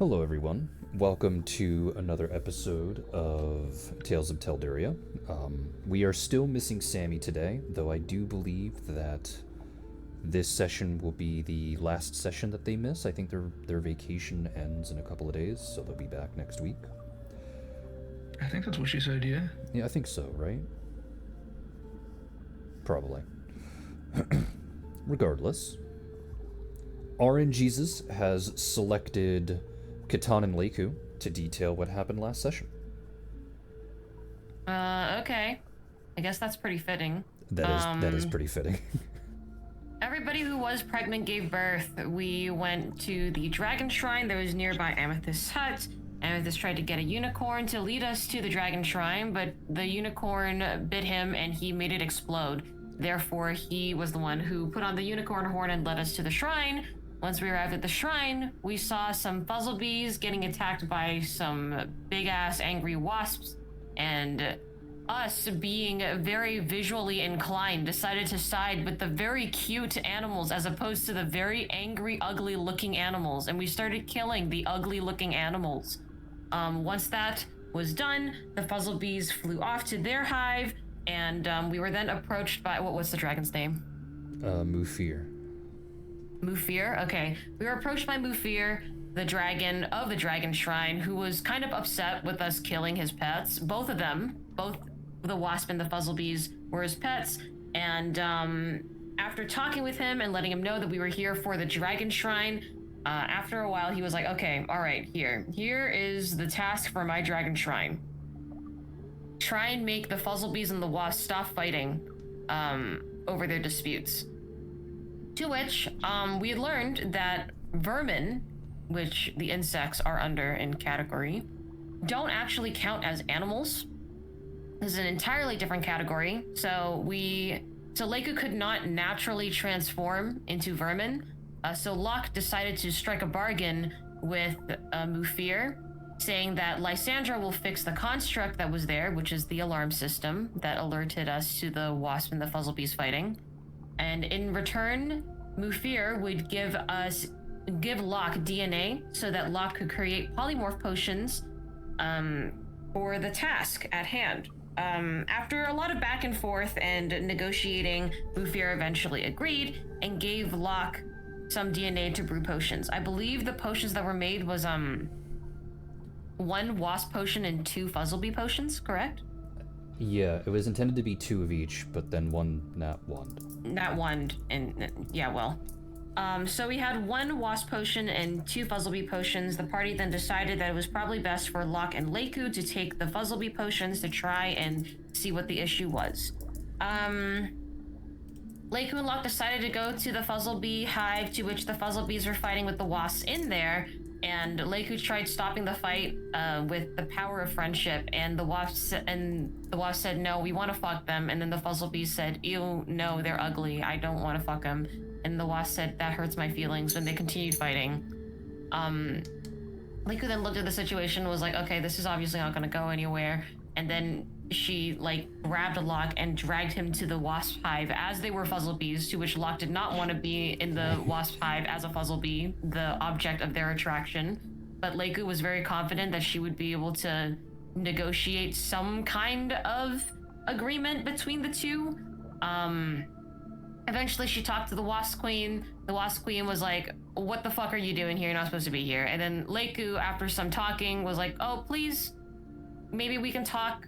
Hello, everyone. Welcome to another episode of Tales of Telduria. We are still missing Sammy today, though I do believe that this session will be the last session that they miss. I think their vacation ends in a couple of days, so they'll be back next week. I think that's what she said, yeah. Yeah, I think so, right? Probably. Regardless, RNGesus has selected Catan and Leiku to detail what happened last session. Okay. I guess that's pretty fitting. That is pretty fitting. Everybody who was pregnant gave birth. We went to the dragon shrine that was nearby Amethyst's hut. Amethyst tried to get a unicorn to lead us to the dragon shrine, but the unicorn bit him and he made it explode. Therefore, he was the one who put on the unicorn horn and led us to the shrine. Once we arrived at the shrine, we saw some fuzzlebees getting attacked by some big-ass angry wasps, and us, being very visually inclined, decided to side with the very cute animals as opposed to the very angry, ugly-looking animals, and we started killing the ugly-looking animals. Once that was done, the fuzzlebees flew off to their hive, and we were then approached by... what's the dragon's name? Mufir. Mufir? Okay. We were approached by Mufir, the dragon of the dragon shrine, who was kind of upset with us killing his pets. Both of them, both the wasp and the fuzzlebees, were his pets. And after talking with him and letting him know that we were here for the dragon shrine, after a while he was like, okay, all right, here is the task for my dragon shrine. Try and make the fuzzlebees and the wasps stop fighting over their disputes. To which, we had learned that vermin, which the insects are under in category, don't actually count as animals. This is an entirely different category. So Leiku could not naturally transform into vermin. So Locke decided to strike a bargain with Mufir, saying that Lysandra will fix the construct that was there, which is the alarm system that alerted us to the wasp and the fuzzlebees fighting. And in return, Mufir would give Locke DNA so that Locke could create polymorph potions for the task at hand. After a lot of back and forth and negotiating, Mufir eventually agreed and gave Locke some DNA to brew potions. I believe the potions that were made was one wasp potion and 2 fuzzlebee potions, correct? Yeah, it was intended to be 2 of each, but then 1 nat wand. Nat wand, and yeah, well. So we had 1 wasp potion and 2 fuzzlebee potions. The party then decided that it was probably best for Locke and Leiku to take the fuzzlebee potions to try and see what the issue was. Leiku and Locke decided to go to the fuzzlebee hive, to which the fuzzlebees were fighting with the wasps in there. And Leiku tried stopping the fight with the power of friendship, and the wasp said, no, we want to fuck them. And then the fuzzlebees said, ew, no, they're ugly, I don't want to fuck them. And the wasp said, that hurts my feelings, and they continued fighting. Leiku then looked at the situation and was like, okay, this is obviously not going to go anywhere. And then she grabbed Locke and dragged him to the wasp hive as they were fuzzlebees, to which Locke did not want to be in the wasp hive as a fuzzlebee, the object of their attraction. But Leiku was very confident that she would be able to negotiate some kind of agreement between the two. Eventually she talked to the wasp queen. The wasp queen was like, what the fuck are you doing here? You're not supposed to be here. And then Leiku, after some talking, was like, oh, please, maybe we can talk.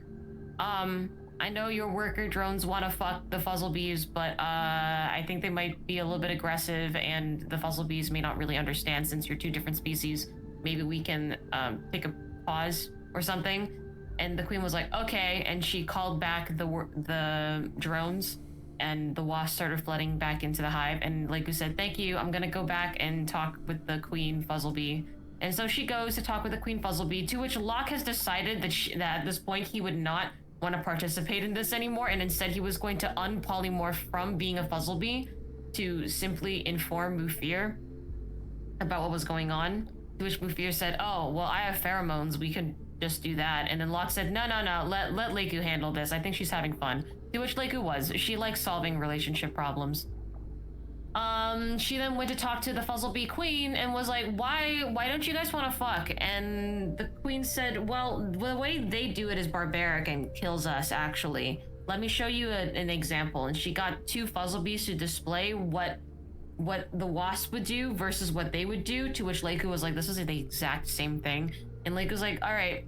I know your worker drones want to fuck the fuzzlebees, but I think they might be a little bit aggressive, and the fuzzlebees may not really understand since you're 2 different species. Maybe we can take a pause or something. And the queen was like, okay, and she called back the drones, and the wasps started flooding back into the hive. And Leiku said, thank you, I'm gonna go back and talk with the queen fuzzlebee. And so she goes to talk with the queen fuzzlebee, to which Locke has decided that at this point he would not want to participate in this anymore, and instead he was going to unpolymorph from being a fuzzlebee to simply inform Mufir about what was going on. To which Mufir said, oh, well, I have pheromones, we could just do that. And then Locke said, no, let Leiku handle this, I think she's having fun. To which Leiku was. She likes solving relationship problems. She then went to talk to the Fuzzlebee Queen and was like, why don't you guys want to fuck? And the Queen said, well, the way they do it is barbaric and kills us, actually. Let me show you an example. And she got 2 Fuzzlebees to display what the Wasp would do versus what they would do, to which Leiku was like, this is the exact same thing. And Leiku was like, all right,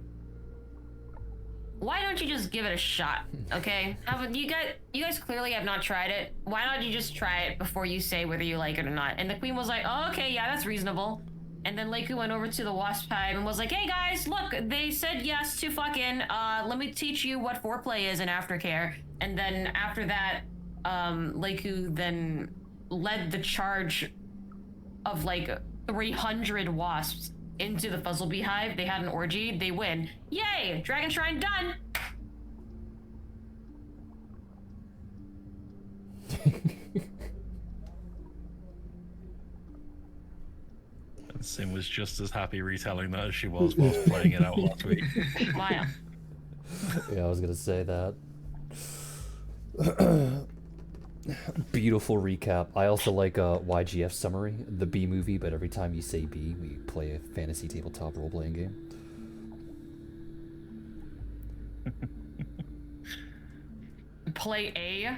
why don't you just give it a shot, okay? You guys clearly have not tried it. Why don't you just try it before you say whether you like it or not? And the Queen was like, oh, okay, yeah, that's reasonable. And then Leiku went over to the Wasp Hive and was like, hey guys, look, they said yes to fucking, let me teach you what foreplay is in aftercare. And then after that, Leiku then led the charge of like 300 wasps into the Fuzzlebee Hive. They had an orgy. They win. Yay! Dragon Shrine done! Sim was just as happy retelling that as she was whilst playing it out last week. Wow. Yeah, I was gonna say that. Beautiful recap. I also like YGF summary, the B movie, but every time you say B, we play a fantasy tabletop role-playing game. Play A?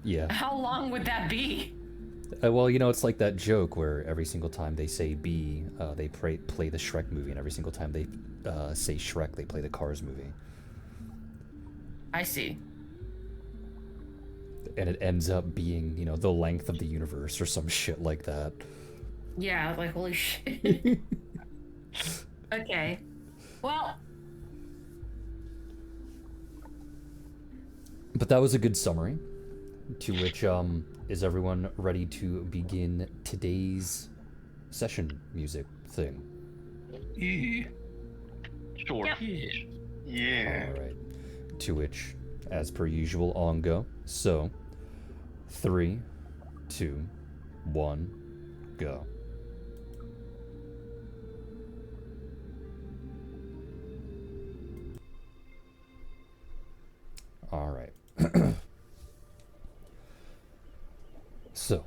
Yeah. How long would that be? Well, you know, it's like that joke where every single time they say B, they play the Shrek movie, and every single time they say Shrek, they play the Cars movie. I see. And it ends up being, you know, the length of the universe or some shit like that. Yeah, like, holy shit. Okay. Well. But that was a good summary. To which, is everyone ready to begin today's session music thing? Yeah. Sure. Yep. Yeah. Alright. To which, as per usual, on go. So, 3, 2, 1, go. Alright. So,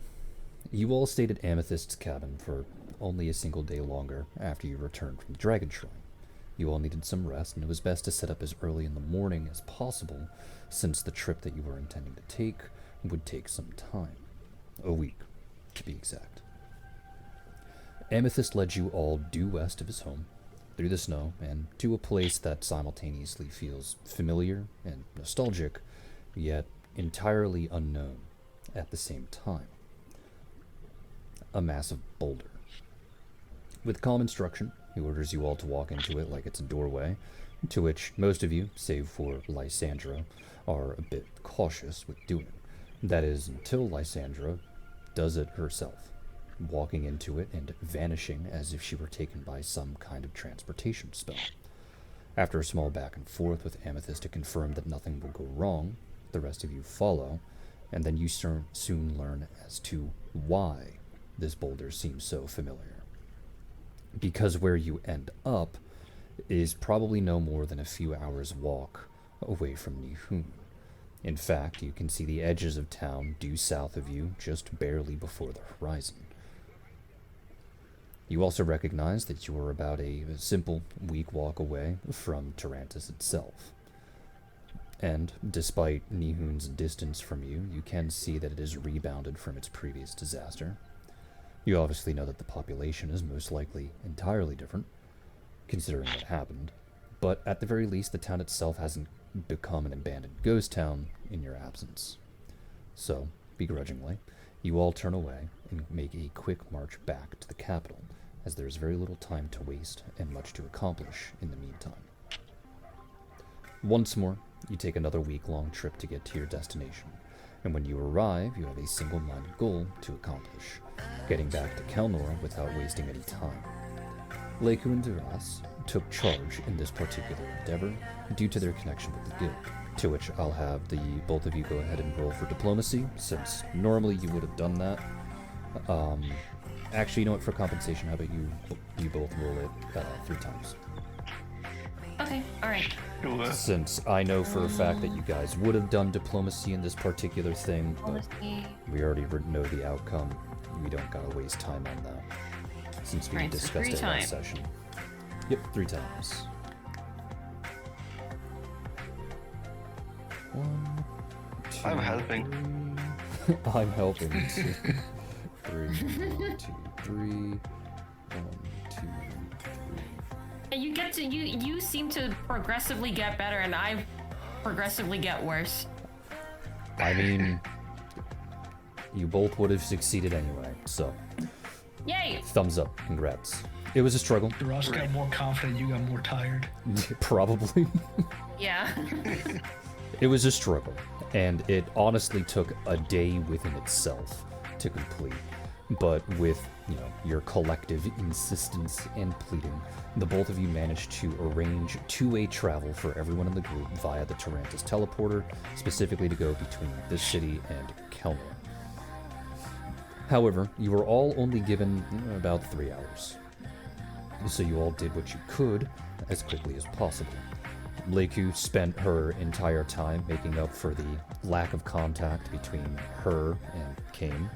you all stayed at Amethyst's cabin for only a single day longer after you returned from the Dragon Shrine. You all needed some rest, and it was best to set up as early in the morning as possible, since the trip that you were intending to take would take some time. A week, to be exact. Amethyst led you all due west of his home, through the snow, and to a place that simultaneously feels familiar and nostalgic, yet entirely unknown at the same time. A massive boulder. With calm instruction, he orders you all to walk into it like it's a doorway, to which most of you, save for Lysandra, are a bit cautious with doing. That is, until Lysandra does it herself, walking into it and vanishing as if she were taken by some kind of transportation spell. After a small back and forth with Amethyst to confirm that nothing will go wrong, the rest of you follow, and then you soon learn as to why this boulder seems so familiar. Because where you end up is probably no more than a few hours' walk away from Nihun. In fact, you can see the edges of town due south of you, just barely before the horizon. You also recognize that you are about a simple week walk away from Tarantus itself. And despite Nihun's distance from you, you can see that it has rebounded from its previous disaster. You obviously know that the population is most likely entirely different, considering what happened, but at the very least the town itself hasn't become an abandoned ghost town in your absence. So, begrudgingly, you all turn away and make a quick march back to the capital, as there is very little time to waste and much to accomplish in the meantime. Once more, you take another week-long trip to get to your destination, and when you arrive, you have a single-minded goal to accomplish, getting back to Kelnor without wasting any time. Leiku and Duras took charge in this particular endeavor due to their connection with the guild, to which I'll have the both of you go ahead and roll for diplomacy, since normally you would have done that. Actually, you know what, for compensation, how about you both roll it 3 times. Okay, alright. Sure. Since I know for a fact that you guys would have done diplomacy in this particular thing, but Diplomacy. we already know the outcome. We don't gotta waste time on that. Since we Right, so discussed 3 it last times. session. Yep, 3 times. 1, 2, I'm helping. 3. I'm helping too. 3, 1, 2, 3. 1, 2, 3. And you get to you seem to progressively get better, and I progressively get worse. I mean, you both would have succeeded anyway, so Yay! thumbs up, congrats. It was a struggle, Ross got more confident, you got more tired. probably. Yeah. It was a struggle, and it honestly took a day within itself to complete. But with, your collective insistence and pleading, the both of you managed to arrange two-way travel for everyone in the group via the Tarantus teleporter, specifically to go between this city and Kelmar. However, you were all only given about 3 hours. So you all did what you could as quickly as possible. Leiku spent her entire time making up for the lack of contact between her and Kane,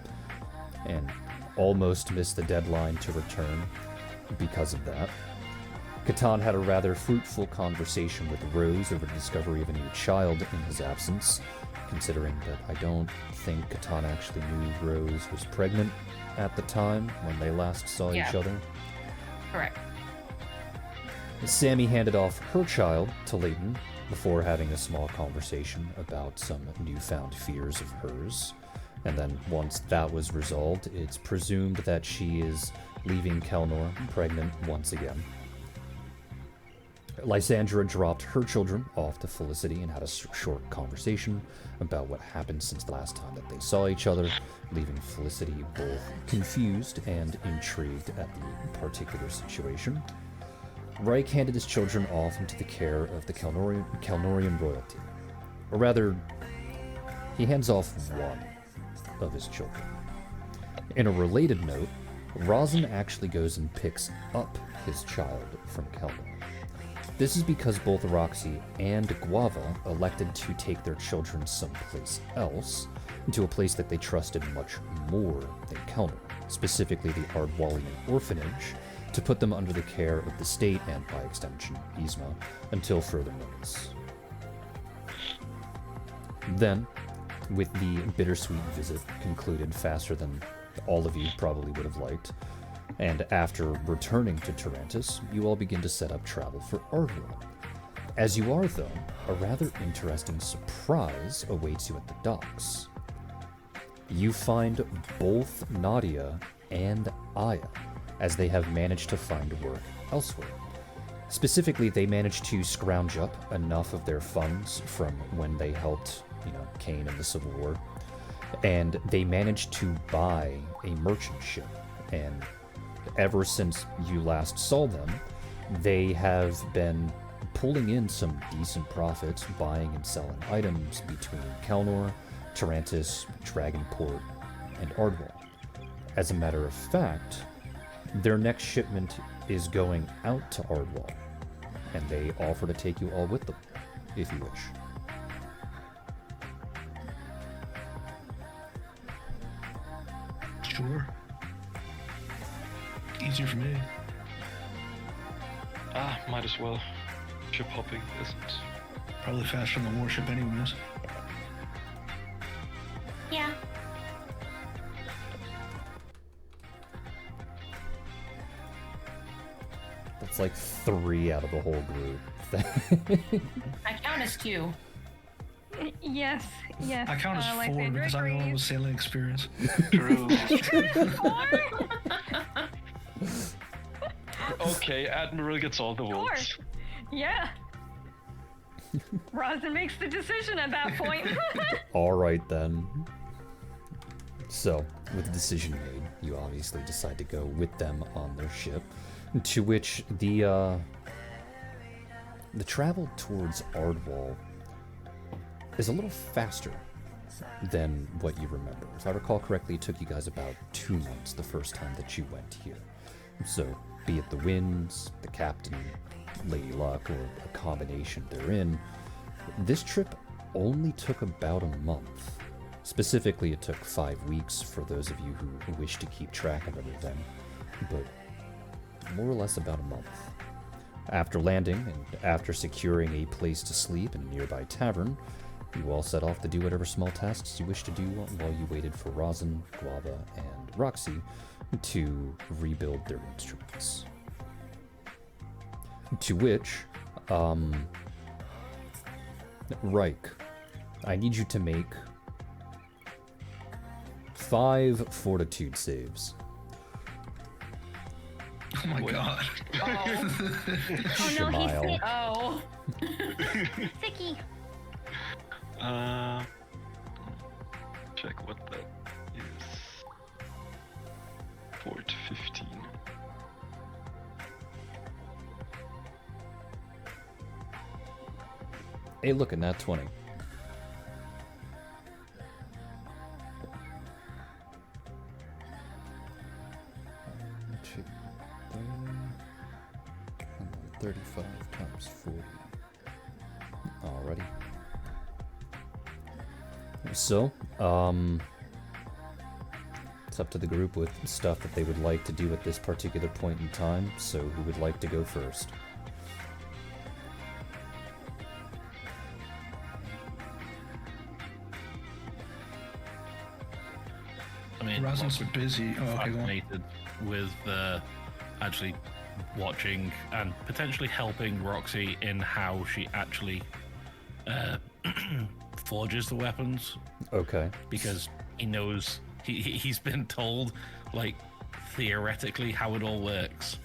and almost missed the deadline to return because of that. Catan had a rather fruitful conversation with Rose over the discovery of a new child in his absence, considering that I don't think Catan actually knew Rose was pregnant at the time when they last saw each Yeah. other. Correct. Sammy handed off her child to Leighton before having a small conversation about some newfound fears of hers. And then once that was resolved, it's presumed that she is leaving Kelnor pregnant once again. Lysandra dropped her children off to Felicity and had a short conversation about what happened since the last time that they saw each other, leaving Felicity both confused and intrigued at the particular situation. Reich handed his children off into the care of the Kelnorian royalty. Or rather, he hands off one of his children. In a related note, Rosin actually goes and picks up his child from Kelnor. This is because both Roxy and Guava elected to take their children someplace else, into a place that they trusted much more than Kelnor, specifically the Ardwalian orphanage, to put them under the care of the state and, by extension, Yzma, until further notice. Then, with the bittersweet visit concluded faster than all of you probably would have liked, and after returning to Tarantus, you all begin to set up travel for Ardwell. As you are, though, a rather interesting surprise awaits you at the docks. You find both Nadia and Aya, as they have managed to find work elsewhere. Specifically, they managed to scrounge up enough of their funds from when they helped, Kane in the Civil War, and they managed to buy a merchant ship. And ever since you last saw them, they have been pulling in some decent profits, buying and selling items between Kelnor, Tarantus, Dragonport, and Ardwell. As a matter of fact, their next shipment is going out to Ardwell, and they offer to take you all with them, if you wish. Sure. Easier for me. Might as well. Ship hopping isn't. Probably faster than the warship anyways. Yeah. That's like 3 out of the whole group. I count as 2. Yes, yes. I count as like 4 they because I'm the one agreed. with sailing experience. True. Four? Okay, Admiral gets all the Of votes. course. Yeah. Rosin makes the decision at that point. Alright then. So, with the decision made, you obviously decide to go with them on their ship, to which the travel towards Ardwall is a little faster than what you remember. If I recall correctly, it took you guys about 2 months the first time that you went here. So, be it the winds, the captain, Lady Luck, or a combination therein, this trip only took about a month. Specifically, it took 5 weeks for those of you who wish to keep track of everything, but more or less about a month. After landing, and after securing a place to sleep in a nearby tavern, you all set off to do whatever small tasks you wish to do while you waited for Rosin, Guava, and Roxy to rebuild their instruments. To which, Reich, I need you to make 5 fortitude saves. Oh my god. Oh no, he's Shemile. sick. Oh. Sicky. Check what that is. 4 to 15. Hey, look at that 20. Two, 35 times 40. Alrighty. So, it's up to the group with stuff that they would like to do at this particular point in time, so who would like to go first? I mean, Rosin's busy. Oh, okay, go on. fascinated with actually watching and potentially helping Roxy in how she actually forges the weapons, Okay. because he knows he's been told, like, theoretically how it all works.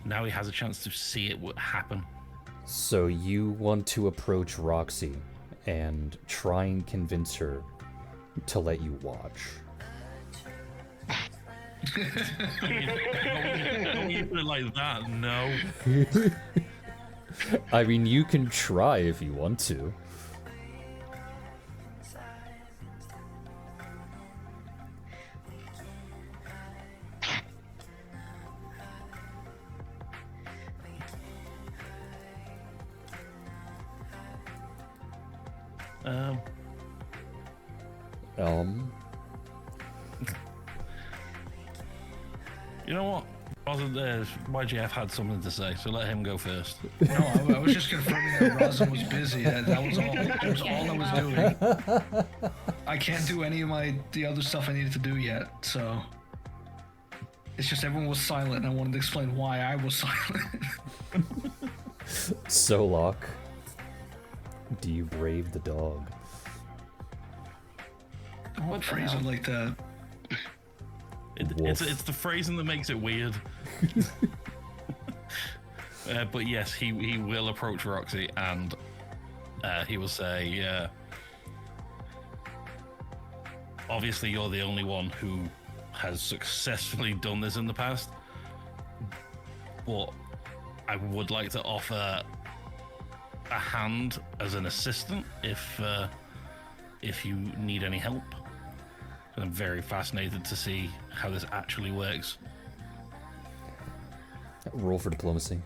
Now he has a chance to see it happen. So you want to approach Roxy and try and convince her to let you watch. Don't you put it like that? No. I mean, you can try if you want to. You know what? YGF had something to say, so let him go first. No, I was just confirming that Rosin was busy. That was all. That was all I was doing. I can't do any of the other stuff I needed to do yet, so it's just everyone was silent, and I wanted to explain why I was silent. Solok, do you brave the dog? Don't phrase it like that. Wolf. It's the phrasing that makes it weird. But yes, he will approach Roxy and he will say, obviously you're the only one who has successfully done this in the past, but I would like to offer a hand as an assistant if you need any help. I'm very fascinated to see how this actually works. Roll for diplomacy.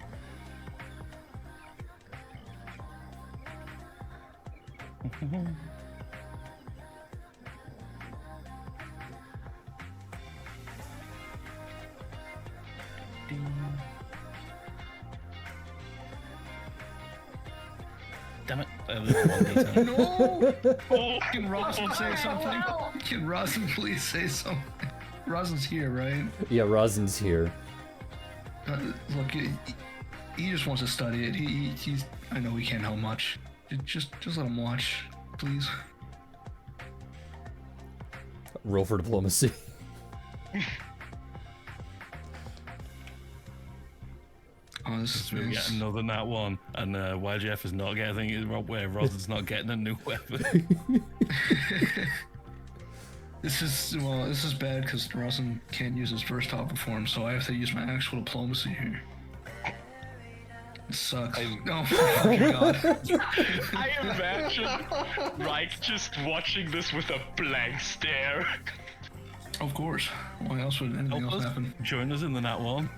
Damn it. One detail. No! Can Rosin say something? Can Rosin please say something? Rosin's here, right? Yeah, Rosin's here. Look, he just wants to study it. He's. I know he can't help much. Just let him watch, please. Roll for diplomacy. Oh, this We is. get another nat one, and YGF is not getting where Rosin's not getting a new weapon. This is bad because Rosin can't use his first top form, so I have to use my actual diplomacy here. It sucks. Oh my god. I imagine Reich just watching this with a blank stare. Of course. Why else would anything Help else us. happen? Join us in the nat one.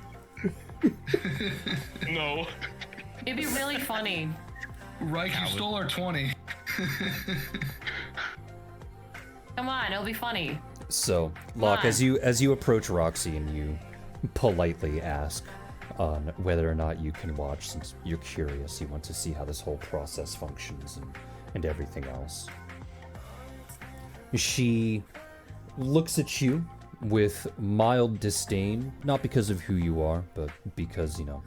No. It'd be really funny. Reich, you stole our 20. Come on, it'll be funny. So, Locke, on. as you approach Roxy and you politely ask on whether or not you can watch, since you're curious, you want to see how this whole process functions and everything else. She looks at you with mild disdain, not because of who you are, but because, you know,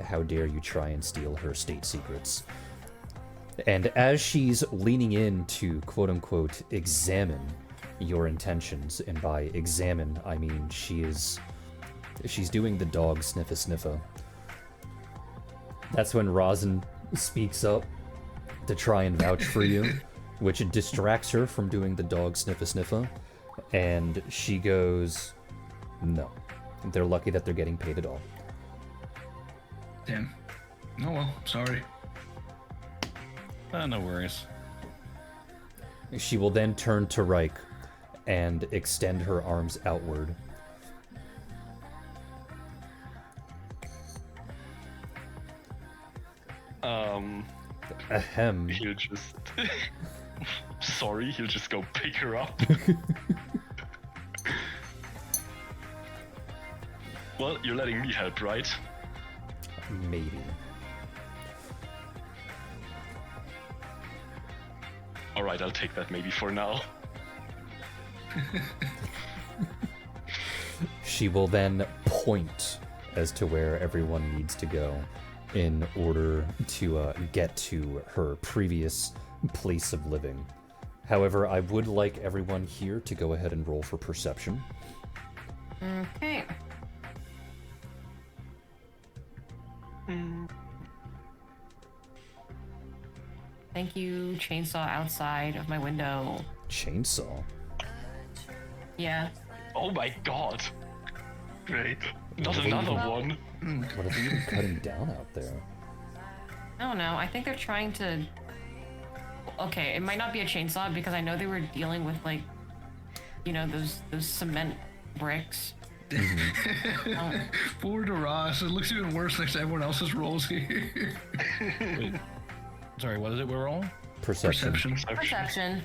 how dare you try and steal her state secrets. And as she's leaning in to quote-unquote examine your intentions, and by examine, I mean she's doing the dog sniffa. That's when Rosin speaks up to try and vouch for you, which distracts her from doing the dog sniffa, and she goes, no. They're lucky that they're getting paid at all. Damn. Oh well, sorry. No worries. She will then turn to Reich and extend her arms outward. Ahem. He'll just... Sorry, he'll just go pick her up. Well, you're letting me help, right? Maybe. Alright, I'll take that maybe for now. She will then point as to where everyone needs to go in order to get to her previous place of living. However, I would like everyone here to go ahead and roll for perception. Okay. Thank you, chainsaw outside of my window. Chainsaw? Yeah. Oh my god! Great. Not What are another you- one! What are they even cutting down out there? I don't know. I think they're trying to... Okay, it might not be a chainsaw because I know they were dealing with, like, you know, those cement bricks. Forward to Ross. It looks even worse next to everyone else's rolls here. Wait. Sorry, what is it we're rolling? Perception. Perception.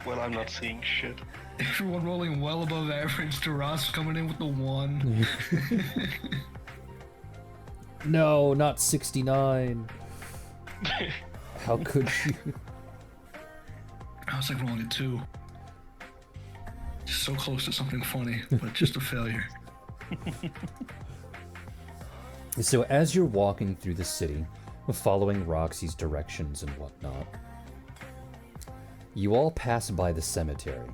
Well, I'm not seeing shit. Everyone rolling well above average. To Ross coming in with the 1. No, not 69. How could you? I was like rolling a 2. Just so close to something funny, but just a failure. So as you're walking through the city, following Roxy's directions and whatnot, you all pass by the cemetery,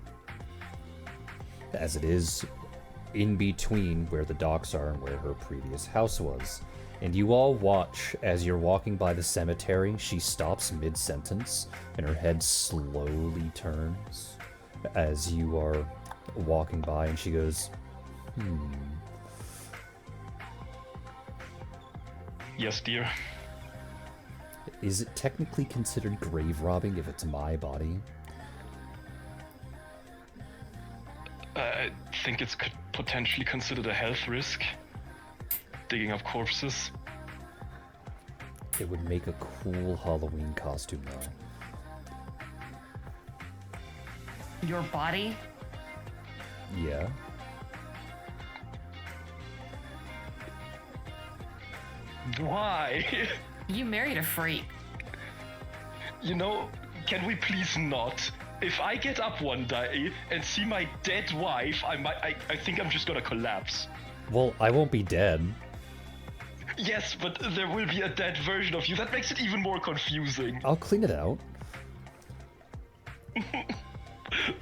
as it is in between where the docks are and where her previous house was. And you all watch as you're walking by the cemetery. She stops mid-sentence, and her head slowly turns as you are walking by, and she goes, Yes, dear. Is it technically considered grave robbing if it's my body? I think it's potentially considered a health risk. Digging up corpses. It would make a cool Halloween costume, though. Your body? Yeah. Why? You married a freak. You know, can we please not? If I get up one day and see my dead wife, I think I'm just gonna collapse. Well, I won't be dead. Yes, but there will be a dead version of you. That makes it even more confusing. I'll clean it out.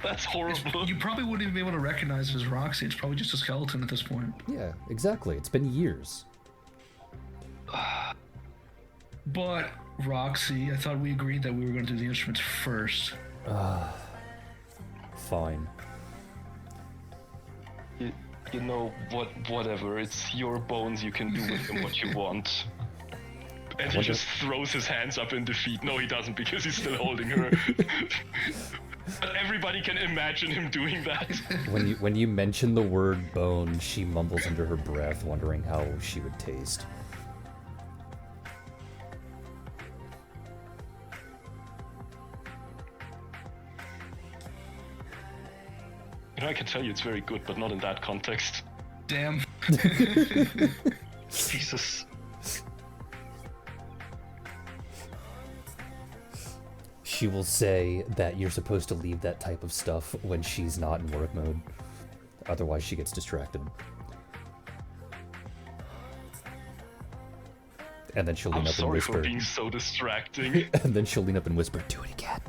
That's horrible. You probably wouldn't even be able to recognize it as Roxy. It's probably just a skeleton at this point. Yeah, exactly. It's been years. But Roxy, I thought we agreed that we were going to do the instruments first. Fine. You know, whatever. It's your bones. You can do with them what you want. And he wonder- just throws his hands up in defeat. No, he doesn't, because he's still holding her. But everybody can imagine him doing that. When you mention the word bone, she mumbles under her breath, wondering how she would taste. You know, I can tell you it's very good, but not in that context. Damn. Jesus. She will say that you're supposed to leave that type of stuff when she's not in work mode. Otherwise, she gets distracted. And then she'll lean I'm up and sorry whisper. for being so distracting. And then she'll lean up and whisper, "Do it again."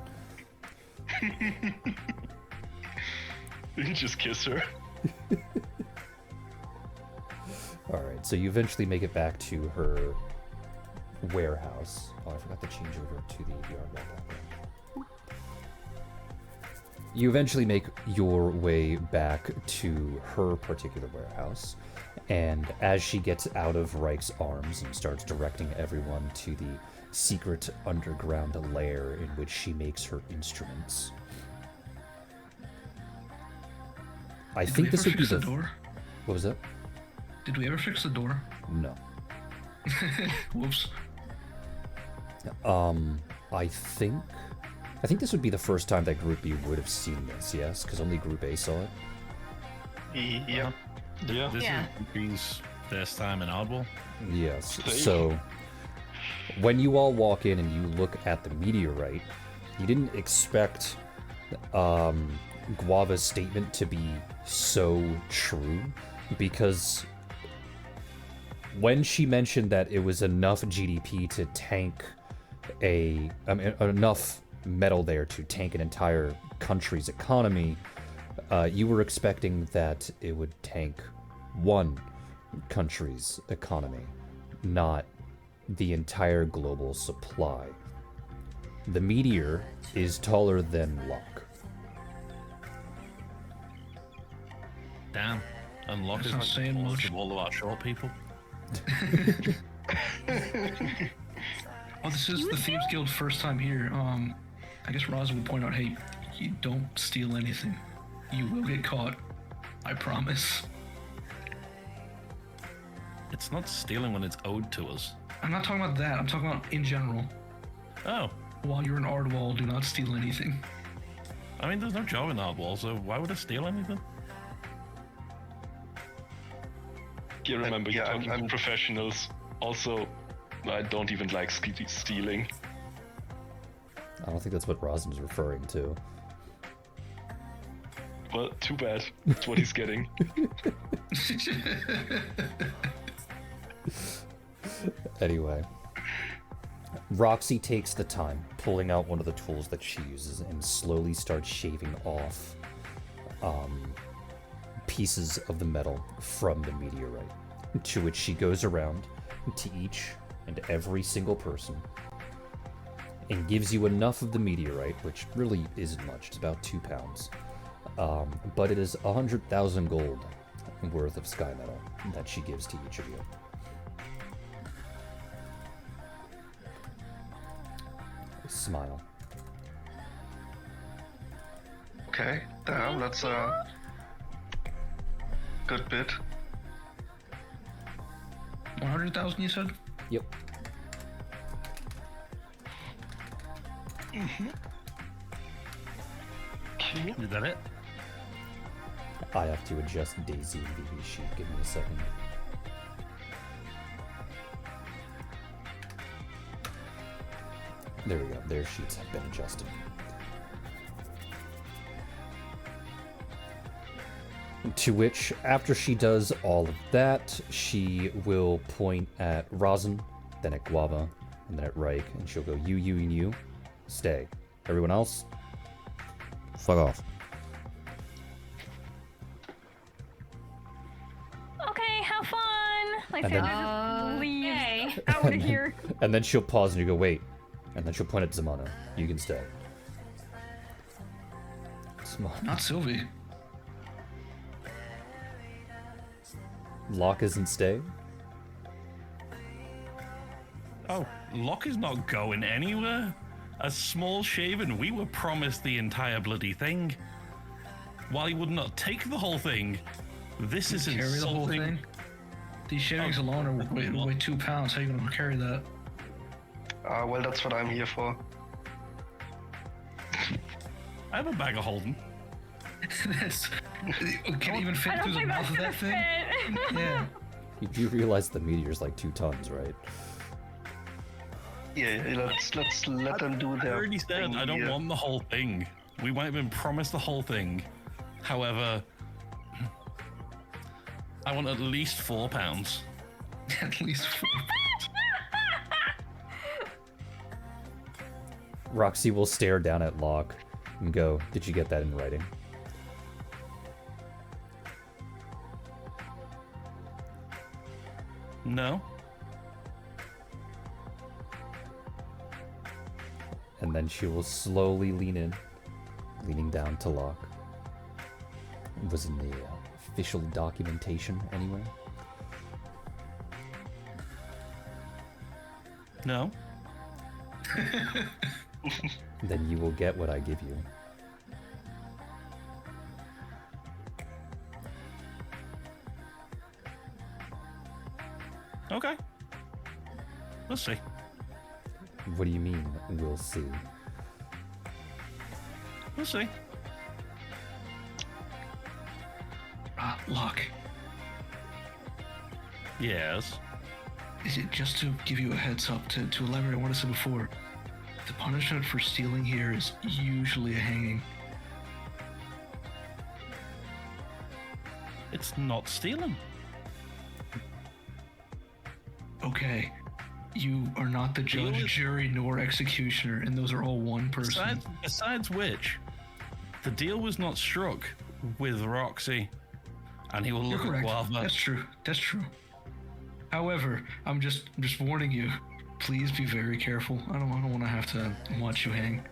You can just kiss her. Alright, so you eventually make it back to her warehouse. Oh, I forgot to change over to the yard background. You eventually make your way back to her particular warehouse, and as she gets out of Reich's arms and starts directing everyone to the secret underground lair in which she makes her instruments, I think this would be the door. What was that? Did we ever fix the door? No. Whoops. I think this would be the first time that Group B would have seen this, yes? Because only Group A saw it. Yeah. This Yeah. is B's first time in Oddball. Yes. So, when you all walk in and you look at the meteorite, you didn't expect Guava's statement to be so true, because when she mentioned that it was enough GDP to tank enough metal there to tank an entire country's economy, you were expecting that it would tank one country's economy, not the entire global supply. The meteor is taller than Locke. Damn. And Locke That's is not like saying the tallest much. of all of our short people. Oh, this is the Thieves Guild first time here. I guess Roz would point out, hey, you don't steal anything. You will get caught. I promise. It's not stealing when it's owed to us. I'm not talking about that. I'm talking about in general. Oh. While you're in Ardwall, do not steal anything. I mean, there's no job in Oddball, so why would I steal anything? You remember, you're talking to professionals. Also, I don't even like stealing. I don't think that's what Rosin's referring to. Well, too bad. That's what he's getting. Anyway, Roxy takes the time, pulling out one of the tools that she uses, and slowly starts shaving off pieces of the metal from the meteorite, to which she goes around to each and every single person and gives you enough of the meteorite, which really isn't much, it's about 2 pounds, but it is 100,000 gold worth of sky metal that she gives to each of you. Smile. Okay, damn, that's a good bit. 100,000, you said? Yep. Is that it? I have to adjust Daisy and BB sheet. Give me a second. There we go. Their sheets have been adjusted. To which, after she does all of that, she will point at Rosin, then at Guava, and then at Reich, and she'll go, you, and you, stay. Everyone else, fuck off. Okay, have fun. Like, And Santa then- just leaves Okay. out of here. And then she'll pause and you go, wait. And then she'll point at Zamana. You can stay. Zamana. Not Sylvie. Locke isn't staying? Oh, Locke is not going anywhere. As small shaven, we were promised the entire bloody thing. While you would not take the whole thing, this is Carry the whole insulting. thing. These shavings alone are weigh 2 pounds. How are you gonna carry that? Well, that's what I'm here for. I have a bag of holding. This can even I fit don't through the think mouth that's of gonna that thing. fit. Yeah. You do realize the meteor's like 2 tons, right? Yeah, let's let them do I their already said thing I don't here. want the whole thing. We might have been promised the whole thing. However, I want at least 4 pounds. At least 4 pounds. Roxy will stare down at Locke and go, "Did you get that in writing?" No? And then she will slowly leaning down to Locke. Was in the official documentation anywhere? No? Then you will get what I give you. Okay. We'll see. What do you mean, we'll see? We'll see. Locke, Yes. is it just to give you a heads up to elaborate on what I said before? The punishment for stealing here is usually a hanging. It's not stealing. Okay, you are not the judge, Stealing- jury, nor executioner, and those are all one person. Besides which, the deal was not struck with Roxy. And he will You're look at correct. Guava. That's true. That's true. However, I'm just warning you. Please be very careful. I don't want to have to watch you hang.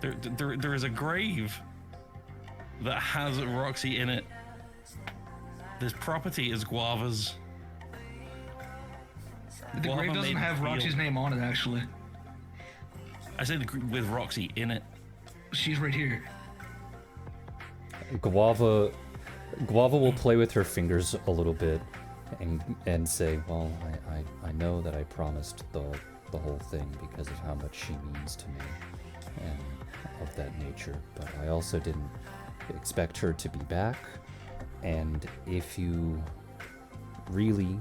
There is a grave that has Roxy in it. This property is Guava's. The Guava grave doesn't made have the deal. Roxy's name on it, actually. I said with Roxy in it. She's right here. Guava will play with her fingers a little bit and say, "Well, I know that I promised the whole thing because of how much she means to me and of that nature, but I also didn't expect her to be back. And if you really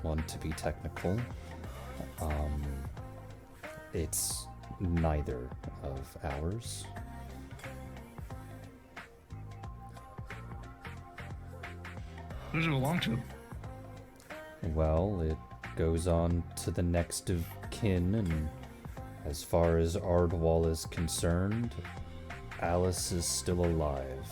want to be technical, it's neither of ours." Who does it belong to? Well, it goes on to the next of kin, and as far as Ardwall is concerned, Alice is still alive.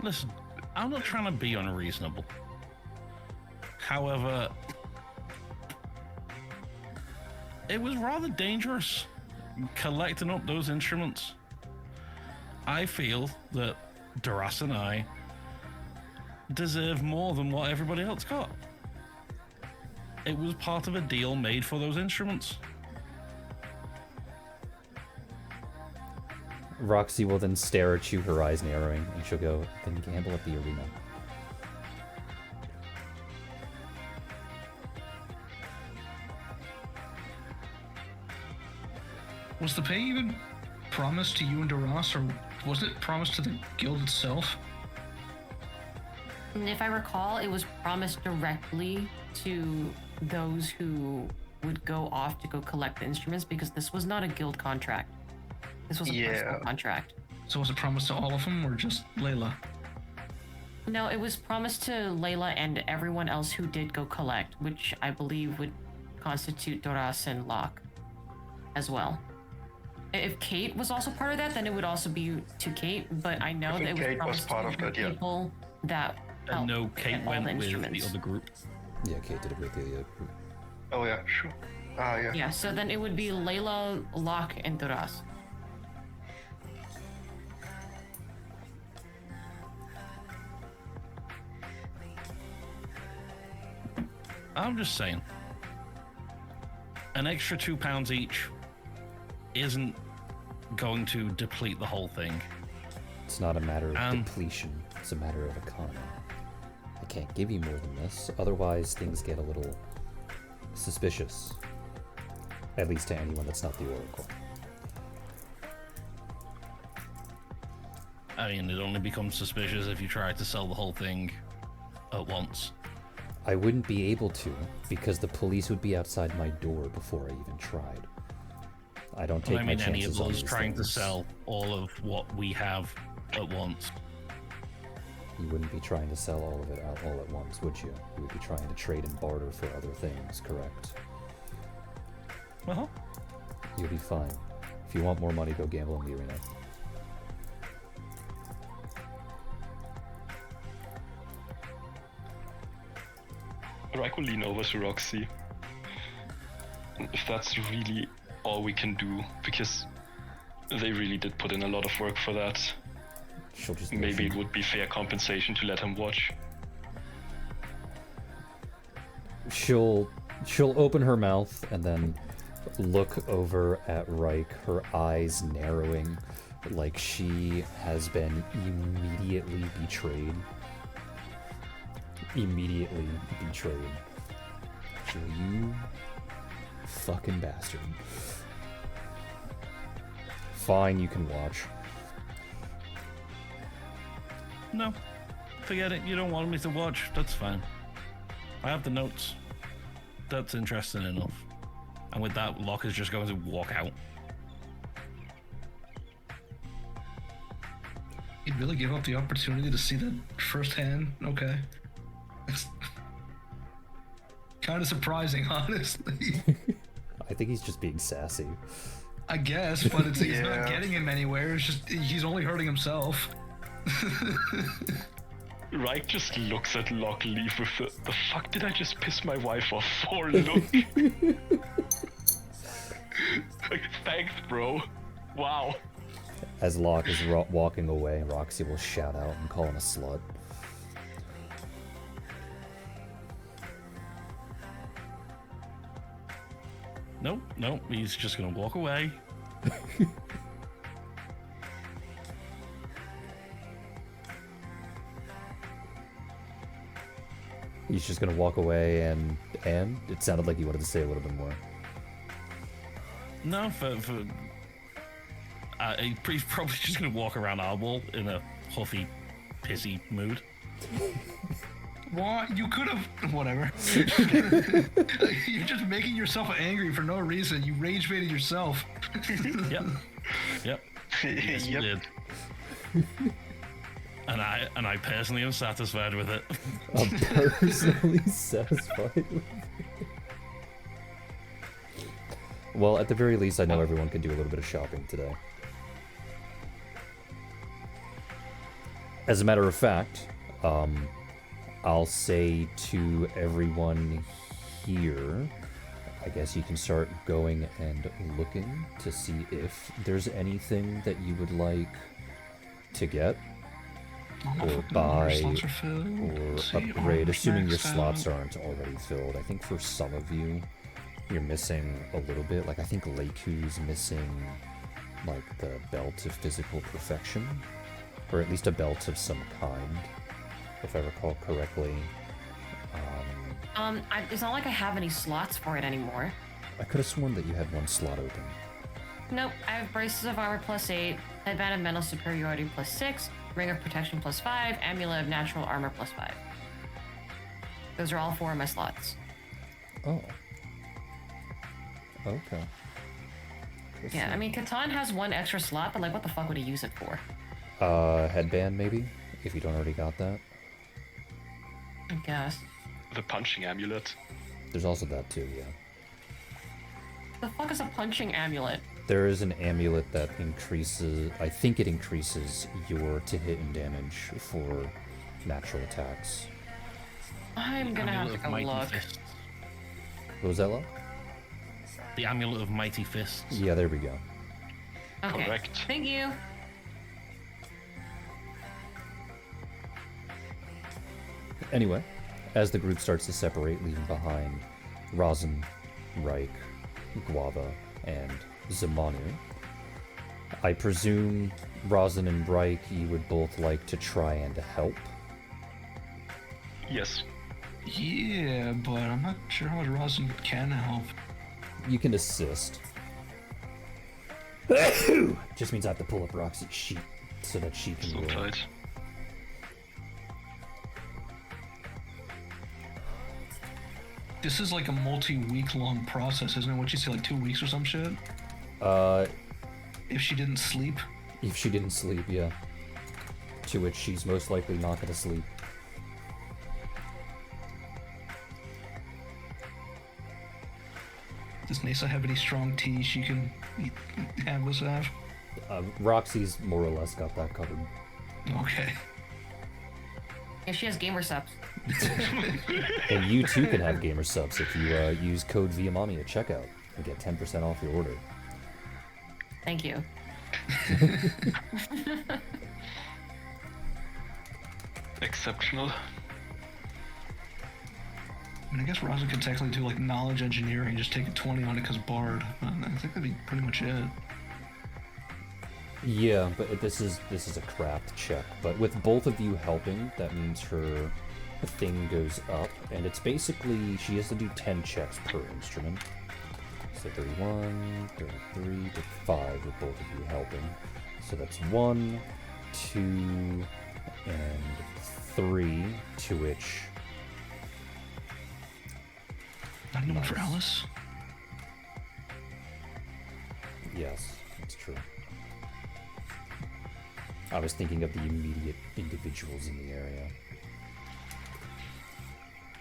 Listen, I'm not trying to be unreasonable. However, it was rather dangerous collecting up those instruments. I feel that Duras and I deserve more than what everybody else got. It was part of a deal made for those instruments. Roxy will then stare at you, her eyes narrowing, and she'll go, "Then gamble at the arena." Was the pay even promised to you and Duras, or was it promised to the guild itself? And if I recall, it was promised directly to those who would go off to go collect the instruments, because this was not a guild contract. This was a personal contract. So was it promised to all of them, or just Layla? No, it was promised to Layla and everyone else who did go collect, which I believe would constitute Doras and Locke as well. If Kate was also part of that, then it would also be to Kate, but I know that it was Kate was promised part to of that, the yeah. people that And no, helped Kate get all went the with instruments. the other group. Yeah, Kate did it with the group. Oh yeah, sure. Yeah. Yeah, so then it would be Layla, Locke, and Duras. I'm just saying. An extra £2 each isn't going to deplete the whole thing. It's not a matter of depletion, it's a matter of economy. I can't give you more than this, otherwise things get a little suspicious. At least to anyone that's not the Oracle. I mean, it only becomes suspicious if you try to sell the whole thing at once. I wouldn't be able to, because the police would be outside my door before I even tried. I don't take my chances any of on us these trying to things. sell all of what we have at once. You wouldn't be trying to sell all of it out all at once, would you? You would be trying to trade and barter for other things, correct? Uh-huh. You'll be fine. If you want more money, go gamble in the arena. I could lean over to Roxy. If that's really all we can do, because they really did put in a lot of work for that. She'll just Maybe it would be fair compensation to let him watch. She'll open her mouth and then look over at Reich, her eyes narrowing, like she has been immediately betrayed. Immediately betrayed. You fucking bastard. Fine, you can watch. No, forget it. You don't want me to watch. That's fine. I have the notes. That's interesting enough. And with that, Locke is just going to walk out. He'd really give up the opportunity to see that firsthand? Okay. It's kind of surprising, honestly. I think he's just being sassy. I guess, but it's he's not Yeah. getting him anywhere. It's just he's only hurting himself. Reich just looks at Locke leave with the fuck did I just piss my wife off for look? Like, thanks, bro. Wow. As Locke is walking away, Roxy will shout out and call him a slut. Nope, he's just gonna walk away. He's just gonna walk away and it sounded like he wanted to say a little bit more. No, he's probably just gonna walk around our wall in a huffy, pissy mood. What? You could have. Whatever. You're just making yourself angry for no reason. You rage baited yourself. Yep. Yes, you Yep. did. And I personally am satisfied with it. I'm personally satisfied with it. Well, at the very least, I know everyone can do a little bit of shopping today. As a matter of fact, I'll say to everyone here, I guess you can start going and looking to see if there's anything that you would like to get, or buy, Slots are filled. or See, upgrade, armor's assuming your maxed slots out. aren't already filled. I think for some of you, you're missing a little bit. Like, I think Leiku's missing, like, the belt of physical perfection, or at least a belt of some kind, if I recall correctly. It's not like I have any slots for it anymore. I could have sworn that you had one slot open. Nope, I have braces of armor +8, headband of mental superiority +6, ring of protection +5, amulet of natural armor +5. Those are all 4 of my slots. Oh. Okay. Yeah, I mean, Catan has 1 extra slot, but like, what the fuck would he use it for? Headband, maybe? If you don't already got that. I guess. The punching amulet. There's also that too, yeah. The fuck is a punching amulet? There is an amulet that increases, I think it increases your to-hit and damage for natural attacks. I'm gonna have to Amulet of go Mighty look. Fists. What was that, Lo? The Amulet of Mighty Fists. Yeah, there we go. Okay. Correct. Thank you. Anyway, as the group starts to separate, leaving behind Rosin, Reich, Guava, and Zamanu, I presume Rosin and Reich, you would both like to try and help. Yes. Yeah, but I'm not sure how much Rosin can help. You can assist. Just means I have to pull up Roxy's sheet so that she can So roll. tight. This is like a multi-week long process, isn't it? What'd you say, like 2 weeks or some shit? If she didn't sleep? If she didn't sleep, yeah. To which she's most likely not gonna sleep. Does Nasa have any strong tea she can have us have? Roxy's more or less got that covered. Okay. Yeah, she has gamer subs. And you too can have gamer subs if you use code VIAMAMI at checkout and get 10% off your order. Thank you. Exceptional. I mean, I guess Rosin could technically do like knowledge engineering, just take a 20 on it because Bard. I think that'd be pretty much it. Yeah, but this is a craft check. But with both of you helping, that means her thing goes up, and it's basically she has to do 10 checks per instrument. So 31, 33, to 5 with both of you helping. So that's 1, 2, and 3, to which... Not even Nice. for Alice? Yes, that's true. I was thinking of the immediate individuals in the area.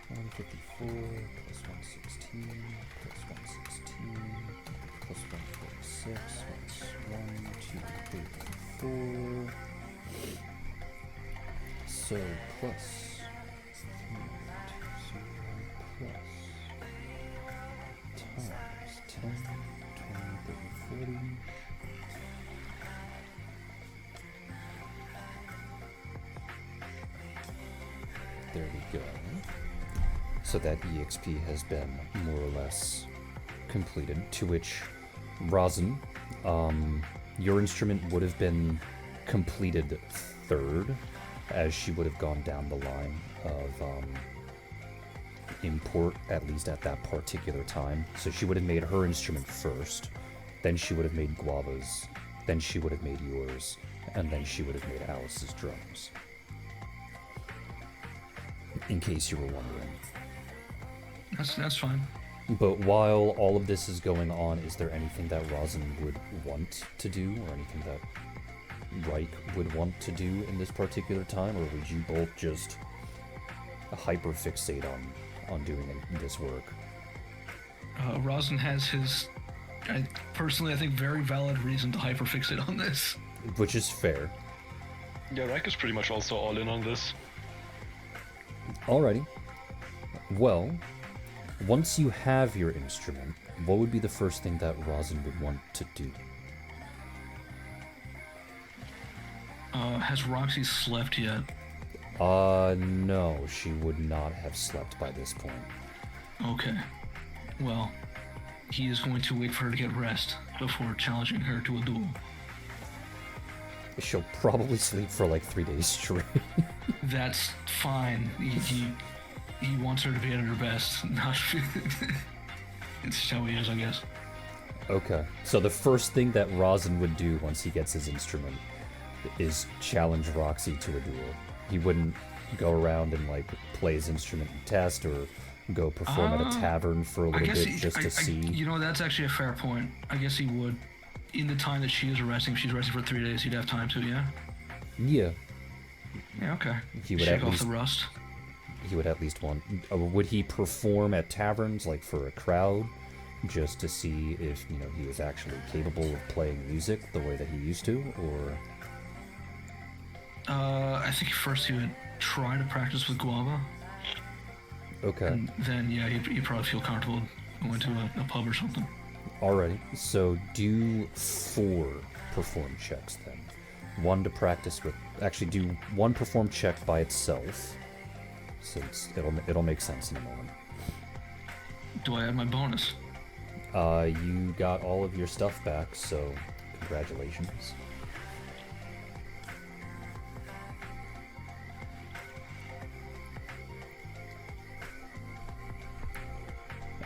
154 plus 116 plus 116 plus 146 minus 1, 2, 3, 4. So plus 3, 2, 0 plus times 10, 20, 30, 40. There we go. So that EXP has been more or less completed, to which Rosin, your instrument would have been completed third, as she would have gone down the line of import, at least at that particular time. So she would have made her instrument first, then she would have made Guava's, then she would have made yours, and then she would have made Alice's drums. In case you were wondering. That's fine. But while all of this is going on, is there anything that Rosin would want to do, or anything that Reich would want to do in this particular time, or would you both just hyperfixate on doing this work? Rosin has his, I think, very valid reason to hyperfixate on this. Which is fair. Yeah, Reich is pretty much also all in on this. Alrighty. Well, once you have your instrument, what would be the first thing that Rosin would want to do? Has Roxy slept yet? No, she would not have slept by this point. Okay. Well, he is going to wait for her to get rest before challenging her to a duel. She'll probably sleep for like 3 days straight. That's fine. He wants her to be at her best. Not it's just how he is, I guess. Okay, so the first thing that Rosin would do once he gets his instrument is challenge Roxy to a duel. He wouldn't go around and like play his instrument and test, or go perform at a tavern for a little bit just to see. You know, that's actually a fair point. I guess he would. In the time that she is resting, if she's resting for 3 days, he'd have time to, yeah? Yeah, Yeah, okay. he would Shake at off least the rust. he would at least want. Would he perform at taverns like for a crowd, just to see if he was actually capable of playing music the way that he used to, or? I think first he would try to practice with Guava, Okay. and then, yeah, he'd probably feel comfortable going to a pub or something. Alrighty, so do 4 perform checks then. 1 to practice with. Actually, do 1 perform check by itself, since it'll make sense in a moment. Do I add my bonus? You got all of your stuff back, so congratulations.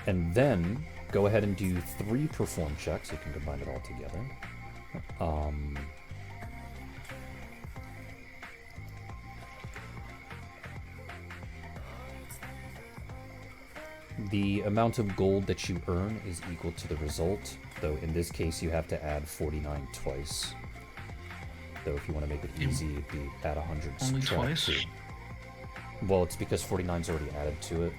And then go ahead and do 3 perform checks. You can combine it all together. The amount of gold that you earn is equal to the result, though in this case you have to add 49 twice. Though if you want to make it easy, it'd be add 100 Only subtract twice? 2. Well, it's because 49's already added to it.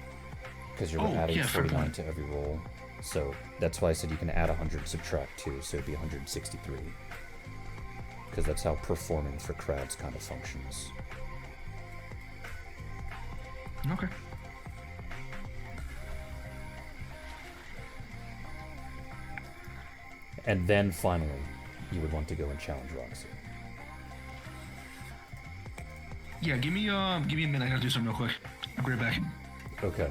Because you're adding yeah, fair 49 point. to every roll. So that's why I said you can add 100 subtract 2, so it'd be 163. Because that's how performing for crabs kind of functions. Okay. And then finally, you would want to go and challenge Roxy. Yeah, give me a minute. I gotta do something real quick. I'll be right back. Okay.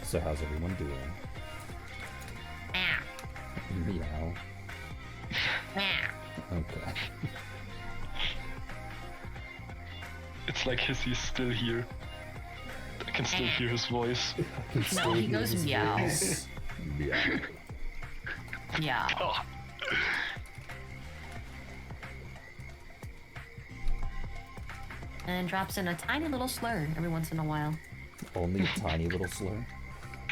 So how's everyone doing? Meow. Okay. It's like Hissy's still here. I can still hear his voice. No, he goes meow. Meow. Yeah. Oh, And drops in a tiny little slur every once in a while. Only a tiny little slur?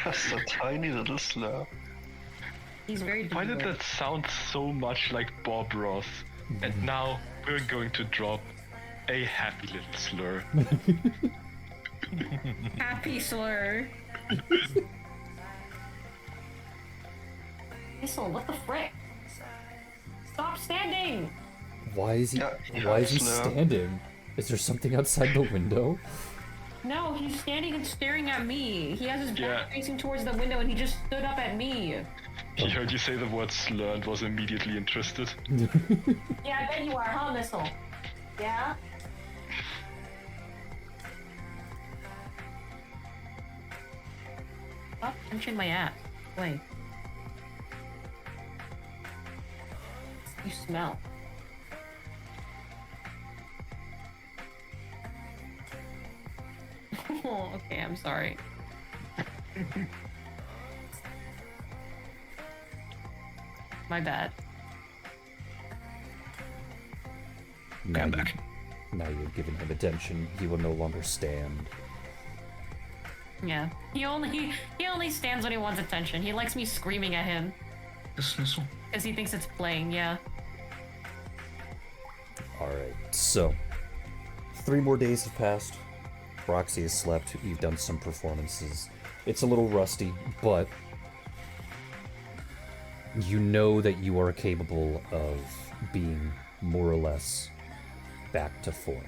Just a tiny little slur. He's very why did deliberate. that sound so much like Bob Ross? And now we're going to drop a happy little slur. Happy slur. Thistle, what the frick? Stop standing! Why is he? Yeah, Why is he slur. standing? Is there something outside the window? No, he's standing and staring at me. He has his Yeah. back facing towards the window and he just stood up at me. He heard you say the word slur and was immediately interested. Yeah, I bet you are, huh, Missile? Yeah? Stop punching my ass. Wait. You smell. Oh, okay, I'm sorry. My bad. Now, I'm you, back. now you've given him attention. He will no longer stand. Yeah. He only stands when he wants attention. He likes me screaming at him Dismissal. because he thinks it's playing, yeah. Alright, so 3 more days have passed. Roxy has slept. You've done some performances. It's a little rusty, but you know that you are capable of being more or less back to form.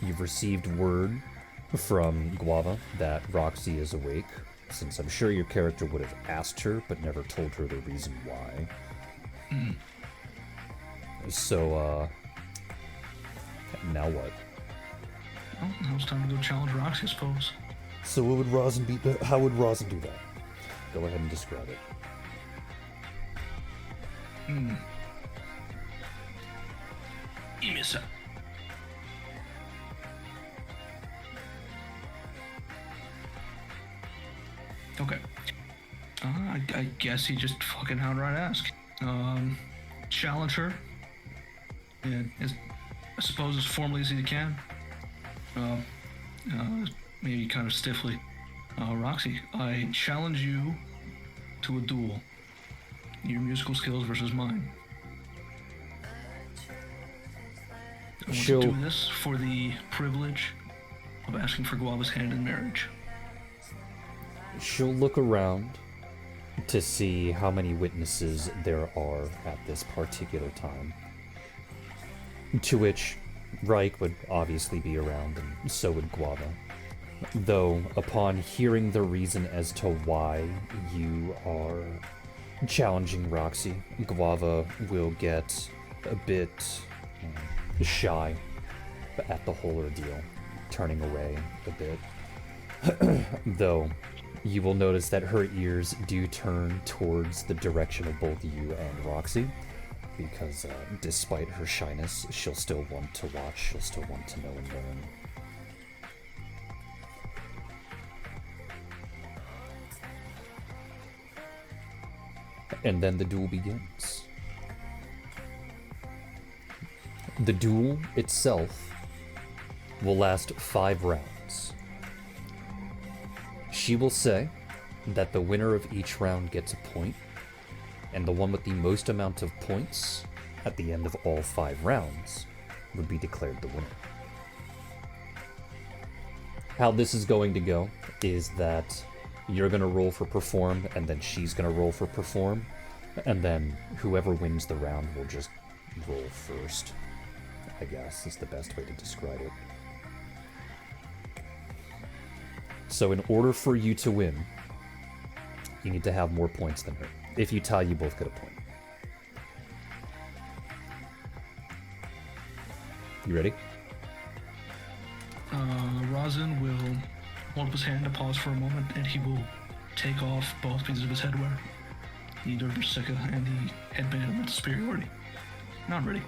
You've received word from Guava that Roxy is awake, since I'm sure your character would have asked her but never told her the reason why. So, now what? Well, now it's time to go challenge Roxy, I suppose. So what would Rosin be? How would Rosin do that? Go ahead and describe it. Imisa. Okay. I guess he just fucking outright asked. Challenge her. And I suppose as formally as he can. Maybe kind of stiffly. Roxy, I challenge you to a duel. Your musical skills versus mine. I want She'll- to do this for the privilege of asking for Guava's hand in marriage. She'll look around to see how many witnesses there are at this particular time. To which Reich would obviously be around, and so would Guava. Though, upon hearing the reason as to why you are challenging Roxy, Guava will get a bit shy at the whole ordeal, turning away a bit. Though, you will notice that her ears do turn towards the direction of both you and Roxy, because despite her shyness, she'll still want to watch, she'll still want to know and learn. And then the duel begins. The duel itself will last 5 rounds. She will say that the winner of each round gets a point, and the one with the most amount of points at the end of all 5 rounds would be declared the winner. How this is going to go is that you're going to roll for perform, and then she's going to roll for perform, and then whoever wins the round will just roll first, I guess is the best way to describe it. So in order for you to win, you need to have more points than her. If you tie, you both get a point. You ready? Rosin will hold up his hand to pause for a moment, and he will take off both pieces of his headwear. The Berserker and the headband of mental superiority. Now I'm ready.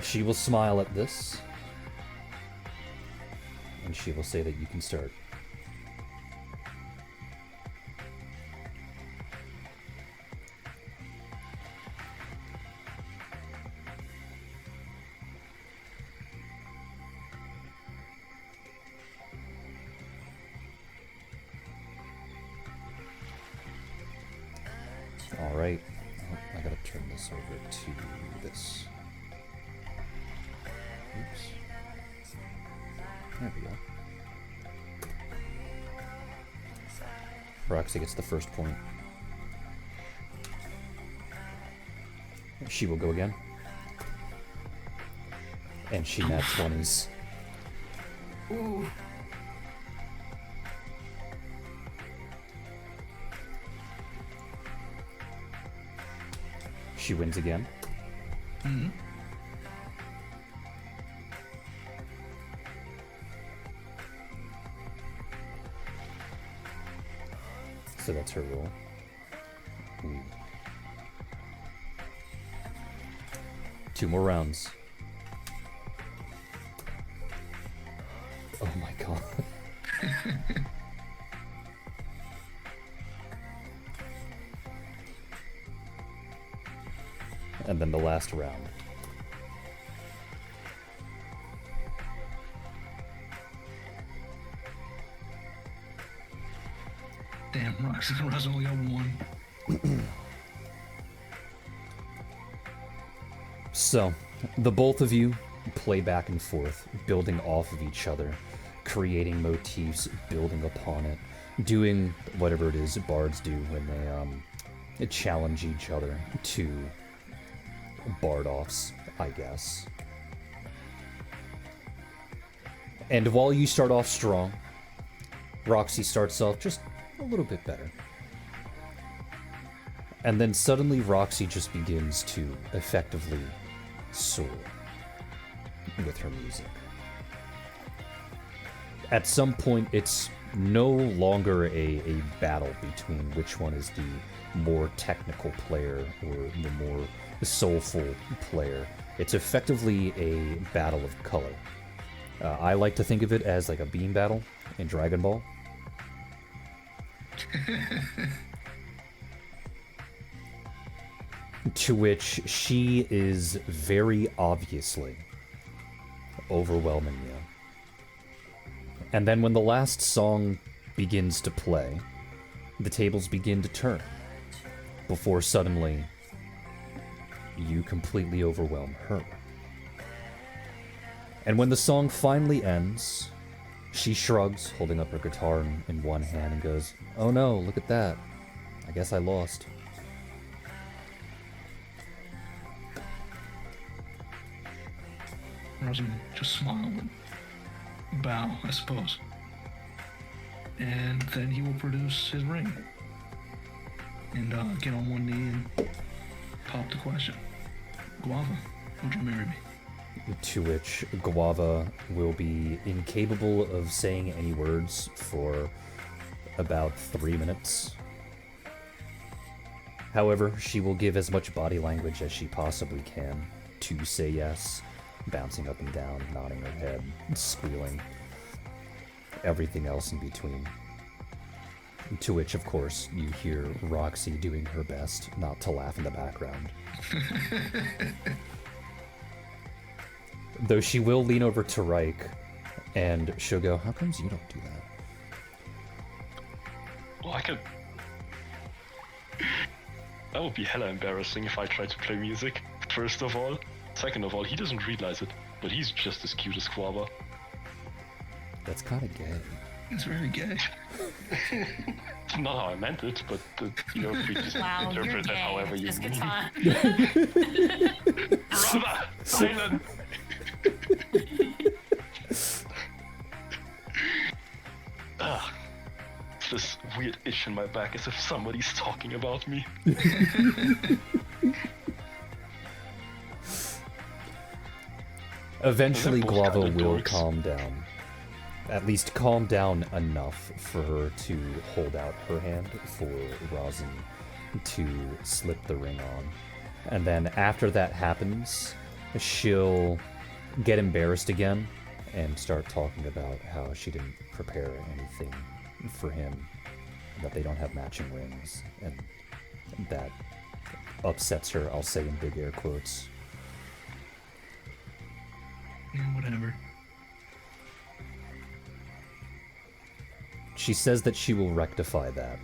She will smile at this, and she will say that you can start. All right. Oh, I gotta turn this over to this. Oops. There we go. Roxy gets the first point. She will go again. And she nat 20s. Ooh. She wins again. Mm-hmm. So that's her roll. Ooh. 2 more rounds. Oh my god. And then the last round. Damn, Rosin only got 1. So, the both of you play back and forth, building off of each other, creating motifs, building upon it, doing whatever it is bards do when they challenge each other to bard-offs, I guess. And while you start off strong, Roxy starts off just a little bit better. And then suddenly Roxy just begins to effectively soar with her music. At some point, it's no longer a battle between which one is the more technical player or the more soulful player. It's effectively a battle of color. I like to think of it as like a beam battle in Dragon Ball. To which she is very obviously overwhelming you. And then when the last song begins to play, the tables begin to turn, before suddenly you completely overwhelm her. And when the song finally ends, she shrugs, holding up her guitar in one hand, and goes, "Oh no, look at that. I guess I lost." Rosin just smile and bow, I suppose. And then he will produce his ring. And get on one knee and pop the question. Guava, would you marry me? To which Guava will be incapable of saying any words for about 3 minutes. However, she will give as much body language as she possibly can to say yes, bouncing up and down, nodding her head, squealing, everything else in between. To which, of course, you hear Roxy doing her best not to laugh in the background. Though she will lean over to Reich, and she'll go, "How comes you don't do that?" Well, I could. That would be hella embarrassing if I tried to play music, first of all. Second of all, he doesn't realize it, but he's just as cute as Quaba. That's kind of gay. It's very gay. It's not how I meant it, but you're free to Wow, you're interpret that gay. however you This mean. gets hot. Brother! Silent! This weird itch in my back as if somebody's talking about me. Eventually, They're both Guava kinda will dorks. calm down. At least calm down enough for her to hold out her hand for Rosin to slip the ring on. And then after that happens, she'll get embarrassed again and start talking about how she didn't prepare anything for him, that they don't have matching rings, and that upsets her, I'll say in big air quotes. Yeah, whatever. She says that she will rectify that,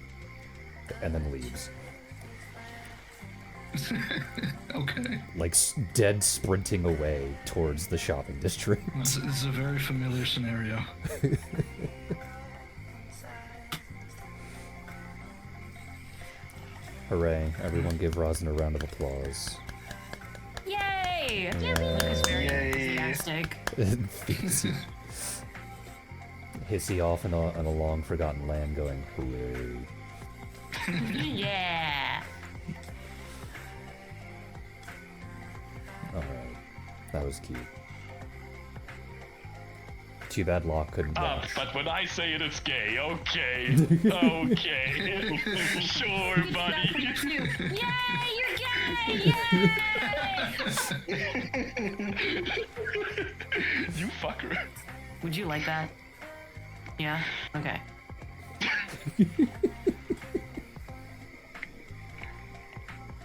and then leaves. Okay. Like dead sprinting away towards the shopping district. This is a very familiar scenario. Hooray, everyone give Rosin a round of applause. Yay! Yeah. It's very Yay. enthusiastic. Hissy off in a long forgotten land going, hooray. Yeah. Alright, that was cute. Too bad Locke couldn't watch. But when I say it, it's gay. Okay. Okay. Sure, buddy. Yay! You're gay! Yay! You fucker. Would you like that? Yeah? Okay.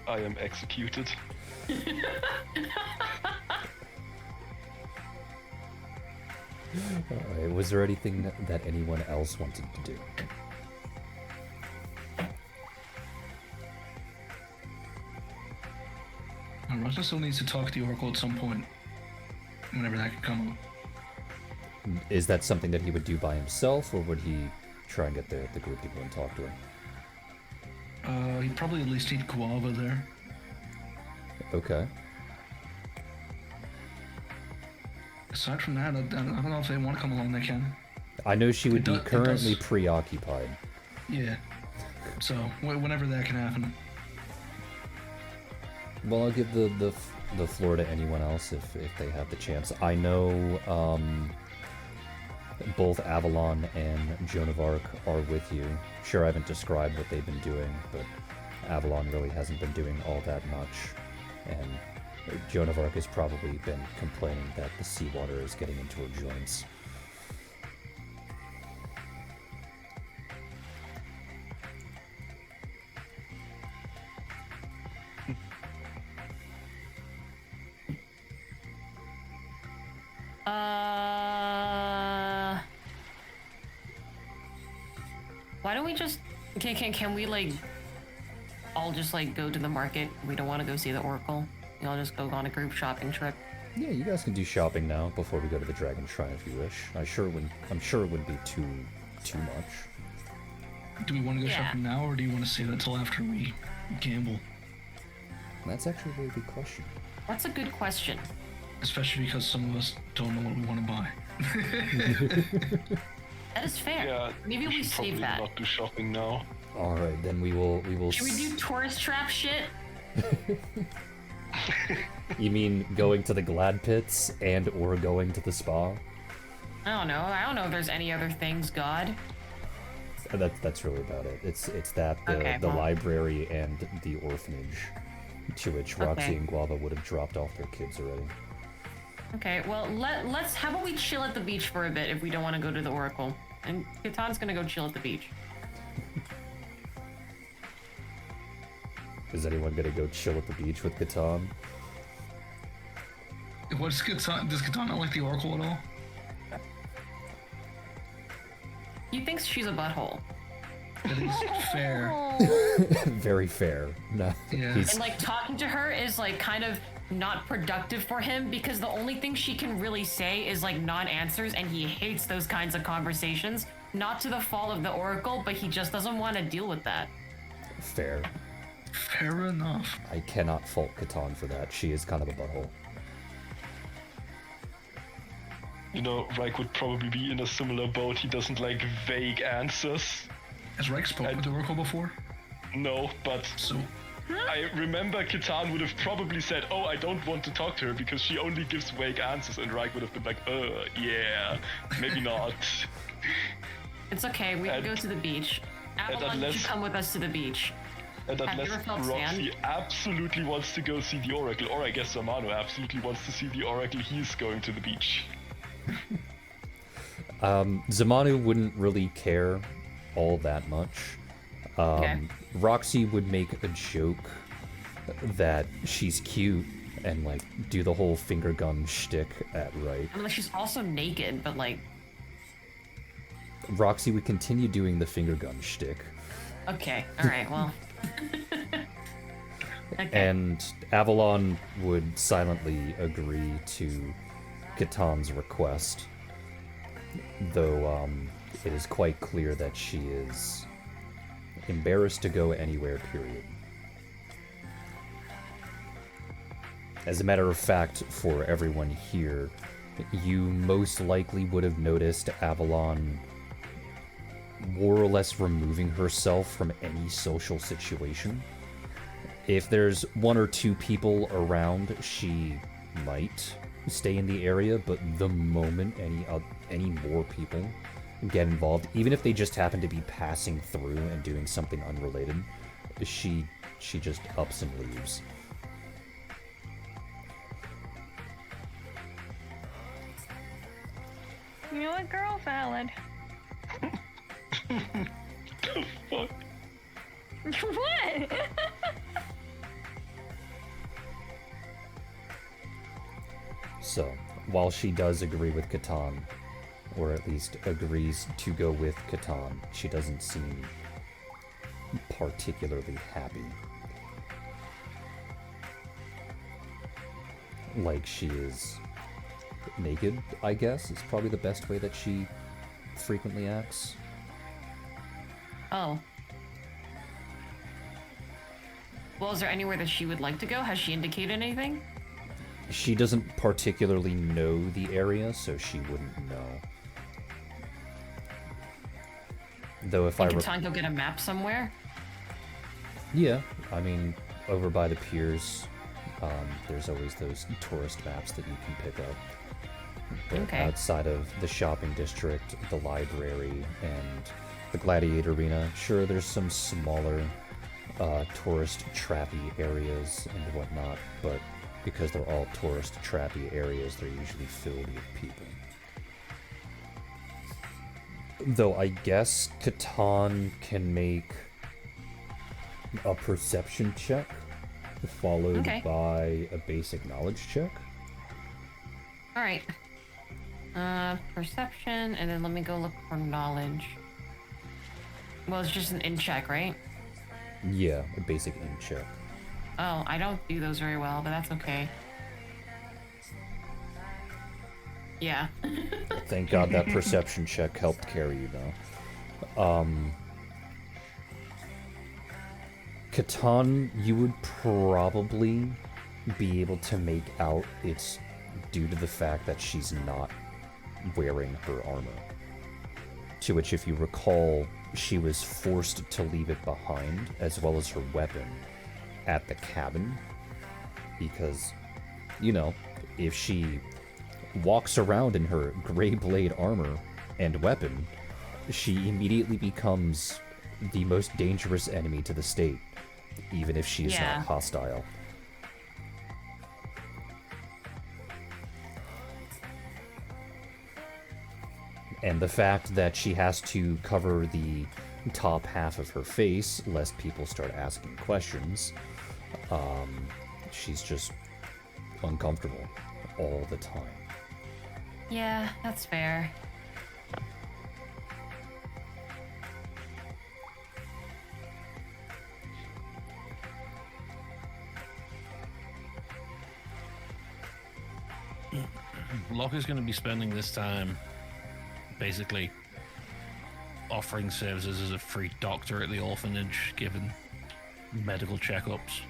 I am executed. Alright, was there anything that anyone else wanted to do? Russia still needs to talk to the Oracle at some point. Whenever that could come up. Is that something that he would do by himself, or would he try and get the group to go and talk to him? He'd probably at least need Guava there. Okay. Aside from that, I don't know if they want to come along, they can. I know she would be It does- currently preoccupied. Yeah. So, whenever that can happen. Well, I'll give the floor to anyone else if they have the chance. I know both Avalon and Joan of Arc are with you. Sure, I haven't described what they've been doing, but Avalon really hasn't been doing all that much. And Joan of Arc has probably been complaining that the seawater is getting into her joints. Why don't we just can we like all just like go to the market? We don't want to go see the Oracle. We all just go on a group shopping trip. Yeah, you guys can do shopping now before we go to the Dragon Shrine if you wish. I'm sure it wouldn't be too much. Do we want to go Yeah. shopping now, or do you want to save that till after we gamble? That's actually a very good question. That's a good question. Especially because some of us don't know what we want to buy. That is fair. Yeah, Maybe we should save probably that. not do shopping now. All right, then we will. Should we do tourist trap shit? You mean going to the Glad Pits and or going to the spa? I don't know. I don't know if there's any other things, God. That's really about it. It's that the Okay, the well. library and the orphanage, to which Roxy Okay. and Guava would have dropped off their kids already. Okay, well, let's. How about we chill at the beach for a bit if we don't want to go to the Oracle? And Katan's gonna go chill at the beach. Is anyone gonna go chill at the beach with Catan? Does Catan not like the Oracle at all? He thinks she's a butthole. That is fair. Oh, Very fair. No, Yeah. he's And like talking to her is like kind of not productive for him because the only thing she can really say is like non-answers, and he hates those kinds of conversations. Not to the fault of the Oracle, but he just doesn't want to deal with that. fair. Fair enough. I cannot fault Catan for that. She is kind of a butthole. You know, Reich would probably be in a similar boat. He doesn't like vague answers. Has Reich spoken with the Oracle before? No, but So, I remember Kitan would have probably said, "Oh, I don't want to talk to her because she only gives vague answers," and Reich would have been like, yeah, maybe not." It's okay, we can go to the beach. Avalon, you should unless- come with us to the beach. And Have you unless ever felt Roxy sand? absolutely wants to go see the Oracle, or I guess Amano absolutely wants to see the Oracle, he's going to the beach. Zamanu wouldn't really care all that much. Okay. Roxy would make a joke that she's cute and like do the whole finger gun shtick at Right. I mean, like, she's also naked, but like, Roxy would continue doing the finger gun shtick, okay, all right, well. Okay. and Avalon would silently agree to Catan's request, though it is quite clear that she is embarrassed to go anywhere, period. As a matter of fact, for everyone here, you most likely would have noticed Avalon more or less removing herself from any social situation. If there's one or two people around, she might stay in the area, but the moment any more people get involved, even if they just happen to be passing through and doing something unrelated, she just ups and leaves. you know what, girl? Valid. Fuck. What? So, while she does agree with Catan, or at least agrees to go with Catan, she doesn't seem particularly happy. Like she is naked, I guess, is probably the best way that she frequently acts. Oh. Well, is there anywhere that she would like to go? Has she indicated anything? She doesn't particularly know the area, so she wouldn't know. Though if I Can were... Tan go get a map somewhere? Yeah, I mean, over by the piers, there's always those tourist maps that you can pick up. But Okay. outside of the shopping district, the library, and the gladiator arena, sure, there's some smaller tourist trappy areas and whatnot, but because they're all tourist trappy areas, they're usually filled with people. Though I guess Catan can make a perception check, followed Okay. by a basic knowledge check. All right. Perception, and then let me go look for knowledge. Well, it's just an in check, right? Yeah, a basic int check. Oh, I don't do those very well, but that's okay. Yeah. Thank God that perception check helped carry you, though. Catan, you would probably be able to make out its due to the fact that she's not wearing her armor. To which, if you recall, she was forced to leave it behind, as well as her weapon, at the cabin. Because, you know, if she walks around in her gray blade armor and weapon, she immediately becomes the most dangerous enemy to the state, even if she is Yeah. not hostile. And the fact that she has to cover the top half of her face, lest people start asking questions, she's just uncomfortable all the time. Yeah, that's fair. Locke is going to be spending this time basically offering services as a free doctor at the orphanage, giving medical checkups.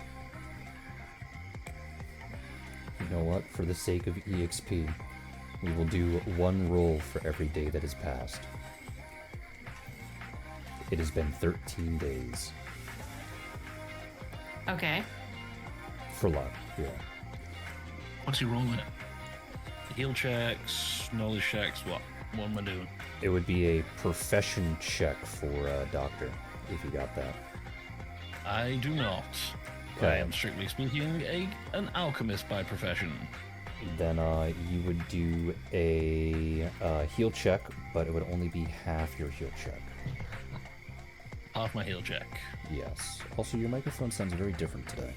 You know what? For the sake of EXP, we will do one roll for every day that has passed. It has been 13 days. Okay. For luck, yeah. What's he rolling? Heal checks, knowledge checks, what am I doing? It would be a profession check for doctor, if you got that. I do not. Okay. I am strictly speaking an alchemist by profession. Then you would do a heal check, but it would only be half your heal check. Half my heal check. Yes. Also, your microphone sounds very different today.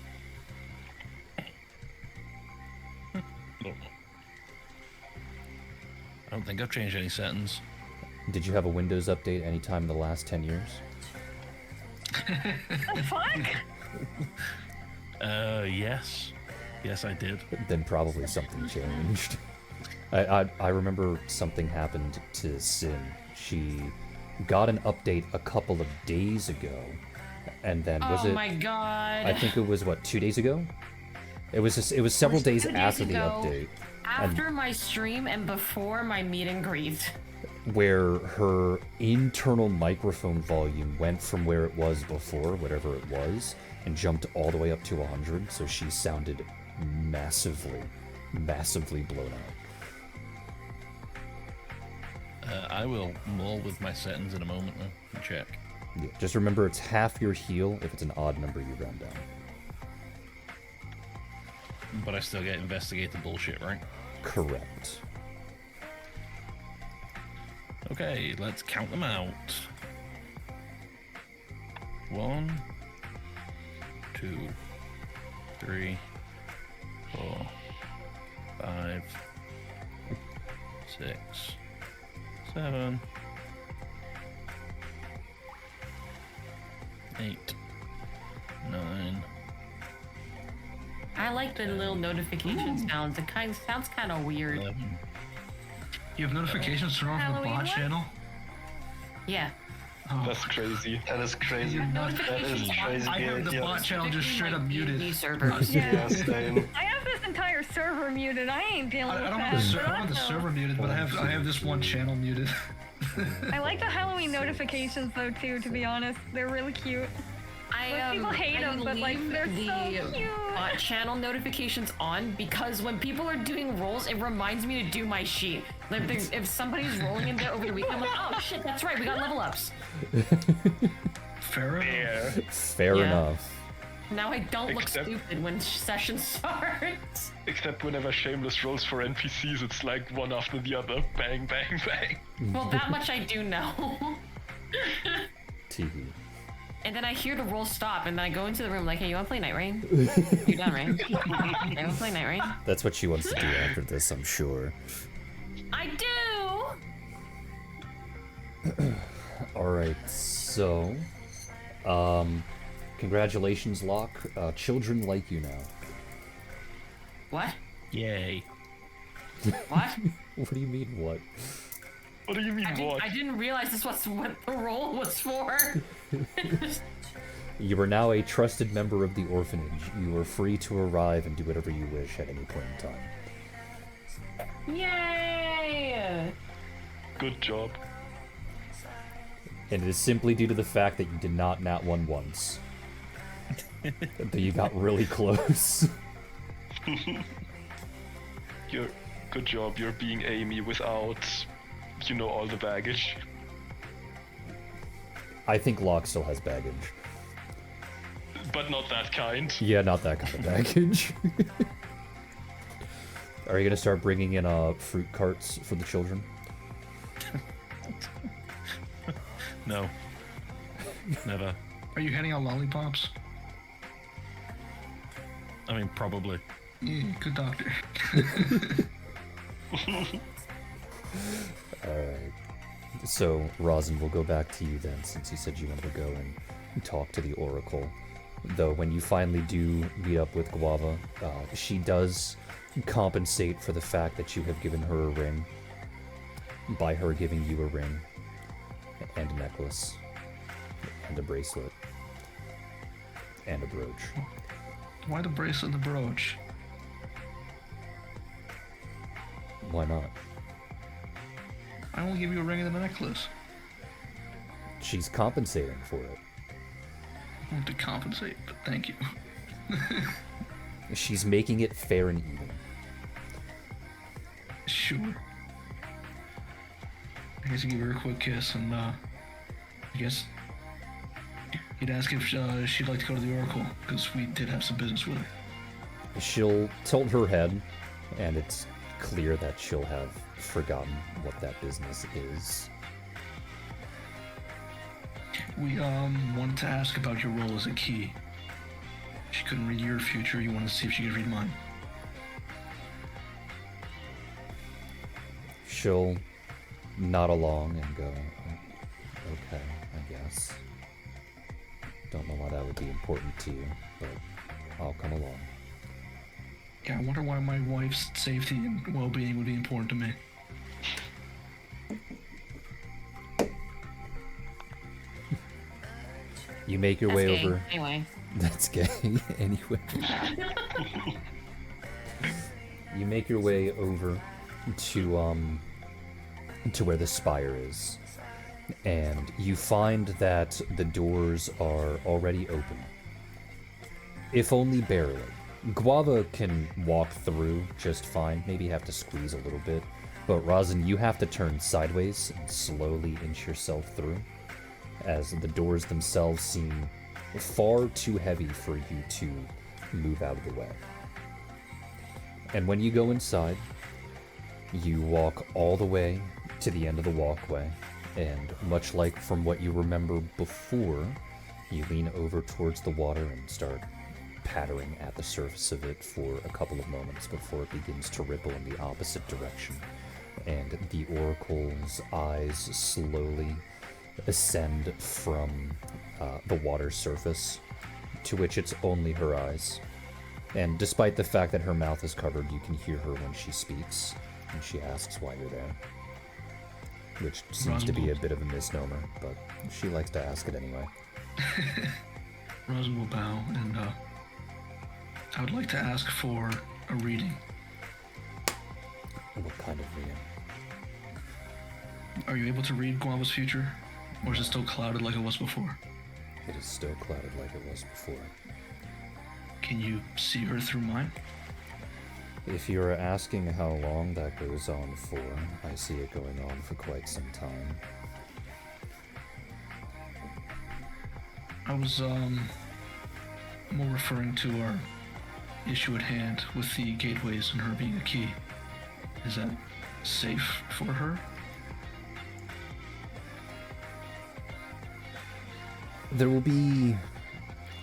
I don't think I've changed any settings. Did you have a Windows update anytime in the last 10 years? The fuck? Yes. Yes, I did. Then probably something changed. I remember something happened to Sin. She got an update a couple of days ago, and then was Oh it? my god. I think it was what, 2 days ago? It was several days 2 days after the ago. update, After my stream and before my meet and greet. where her internal microphone volume went from where it was before, whatever it was, and jumped all the way up to 100, so she sounded massively blown out. I will mull with my settings in a moment though, and check. Yeah, just remember it's half your heal if it's an odd number you round down. But I still get investigated bullshit, right? Correct. Okay, let's count them out. 1, 2, 3, 4, 5, 6, 7, 8, 9. I like the little notification sounds. It kind of sounds kind of weird. 11. You have notifications turned on for the Halloween bot one? channel? Yeah. That's crazy. That is crazy. You're That is Notifications crazy. I have the yeah. bot channel just straight up muted. New servers. Yeah. Yeah, same. I have this entire server muted. I ain't dealing I with don't that. have the, but I don't have the also- server muted, but I have this one channel muted. I like the Halloween notifications though too. To be honest, they're really cute. Most people hate them, but like leave they're the so cute. bot channel notifications on because when people are doing rolls, it reminds me to do my sheet. Like if somebody's rolling in there over the weekend, I'm like, oh shit, that's right, we got level ups. Fair enough. Fair Yeah. enough. Now I don't look Except- stupid when session starts. Except whenever Shameless rolls for NPCs, it's like one after the other. Bang, bang, bang. Well, that much I do know. TV. And then I hear the roll stop, and then I go into the room like, hey, you wanna play Night Rain? You're done, right? You wanna play Night Rain? That's what she wants to do after this, I'm sure. I do! Alright, so... congratulations, Locke. Children like you now. What? Yay. What? What do you mean, what? What do you mean, what? I didn't realize this was what the roll was for. You are now a trusted member of the orphanage. You are free to arrive and do whatever you wish at any point in time. Yay! Good job. And it is simply due to the fact that you did not nat one once. That you got really close. Good job. You're being Amy without, all the baggage. I think Locke still has baggage. But not that kind. Yeah, not that kind of baggage. Are you gonna start bringing in fruit carts for the children? No. Never. Are you handing out lollipops? I mean, probably. Yeah, good doctor. Alright. So, Rosin, we'll go back to you then, since you said you wanted to go and talk to the Oracle. Though, when you finally do meet up with Guava, she does compensate for the fact that you have given her a ring by her giving you a ring and a necklace and a bracelet and a brooch. Why the bracelet and the brooch? Why not? I only give you a ring and a necklace. She's compensating for it. I want to compensate, but thank you. She's making it fair and even. Sure. I guess you give her a quick kiss and, I guess you'd ask if she'd like to go to the Oracle, because we did have some business with her. She'll tilt her head, and it's clear that she'll have forgotten what that business is. We, wanted to ask about your role as a key. She couldn't read your future, you wanted to see if she could read mine. She'll nod along and go, okay, I guess. Don't know why that would be important to you, but I'll come along. Yeah, I wonder why my wife's safety and well-being would be important to me. You make your way That's gay. over. Anyway. That's gay. Anyway. You make your way over to where the spire is. And you find that the doors are already open. If only barely. Guava can walk through just fine, maybe have to squeeze a little bit. But Rosin, you have to turn sideways and slowly inch yourself through, as the doors themselves seem far too heavy for you to move out of the way. And when you go inside, you walk all the way to the end of the walkway, and much like from what you remember before, you lean over towards the water and start pattering at the surface of it for a couple of moments before it begins to ripple in the opposite direction. And the Oracle's eyes slowly ascend from the water surface, to which it's only her eyes. And despite the fact that her mouth is covered, you can hear her when she speaks, and she asks why you're there. Which seems to be a bit of a misnomer, but she likes to ask it anyway. Rosin will bow, and I would like to ask for a reading. What kind of reading? Are you able to read Guava's future? Or is it still clouded like it was before? It is still clouded like it was before. Can you see her through mine? If you're asking how long that goes on for, I see it going on for quite some time. I was, more referring to our issue at hand with the gateways and her being a key. Is that safe for her? There will be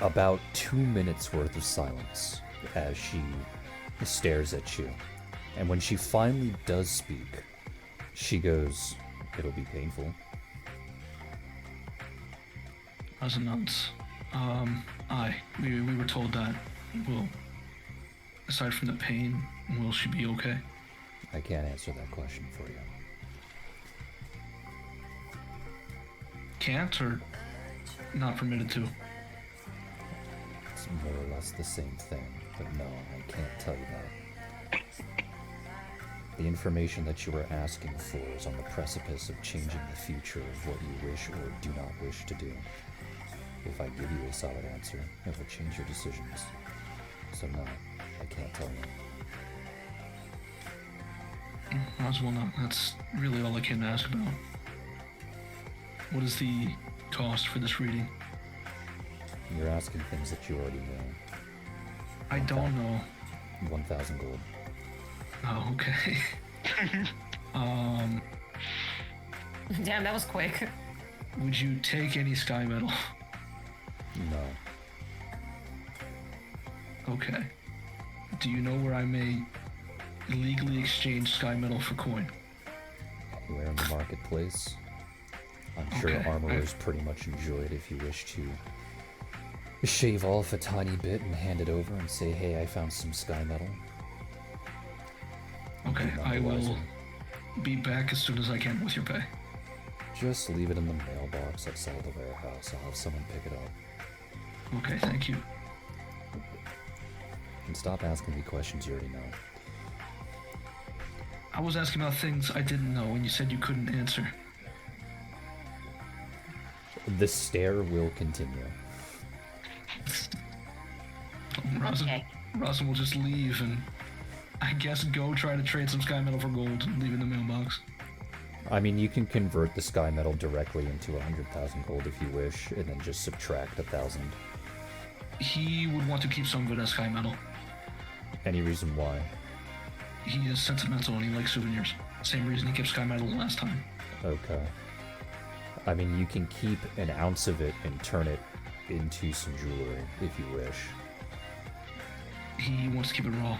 about 2 minutes worth of silence as she stares at you. And when she finally does speak, she goes, "It'll be painful." As a nonce. We were told that. Well, aside from the pain, will she be okay? I can't answer that question for you. Can't, or not permitted to? It's more or less the same thing, but no, I can't tell you that. The information that you are asking for is on the precipice of changing the future of what you wish or do not wish to do. If I give you a solid answer, it will change your decisions. So no, I can't tell you. Roswell, no, that's really all I came to ask about. What is the cost for this reading? You're asking things that you already know. I don't know. 1,000 gold. Oh, okay. Damn, that was quick. Would you take any sky metal? No. Okay. Do you know where I may legally exchange sky metal for coin? Anywhere in the marketplace. I'm sure Okay. armorers pretty much enjoy it if you wish to shave off a tiny bit and hand it over and say, hey, I found some sky metal. Okay, None I the will wiser. be back as soon as I can with your pay. Just leave it in the mailbox outside the warehouse. I'll have someone pick it up. Okay, thank you. And stop asking me questions you already know. I was asking about things I didn't know and you said you couldn't answer. The stare will continue. Rosin will just leave and I guess go try to trade some sky metal for gold and leave it in the mailbox. I mean, you can convert the sky metal directly into 100,000 gold if you wish, and then just subtract 1,000. He would want to keep some of it as sky metal. Any reason why? He is sentimental and he likes souvenirs. Same reason he kept sky metal last time. Okay. I mean, you can keep an ounce of it and turn it into some jewelry if you wish. He wants to keep it raw.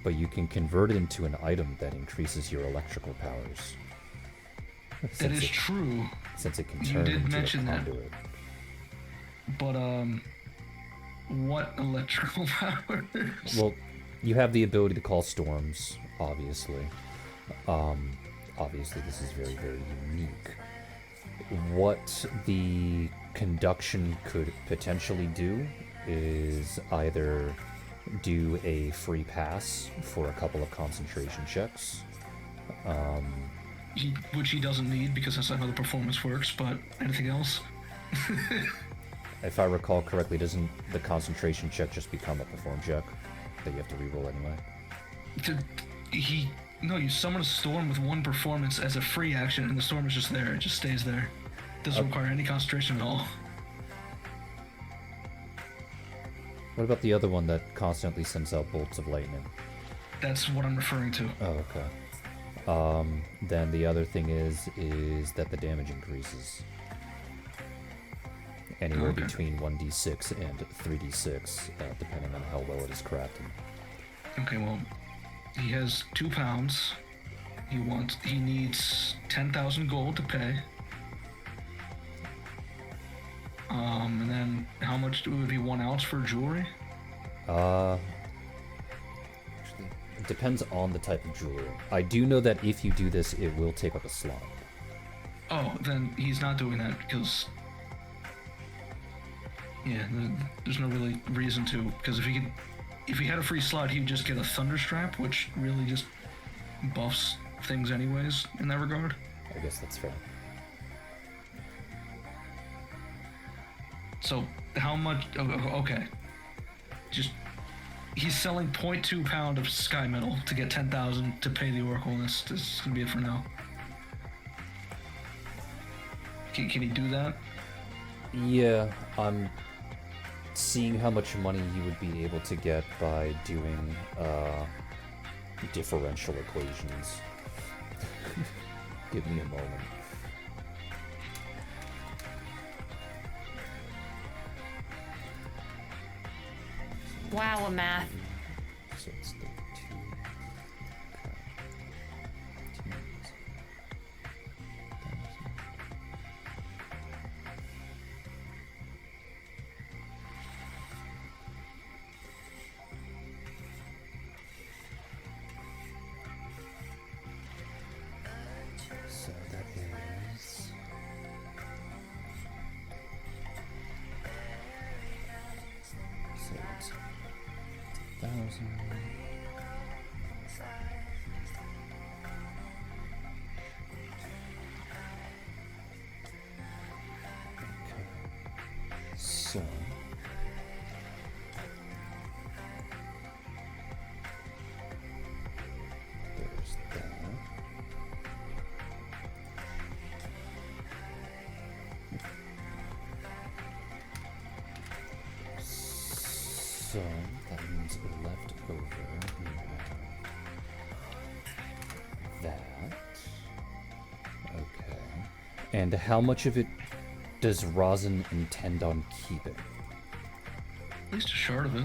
But you can convert it into an item that increases your electrical powers. That is true, Since it can You turn did into mention a that. conduit. but what electrical powers? Well, you have the ability to call storms, obviously. Obviously, this is very, very unique. What the conduction could potentially do is either do a free pass for a couple of concentration checks. Which he doesn't need because that's not how the performance works, but anything else? If I recall correctly, doesn't the concentration check just become a perform check that you have to reroll anyway? No, you summon a storm with one performance as a free action, and the storm is just there. It just stays there. Doesn't require any concentration at all. What about the other one that constantly sends out bolts of lightning? That's what I'm referring to. Oh, okay. Then the other thing is that the damage increases. Anywhere Okay. between 1d6 and 3d6, depending on how well it is crafted. Okay, well, he has 2 pounds. He needs 10,000 gold to pay. And then how much would it be 1 ounce for jewelry? Actually, it depends on the type of jewelry. I do know that if you do this, it will take up a slot. Oh, then he's not doing that because, yeah, there's no really reason to. Because if he had a free slot, he'd just get a thunderstrap, which really just buffs things anyways in that regard. I guess that's fair. So how much? Okay, just he's selling 0.2 pound of sky metal to get 10,000 to pay the oracle. And this is gonna be it for now. Can he do that? Yeah, I'm seeing how much money you would be able to get by doing differential equations. Give me a moment. Wow, a math. So it's 32. So that is... So it's 1,000. Okay. So. There's that. So that means left over we have that. Okay. And how much of it does Rosin intend on keeping? At least a shard of it.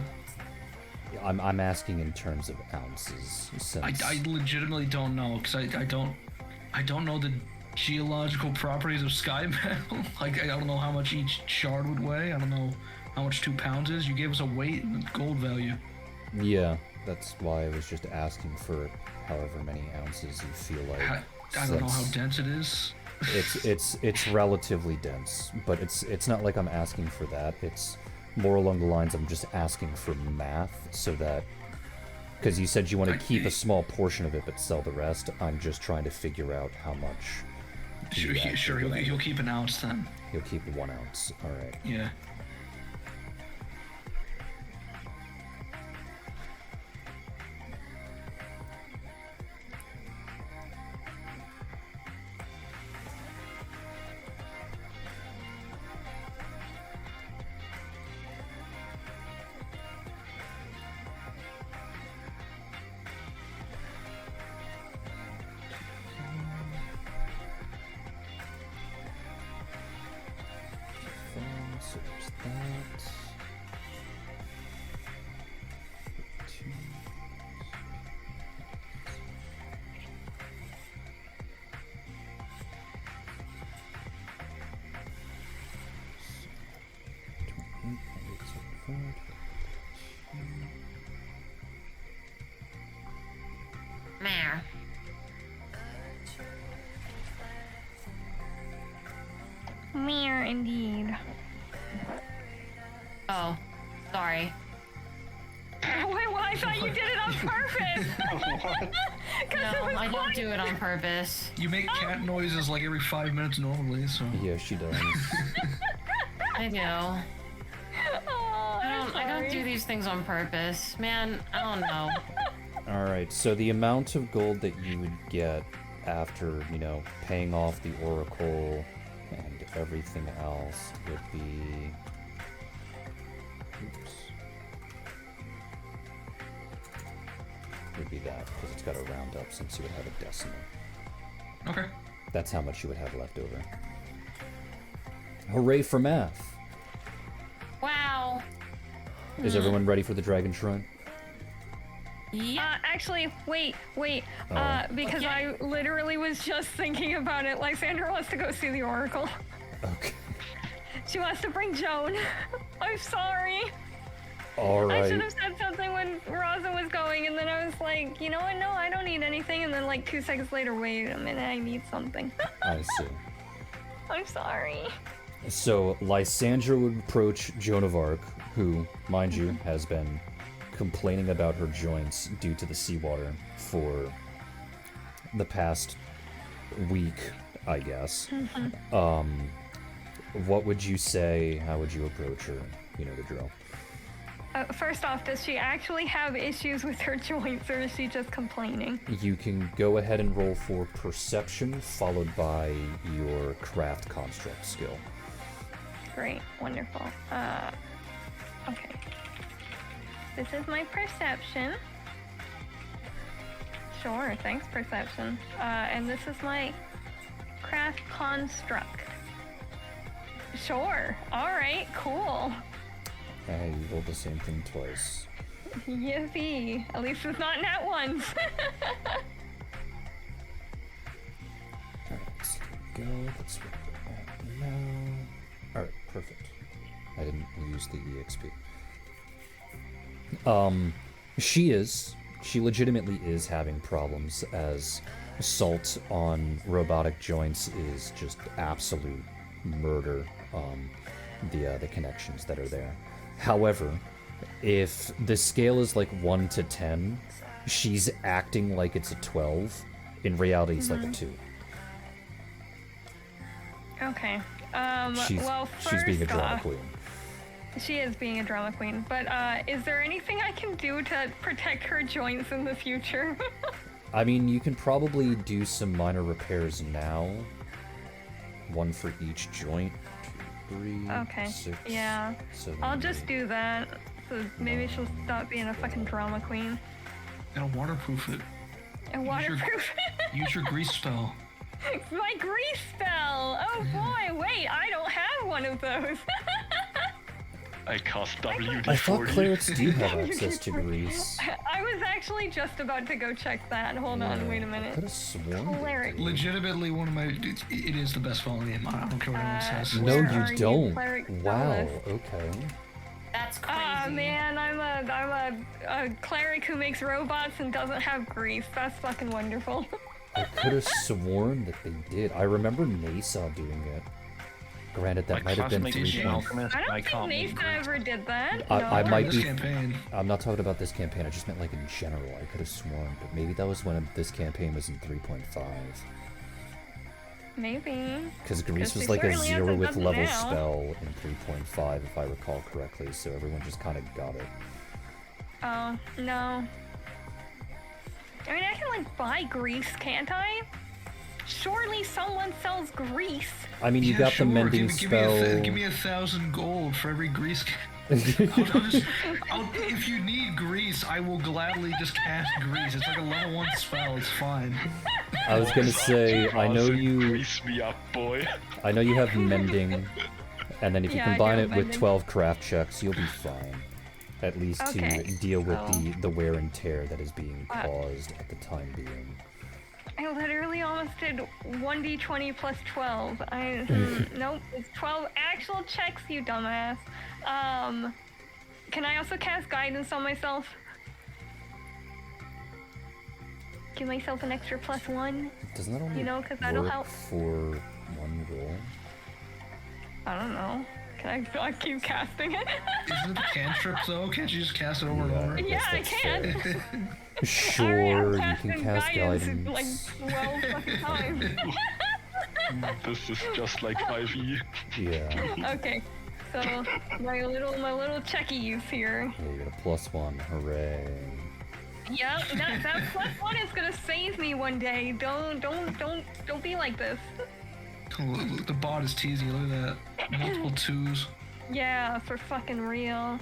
I'm asking in terms of ounces. Since I legitimately don't know, because I don't know the geological properties of sky metal. Like, I don't know how much each shard would weigh. I don't know how much 2 pounds is. You gave us a weight and gold value. Yeah, that's why I was just asking for however many ounces you feel like. I don't know how dense it is. It's relatively dense, but it's not like I'm asking for that. It's more along the lines I'm just asking for math, so that, because you said you want to keep a small portion of it but sell the rest. I'm just trying to figure out how much. Sure, he'll keep an ounce then. He'll keep 1 ounce. All right. Yeah. So there's that. Mare. Mere indeed. Oh, sorry. Oh, wait, well, I thought you did it on purpose. No, I don't do it on purpose. You make cat noises like every 5 minutes normally, so. Yeah, she does. I do. Oh, I don't do these things on purpose. Man, I don't know. Alright, so the amount of gold that you would get after, you know, paying off the Oracle and everything else would be... Oops. Would be that, because it's got to round up since you would have a decimal. Okay. That's how much you would have left over. Hooray for math! Wow. Is everyone ready for the Dragon Shrine? Yeah. Actually, wait. Oh. Because Okay. I literally was just thinking about it. Lysander wants to go see the Oracle. Okay. She wants to bring Joan. I'm sorry. I should Alright. have said something when Rosa was going, and then I was like, you know what? No, I don't need anything. And then, like, 2 seconds later, wait a minute, I need something. I see. I'm sorry. So, Lysandra would approach Joan of Arc, who, mind you, has been complaining about her joints due to the seawater for the past week, I guess. What would you say? How would you approach her? You know the drill. First off, does she actually have issues with her joints, or is she just complaining? You can go ahead and roll for perception, followed by your craft construct skill. Great, wonderful. Okay. This is my perception. Sure, thanks, perception. And this is my craft construct. Sure. All right, cool. You rolled the same thing twice. Yippee. At least it's not nat ones. Alright, so there we go. That's what we're at now. Alright, perfect. I didn't use the EXP. She legitimately is having problems, as assault on robotic joints is just absolute murder, the connections that are there. However, If the scale is like 1 to 10, she's acting like it's a 12. In reality, it's like a 2. Okay. She's first being a drama off, queen. she is being a drama queen, but is there anything I can do to protect her joints in the future? I mean, you can probably do some minor repairs now. 1 for each joint. 2, 3, Okay, 6, yeah. 7, I'll just 8. do that, so maybe she'll stop being a fucking drama queen. Gotta waterproof it. And waterproof. Use your grease spell. My grease spell! Oh boy, wait, I don't have one of those. I cast WD-40. I thought clerics do have access to grease. I was actually just about to go check that. Hold on, wait a I minute. could have sworn. Cleric. Legitimately, one of my. It is the best spell in the game. I don't care what anyone says. No, Where are you you, don't. cleric Wow. spellist? Okay. That's crazy. Ah man, I'm a cleric who makes robots and doesn't have grease. That's fucking wonderful. I could have sworn that they did. I remember Nasa doing it. Granted, that My might have been classmate is 3 an points. alchemist. I and I don't can't think make Nasa ever did that. I No. might This be. campaign. I'm not talking about this campaign. I just meant like in general. I could have sworn, but maybe that was when this campaign was in 3.5. Maybe. Because grease 'Cause was they like a certainly 0 haven't with done it level now. spell in 3.5, if I recall correctly. So everyone just kind of got it. Oh, no. I mean, I can like buy grease, can't I? Surely someone sells grease. I mean, you Yeah, got sure. the mending give spell. Give me 1,000 gold for every grease. If you need grease, I will gladly just cast grease. It's like a level 1 spell. It's fine. I was gonna say, I know Awesome, you. Grease me up, boy. I know you have mending, and then if you Yeah, I combine do it have with mending. 12 craft checks, you'll be fine. At least Okay, to deal with so- the wear and tear that is being caused at the time being. I literally almost did 1d20 plus 12. Nope, it's 12 actual checks, you dumbass. Can I also cast guidance on myself? Give myself an extra +1? Doesn't that only You know, 'cause that'll work help. for one roll? I don't know. Can I keep casting it? Isn't it a cantrip though? Can't you just cast it over and over? Yeah, I that's can. fair. Alright, Sure, I'm you casting can cast guidance. like 12 fucking times. This is just like 5e. Yeah. Okay, so my little checkies here. Yeah, you got a +1. Hooray. Yeah, that +1 is gonna save me one day. Don't be like this. Look, the bot is teasing. Look at that. Multiple 2s. Yeah, for fucking real.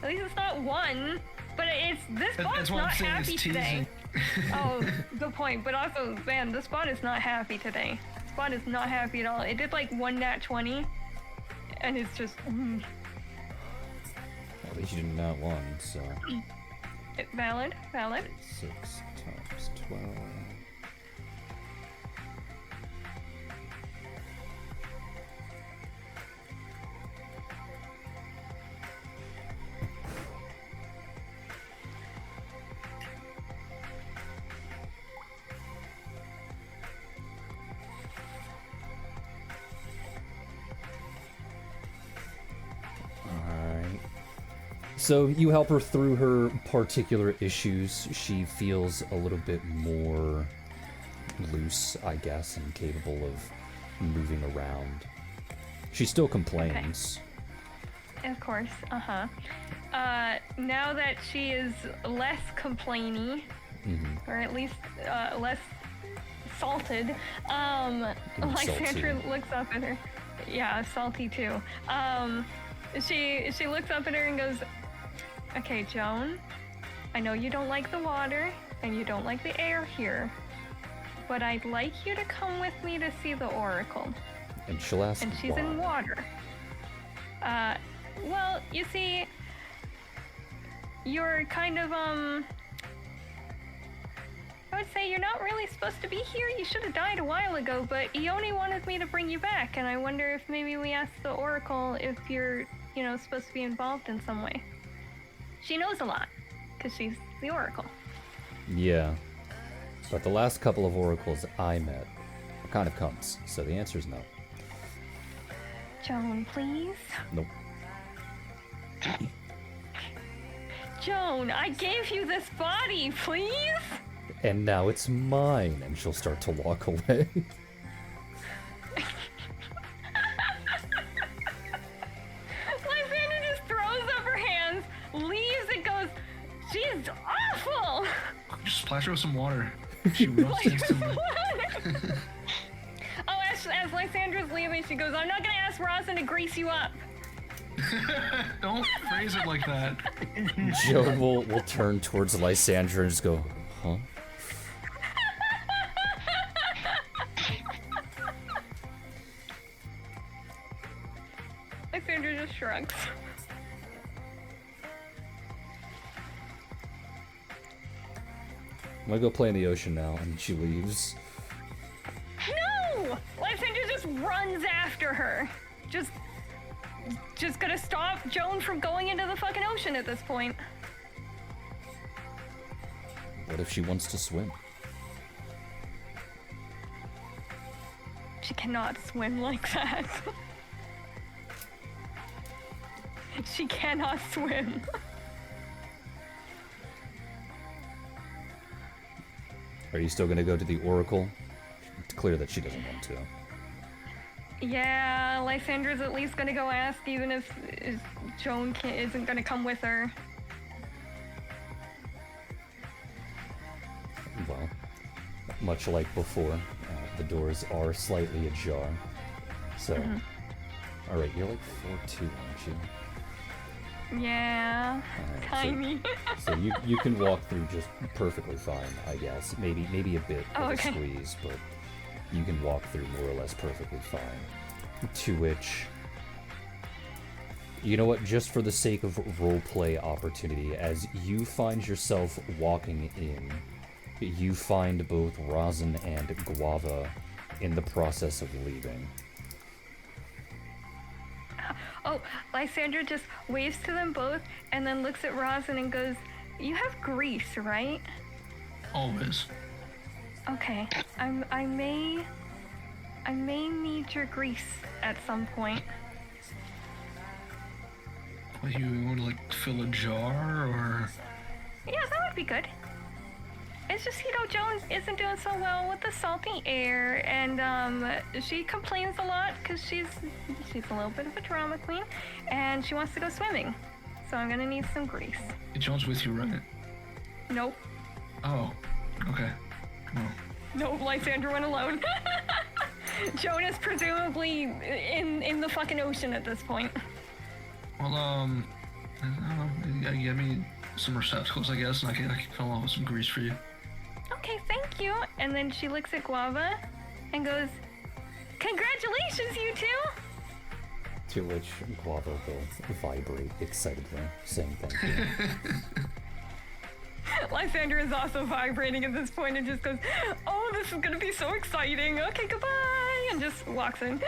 At least it's not 1, but this bot's That's what not I'm saying. happy It's today. teasing. Oh, good point. But also, man, this bot is not happy today. This bot is not happy at all. It did like 1 nat 20, and it's just At least you didn't not one, so valid. 6 times 12. Alright. So you help her through her particular issues. She feels a little bit more loose, I guess, and capable of moving around. She still complains. Of course. Now that she is less complainy, or at least less salted, Lysandra looks up at her. Yeah, salty too. She looks up at her and goes, "Okay, Joan, I know you don't like the water and you don't like the air here, but I'd like you to come with me to see the Oracle." And she'll ask And she's in why. water. Well, you see, you're kind of, I would say you're not really supposed to be here. You should have died a while ago, but Ione wanted me to bring you back, and I wonder if maybe we ask the Oracle if you're, supposed to be involved in some way. She knows a lot, because she's the Oracle. Yeah. But the last couple of oracles I met were kind of cunts, so the answer is no. Joan, please? Nope. Joan, I gave you this body, please? And now it's mine, and she'll start to walk away. Lysander just throws up her hands, leaves, and goes, she's awful! Just splash her with some water. She rusts instantly. Oh, as Lysandra's leaving, she goes, I'm not gonna ask Rosin to grease you up. Don't phrase it like that. Joan will turn towards Lysandra and just go, huh? Lysandra just shrugs. I'm gonna go play in the ocean now, and she leaves. No! Lysandra just runs after her. Just gonna stop Joan from going into the fucking ocean at this point. What if she wants to swim? She cannot swim like that. She cannot swim. Are you still gonna go to the Oracle? It's clear that she doesn't want to. Yeah, Lysandra's at least gonna go ask, even if Joan isn't gonna come with her. Well, much like before, the doors are slightly ajar. So, alright, you're like 4'2", aren't you? Yeah, Alright, tiny. So you can walk through just perfectly fine, I guess. Maybe a bit of a squeeze, but you can walk through more or less perfectly fine. To which, you know what, just for the sake of roleplay opportunity, as you find yourself walking in, you find both Rosin and Guava in the process of leaving. Oh, Lysandra just waves to them both and then looks at Rosin and goes, you have grease, right? Always. Okay, I may need your grease at some point. Well, you want to like fill a jar or? Yeah, that would be good. It's just, Joan isn't doing so well with the salty air, and she complains a lot because she's a little bit of a drama queen, and she wants to go swimming. So I'm gonna need some grease. Joan's with you, right? Nope. Oh, okay. Well, Nope, Lysandra went alone. Joan is presumably in the fucking ocean at this point. well, I don't know. Get me some receptacles, I guess, and I can fill out with some grease for you. Okay, thank you. And then she looks at Guava and goes, congratulations, you two! To which Guava will vibrate excitedly, saying thank you. Lysandra is also vibrating at this point and just goes, oh, this is gonna be so exciting. Okay, goodbye, and just walks in.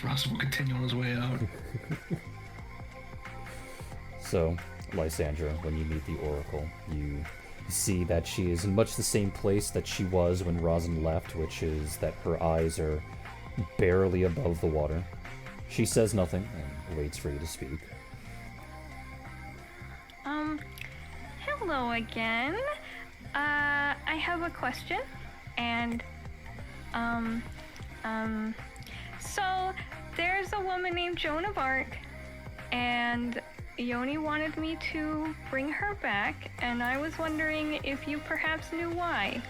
Ross will continue on his way out. So, Lysandra, when you meet the Oracle, you see that she is in much the same place that she was when Rosin left, which is that her eyes are barely above the water. She says nothing and waits for you to speak. Hello again. I have a question, and, so there's a woman named Joan of Arc, and Yoni wanted me to bring her back, and I was wondering if you perhaps knew why.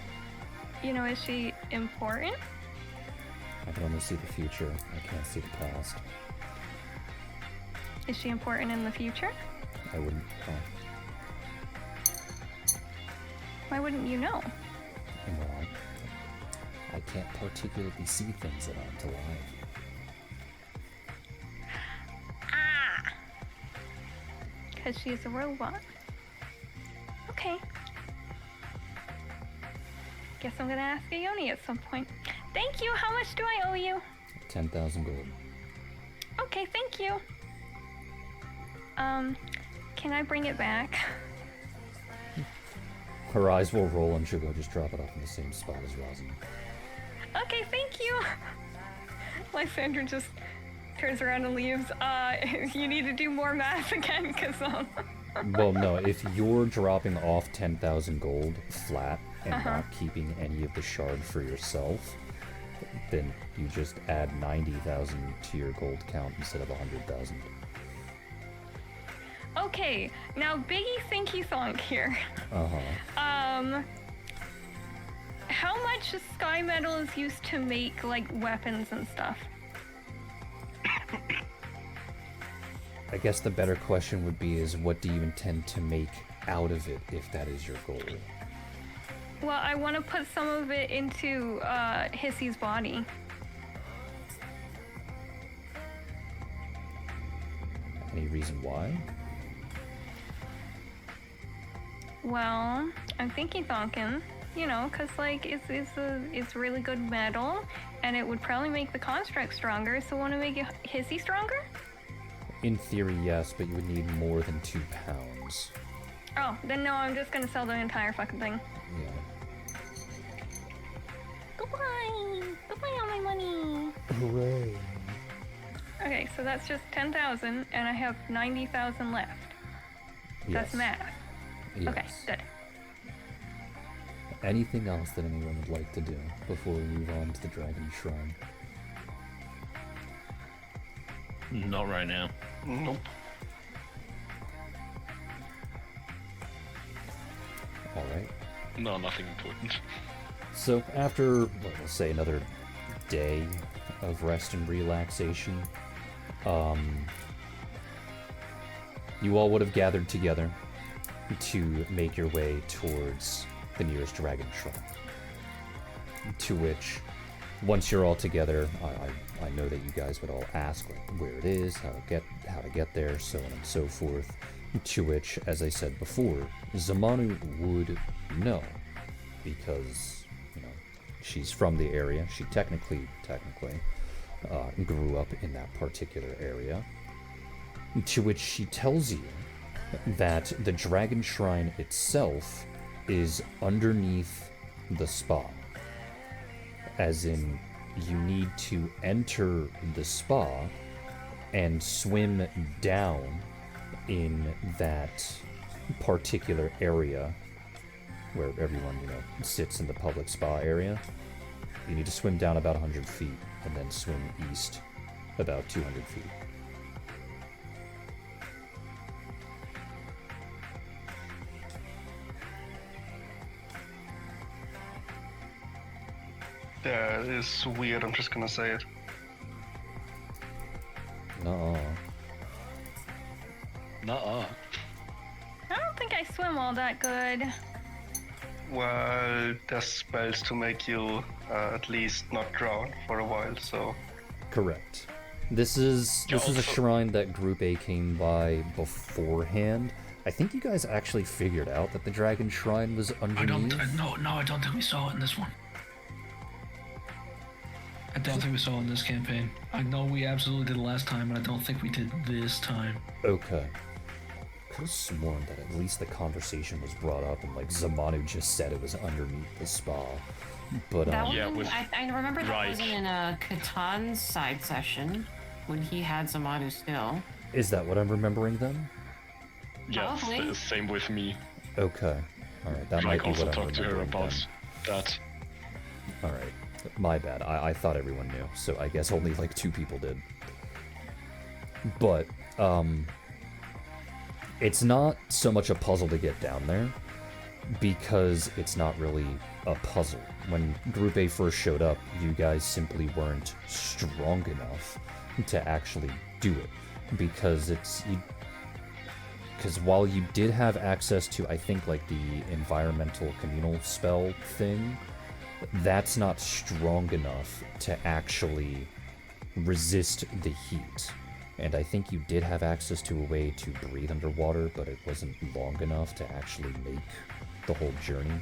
Is she important? I can only see the future. I can't see the past. Is she important in the future? I wouldn't. Why wouldn't you know? Well, I can't particularly see things that aren't alive. Ah! Because she's a robot. Okay. Guess I'm gonna ask Ione at some point. Thank you! How much do I owe you? 10,000 gold. Okay, thank you. Can I bring it back? Her eyes will roll and she'll go just drop it off in the same spot as Rosin. Okay, thank you! Lysandra just turns around and leaves. You need to do more math again, because Well, no, if you're dropping off 10,000 gold flat and not keeping any of the shard for yourself, then you just add 90,000 to your gold count instead of 100,000. Okay, now Biggie Thinky Thonk here. How much sky metal is used to make, like, weapons and stuff? I guess the better question would be is what do you intend to make out of it if that is your goal? Well, I want to put some of it into Hissy's body. Any reason why? Well, I'm thinking thonkin, you know, because, like, it's really good metal, and it would probably make the construct stronger, so want to make Hissy stronger? In theory, yes, but you would need more than 2 pounds. Oh, then no, I'm just gonna sell the entire fucking thing. Yeah. Goodbye! Goodbye all my money! Hooray. Okay, so that's just 10,000, and I have 90,000 left. That's Yes. math. Yes. Okay, good. Anything else that anyone would like to do before we move on to the Dragon Shrine? Not right now. Nope. Alright. No, nothing important. So after, we'll say, another day of rest and relaxation, you all would have gathered together to make your way towards the nearest dragon shrine. To which, once you're all together, I know that you guys would all ask like, where it is, how to get there, so on and so forth. To which, as I said before, Zamanu would know, because, you know, she's from the area. She technically grew up in that particular area. To which she tells you that the dragon shrine itself is underneath the spa. As in, you need to enter the spa and swim down in that particular area where everyone, you know, sits in the public spa area. You need to swim down about 100 feet and then swim east about 200 feet. Yeah, it is weird, I'm just gonna say it. Nuh-uh. Nuh-uh. I don't think I swim all that good. Well, there's spells to make you at least not drown for a while, so... Correct. This is a Also- shrine that Group A came by beforehand. I think you guys actually figured out that the dragon shrine was I underneath. don't think we saw it in this one. I don't think we saw it in this campaign. I know we absolutely did last time, but I don't think we did this time. Okay. Could have sworn that at least the conversation was brought up and like Zamanu just said it was underneath the spa. But That Yeah, one, with- I remember that right. wasn't in a Katan's side session when he had Zamanu still. is that what I'm remembering then? Yeah, Probably. same with me. Okay. Alright, that might Like be also what I'm talked to her remembering about then. that. Alright. My bad. I thought everyone knew, so I guess only like 2 people did. But, it's not so much a puzzle to get down there, because it's not really a puzzle. When Group A first showed up, you guys simply weren't strong enough to actually do it. Because because while you did have access to, I think, like the environmental communal spell thing, that's not strong enough to actually resist the heat. And I think you did have access to a way to breathe underwater, but it wasn't long enough to actually make the whole journey.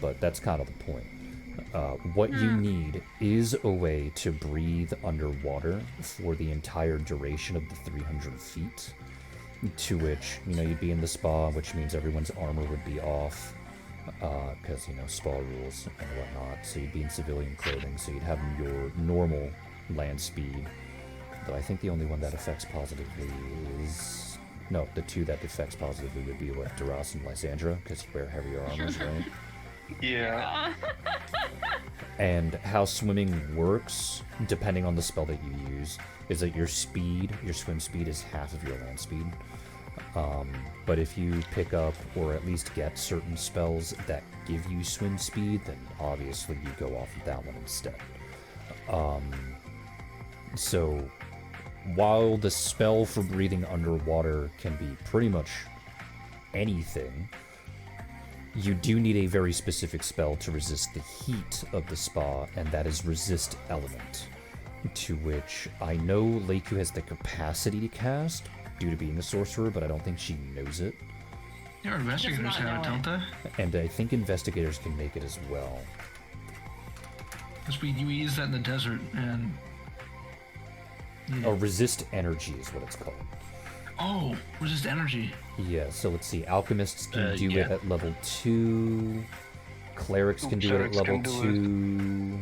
But that's kind of the point. What you need is a way to breathe underwater for the entire duration of the 300 feet. To which, you know, you'd be in the spa, which means everyone's armor would be off. Because, you know, spa rules and whatnot. So you'd be in civilian clothing, so you'd have your normal land speed. Though I think the only one that affects positively is... No, the two that affects positively would be what, Duras and Lysandra, because you wear heavier armors, right? Yeah. And how swimming works, depending on the spell that you use, is that your swim speed is half of your land speed. But if you pick up, or at least get certain spells that give you swim speed, then obviously you go off of that one instead. So, while the spell for breathing underwater can be pretty much anything, you do need a very specific spell to resist the heat of the spa, and that is Resist Element, to which I know Leiku has the capacity to cast, due to being a sorcerer, but I don't think she knows it. Your investigators not have it, know don't they? And I think investigators can make it as well. Because you use that in the desert, and... Oh, Resist Energy is what it's called. Oh, resist energy. Yeah, so let's see. Alchemists can do yeah. it at level 2. Clerics can do it at Clerics level can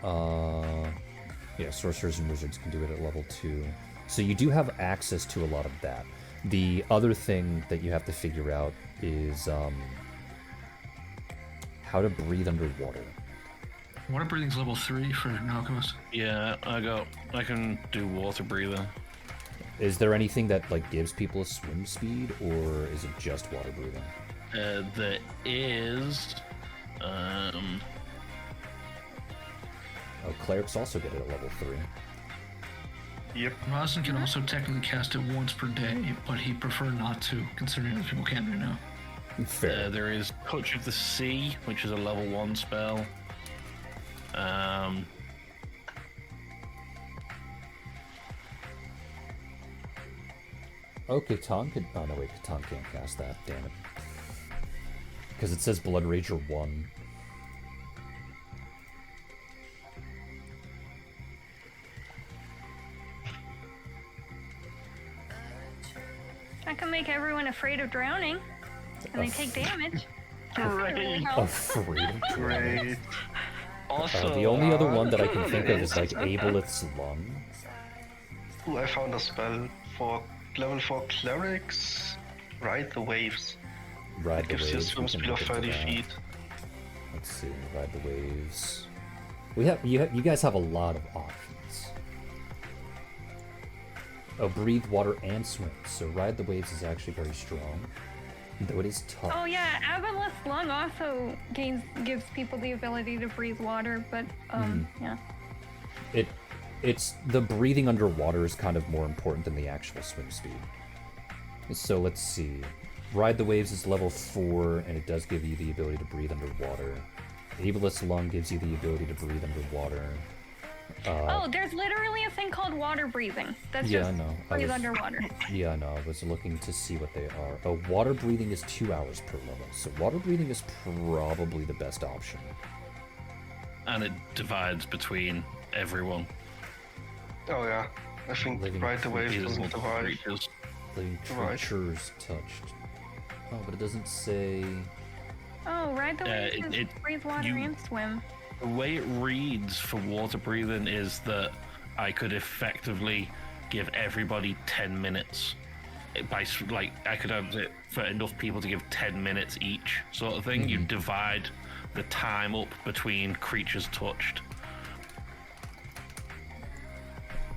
do 2. Yeah, sorcerers and wizards can do it at level 2. So you do have access to a lot of that. The other thing that you have to figure out is how to breathe underwater. Water breathing's level 3 for an alchemist. Yeah, I can do water breathing. Is there anything that like gives people a swim speed, or is it just water breathing? There is. Oh, clerics also get it at level 3. Yep. Rosin can also technically cast it once per day, but he'd prefer not to, considering other people can right now. Fair. There is Touch of the Sea, which is a level 1 spell. Oh, Catan could... Oh, no, wait, Catan can't cast that, damn it. Because it says Blood Rager 1. I can make everyone afraid of drowning, and they take damage. Great. Afraid of drowning. Great. Also, The only other one that I can think of is like Aboleth's Lung. Ooh, I found a spell for level 4 clerics. Ride the waves. Ride the Gives you a waves. swim We can speed of look into 30 that. feet. Let's see. Ride the waves. You guys have a lot of options. Oh, breathe water and swim. So ride the waves is actually very strong, though it is tough. Oh yeah, Aboleth's Lung also gives people the ability to breathe water, but yeah. It's the breathing underwater is kind of more important than the actual swim speed. So let's see. Ride the Waves is level 4, and it does give you the ability to breathe underwater. Ableist Lung gives you the ability to breathe underwater. Oh, there's literally a thing called water breathing. That's Yeah, just I know. breathe underwater. Yeah, I know. I was looking to see what they are. Oh, water breathing is 2 hours per level, so water breathing is probably the best option. and it divides between everyone. Oh yeah. I think Living Ride the Waves Creatures. doesn't divide. Creatures. Living Right. creatures touched. Oh, but it doesn't say... Oh, ride the waves is it- breathe water you- and swim. The way it reads for water breathing is that I could effectively give everybody 10 minutes. I could have it for enough people to give 10 minutes each, sort of thing. You divide the time up between creatures touched.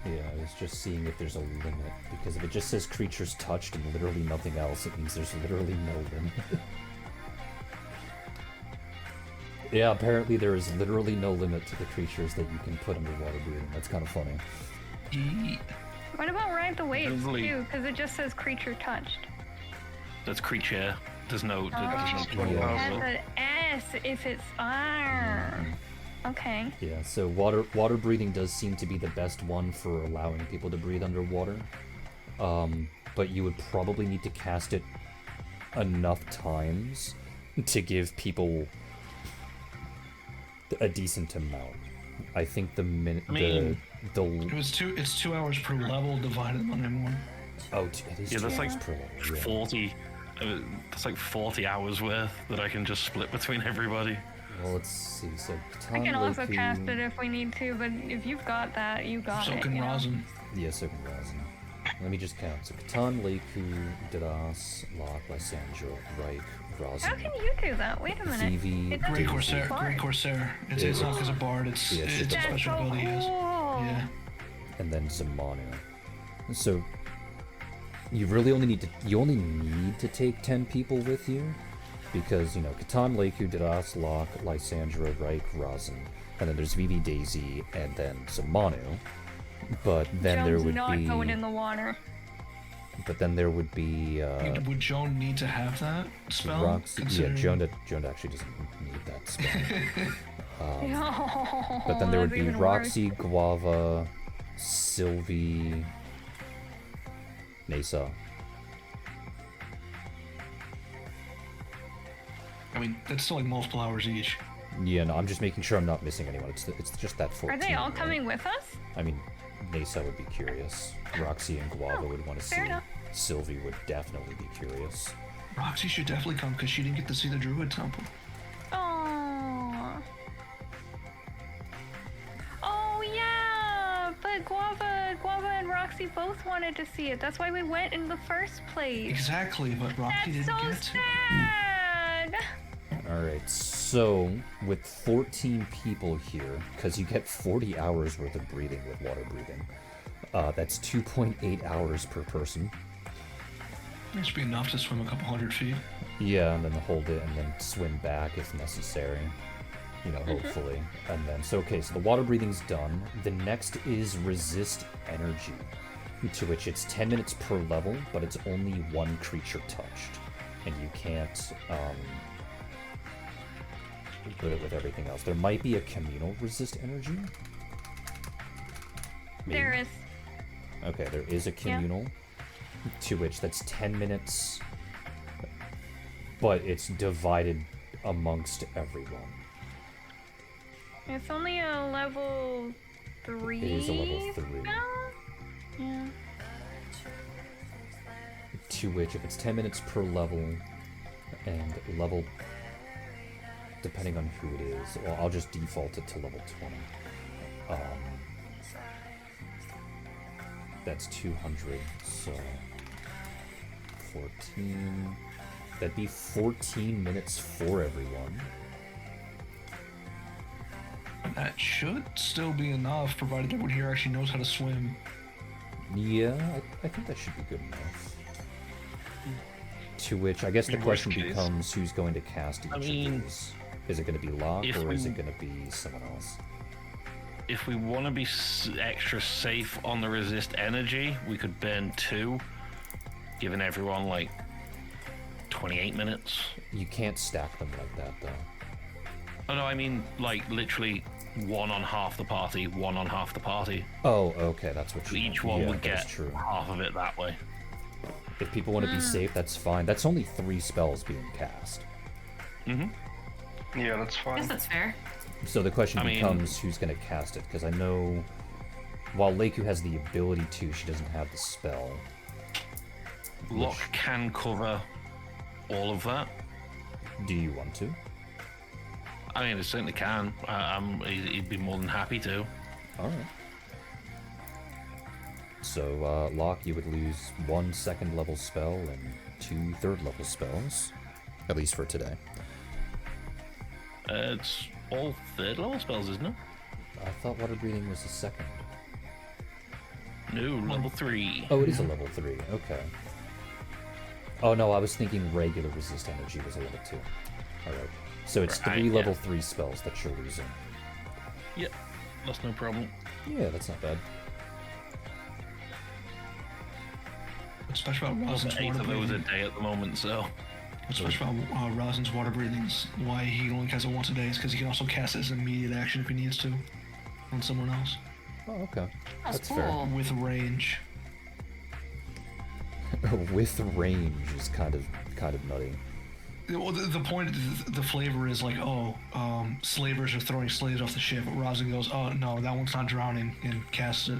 Yeah, I was just seeing if there's a limit, because if it just says creatures touched and literally nothing else, it means there's literally no limit. Yeah, apparently there is literally no limit to the creatures that you can put underwater breathing. That's kind of funny. Yeet. What about ride the waves Lovely. too? Because it just says creature touched. That's creature. There's no. Oh, There's no it Yeah. has an S if it's Okay. Yeah, so water breathing does seem to be the best one for allowing people to breathe underwater. But you would probably need to cast it enough times to give people a decent amount. I think the minute It's 2 hours per level divided among everyone. it is Yeah, that's like per level, yeah. 40. That's like 40 hours worth that I can just split between everybody. Well, let's see. So I can also Catan, cast Leiku- it if we need to, but if you've got that, you got So it. can you know? Rosin. Yeah, so can Rosin. Let me just count. So Catan, Leiku, Dadas, Locke, Lysandra, Reich, Rosin. How can you do that? Wait a minute. Vivi, It doesn't Great Daisy. Corsair. Bard. Great Corsair. It's not because of Bard. It's Yeah, it's it's a just a That's special so ability he has. cool. Yeah. And then Zamanu. So you really only need to take 10 people with you, because Catan, Leiku, Dadas, Locke, Lysandra, Reich, Rosin, and then there's Vivi, Daisy, and then Zamanu. But then there Joan's would not be. going in the water. But then there would be. Would Joan need to have that spell? Roxy. Yeah, considering- Joan actually doesn't need that spell. Oh, But then there would that's be even Roxy, Guava, Sylvie, Nasa. I mean, that's still like multiple hours each. Yeah, no, I'm just making sure I'm not missing anyone. It's just that 14. Are they all right? coming with us? I mean, Nasa would be curious. Roxy and Guava would want to see. fair enough. Sylvie would definitely be curious. Roxy should definitely come because she didn't get to see the Druid Temple. Oh. Oh yeah, but Guava and Roxy both wanted to see it. That's why we went in the first place. Exactly, but Roxy That's didn't so get to. sad. Alright, so with 14 people here, because you get 40 hours worth of breathing with water breathing, that's 2.8 hours per person. It should be enough to swim a couple hundred feet. Yeah, and then hold it and then swim back if necessary. Hopefully. And then, so the water breathing's done. The next is resist energy, to which it's 10 minutes per level, but it's only one creature touched. And you can't, put it with everything else. There might be a communal resist energy. Maybe. There is. Okay, there is a communal, to which that's 10 minutes, but it's divided amongst everyone. It's only a level 3. It is a level 3. spell? Yeah. To which, if it's 10 minutes per level, and level, depending on who it is, well, I'll just default it to level 20. That's 200, so 14. That'd be 14 minutes for everyone. That should still be enough, provided everyone here actually knows how to swim. Yeah, I think that should be good enough. To which, I guess the In worst question case- becomes, who's going to cast each I mean, of these? Is it going to be Locke, if or is we- it going to be someone else? If we want to be extra safe on the resist energy, we could burn 2, giving everyone like 28 minutes. You can't stack them like that, though. Oh no, I mean like literally one on half the party, one on half the party. Oh, okay, that's what you Each meant. one Yeah, would that's get true. half of it that way. If people want to be safe, that's fine. That's only 3 spells being cast. Yeah, that's I fine. guess that's fair. So the question I mean- becomes, who's going to cast it? Because I know, while Leiku has the ability to, she doesn't have the spell. Locke can cover all of that. Do you want to? I mean, it certainly can. He'd be more than happy to. Alright. So, Locke, you would lose 1 second level spell and 2 third level spells. At least for today. It's all third level spells, isn't it? I thought water breathing was the second. No, level 3. Oh, it is a level 3. Okay. Oh no, I was thinking regular resist energy was a level 2. Alright. So it's Right, 3 yeah. level 3 spells that you're losing. Yep, that's no problem. Yeah, that's not bad. What's special about Rosin's 8 water of those a breathing? day at the moment, so. What's special about Rosin's water breathing is why he only casts it once a day is because he can also cast it as an immediate action if he needs to on someone else Oh, okay. That's fair. cool. with range. With range is kind of nutty. Well, the point, the flavor is like, slavers are throwing slaves off the ship. Rosin goes, oh no, that one's not drowning, and casts it.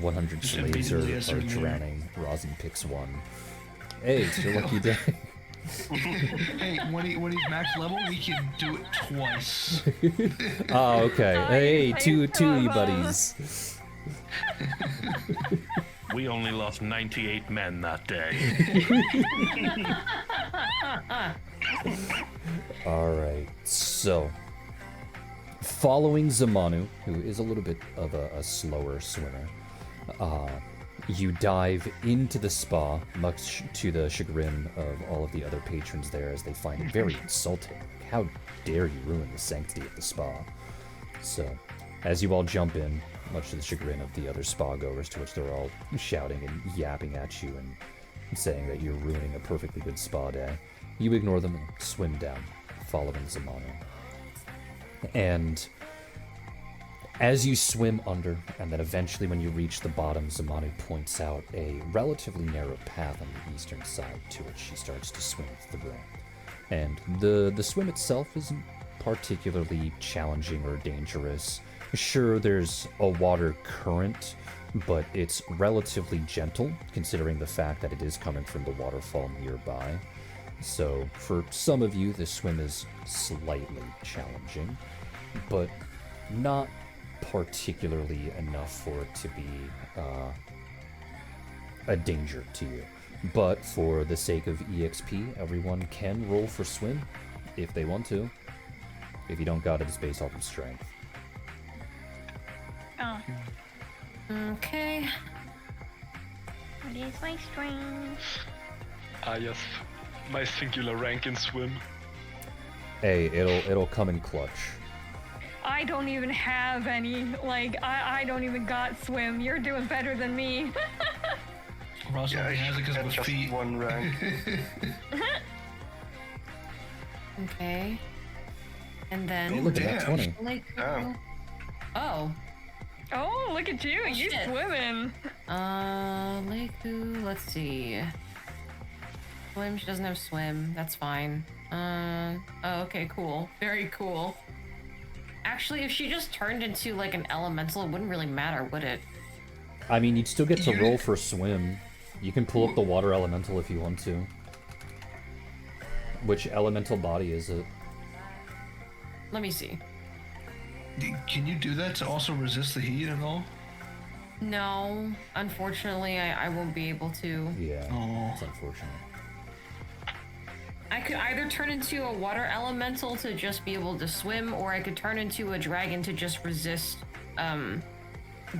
100 Just slaves immediately are as they're in there. drowning. Rosin picks one. Hey, it's your lucky day. Hey, when he's max level, he can do it twice. Oh, okay. Oh, Hey, you two saved two of buddies. We only lost 98 men that day. Alright, so following Zamanu, who is a little bit of a slower swimmer, you dive into the spa, much to the chagrin of all of the other patrons there, as they find it very insulting. How dare you ruin the sanctity of the spa? So, as you all jump in, much to the chagrin of the other spa goers, to which they're all shouting and yapping at you and saying that you're ruining a perfectly good spa day, you ignore them and swim down, following Zamanu. And as you swim under, and then eventually when you reach the bottom, Zamanu points out a relatively narrow path on the eastern side, to which she starts to swim through. And the swim itself isn't particularly challenging or dangerous. Sure, there's a water current, but it's relatively gentle, considering the fact that it is coming from the waterfall nearby. So, for some of you, this swim is slightly challenging, but not particularly enough for it to be a danger to you. But for the sake of EXP, everyone can roll for swim if they want to. If you don't got it, it's based off of strength. Oh, Okay. what is my strength? Ah, yes. My singular rank in swim. Hey, it'll come in clutch. I don't even have any. Like, I don't even got swim. You're doing better than me. Ross only has it because of had his just feet. one rank. Okay. And then. Hey, look at that damn. 20. Like, Damn. oh. Oh, look at you. You shit. swimming. Leiku, let's see. Swim, she doesn't have swim. That's fine. Oh, okay, cool. Very cool. Actually, if she just turned into like an elemental, it wouldn't really matter, would it? I mean, you'd still get to roll for swim. You can pull up the water elemental if you want to. Which elemental body is it? Let me see. Can you do that to also resist the heat at all? No, unfortunately, I won't be able to. Yeah, Oh. it's unfortunate. I could either turn into a water elemental to just be able to swim, or I could turn into a dragon to just resist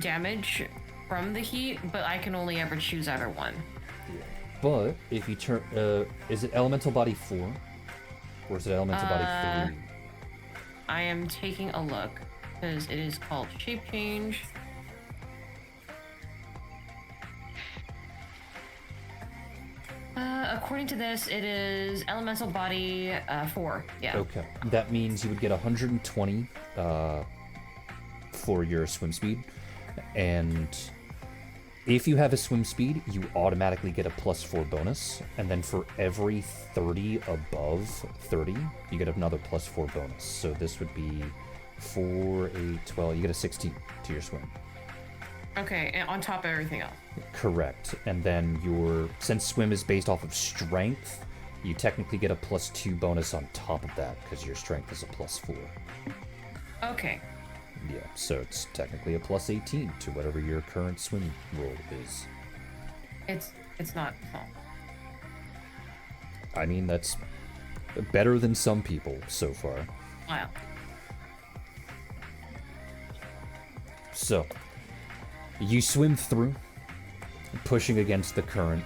damage from the heat, but I can only ever choose either one. But if you turn, is it elemental body 4? Or is it elemental body 3? I am taking a look, because it is called shape change. According to this, it is elemental body 4. Yeah. Okay, that means you would get 120 for your swim speed, and if you have a swim speed, you automatically get a +4 bonus, and then for every 30 above 30, you get another +4 bonus. So this would be 4, 8, 12, you get a 16 to your swim. Okay, and on top of everything else. Correct. And then since swim is based off of strength, you technically get a +2 bonus on top of that, because your strength is a +4. Okay. Yeah, so it's technically a +18 to whatever your current swim roll is. It's not. Oh. I mean, that's better than some people so far. Wow. So, you swim through, pushing against the current,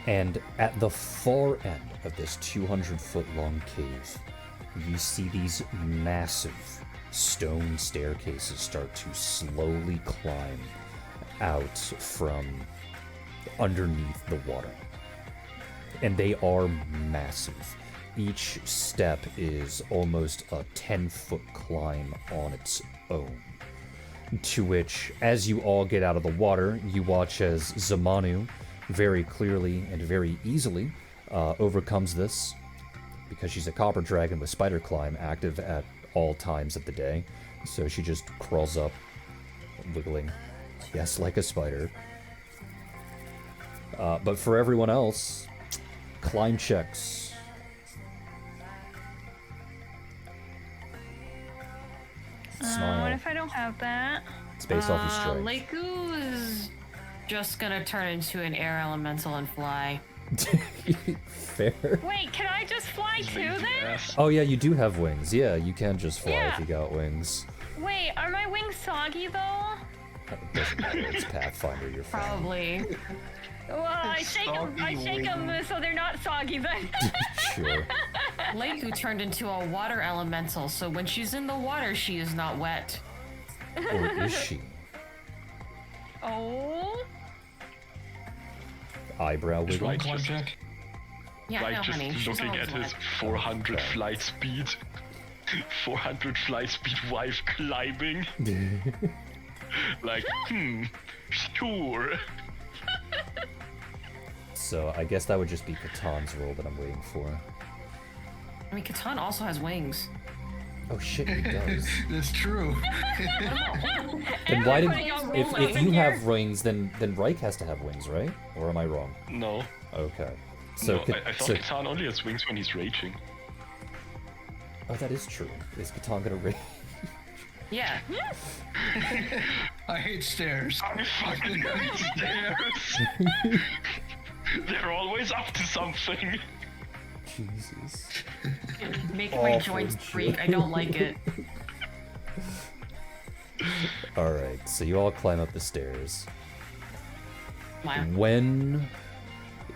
and at the far end of this 200-foot-long cave, you see these massive stone staircases start to slowly climb out from underneath the water. And they are massive. Each step is almost a 10-foot climb on its own. To which, as you all get out of the water, you watch as Zamanu very clearly and very easily overcomes this, because she's a copper dragon with spider climb active at all times of the day. So she just crawls up, wiggling, yes, like a spider. But for everyone else, climb checks. What Smile. if I don't have that? It's based off your strength. Leiku is just gonna turn into an air elemental and fly. Fair. Wait, can I just fly too Lazy then? ass. Oh yeah, you do have wings. Yeah, you can just fly if Yeah. you got wings. Wait, are my wings soggy though? It doesn't matter. It's Pathfinder. You're fine. Probably. Well, I shake them so they're not soggy then. Sure. Leiku turned into a water elemental, so when she's in the water, she is not wet. Or is she? Oh. Eyebrow Is wiggle. Right Climb just, check. Yeah, right no, just honey. She's looking always at his wet. 400 flight speed. 400 flight speed wife climbing. Like, sure. So I guess that would just be Katan's roll that I'm waiting for. I mean, Catan also has wings. Oh shit, he does. That's true. Then why did Everybody else if roll you here. have wings, then Reich has to have wings, right? Or am I wrong? No. Okay. So No, I thought Catan only has wings when he's raging. oh, that is true. Is Katan gonna rage? Yeah. I hate stairs. I fucking hate stairs. They're always up to something. Jesus. Making my Awful joints shit. creak. I don't like it. All right. So you all climb up the stairs. Wow. When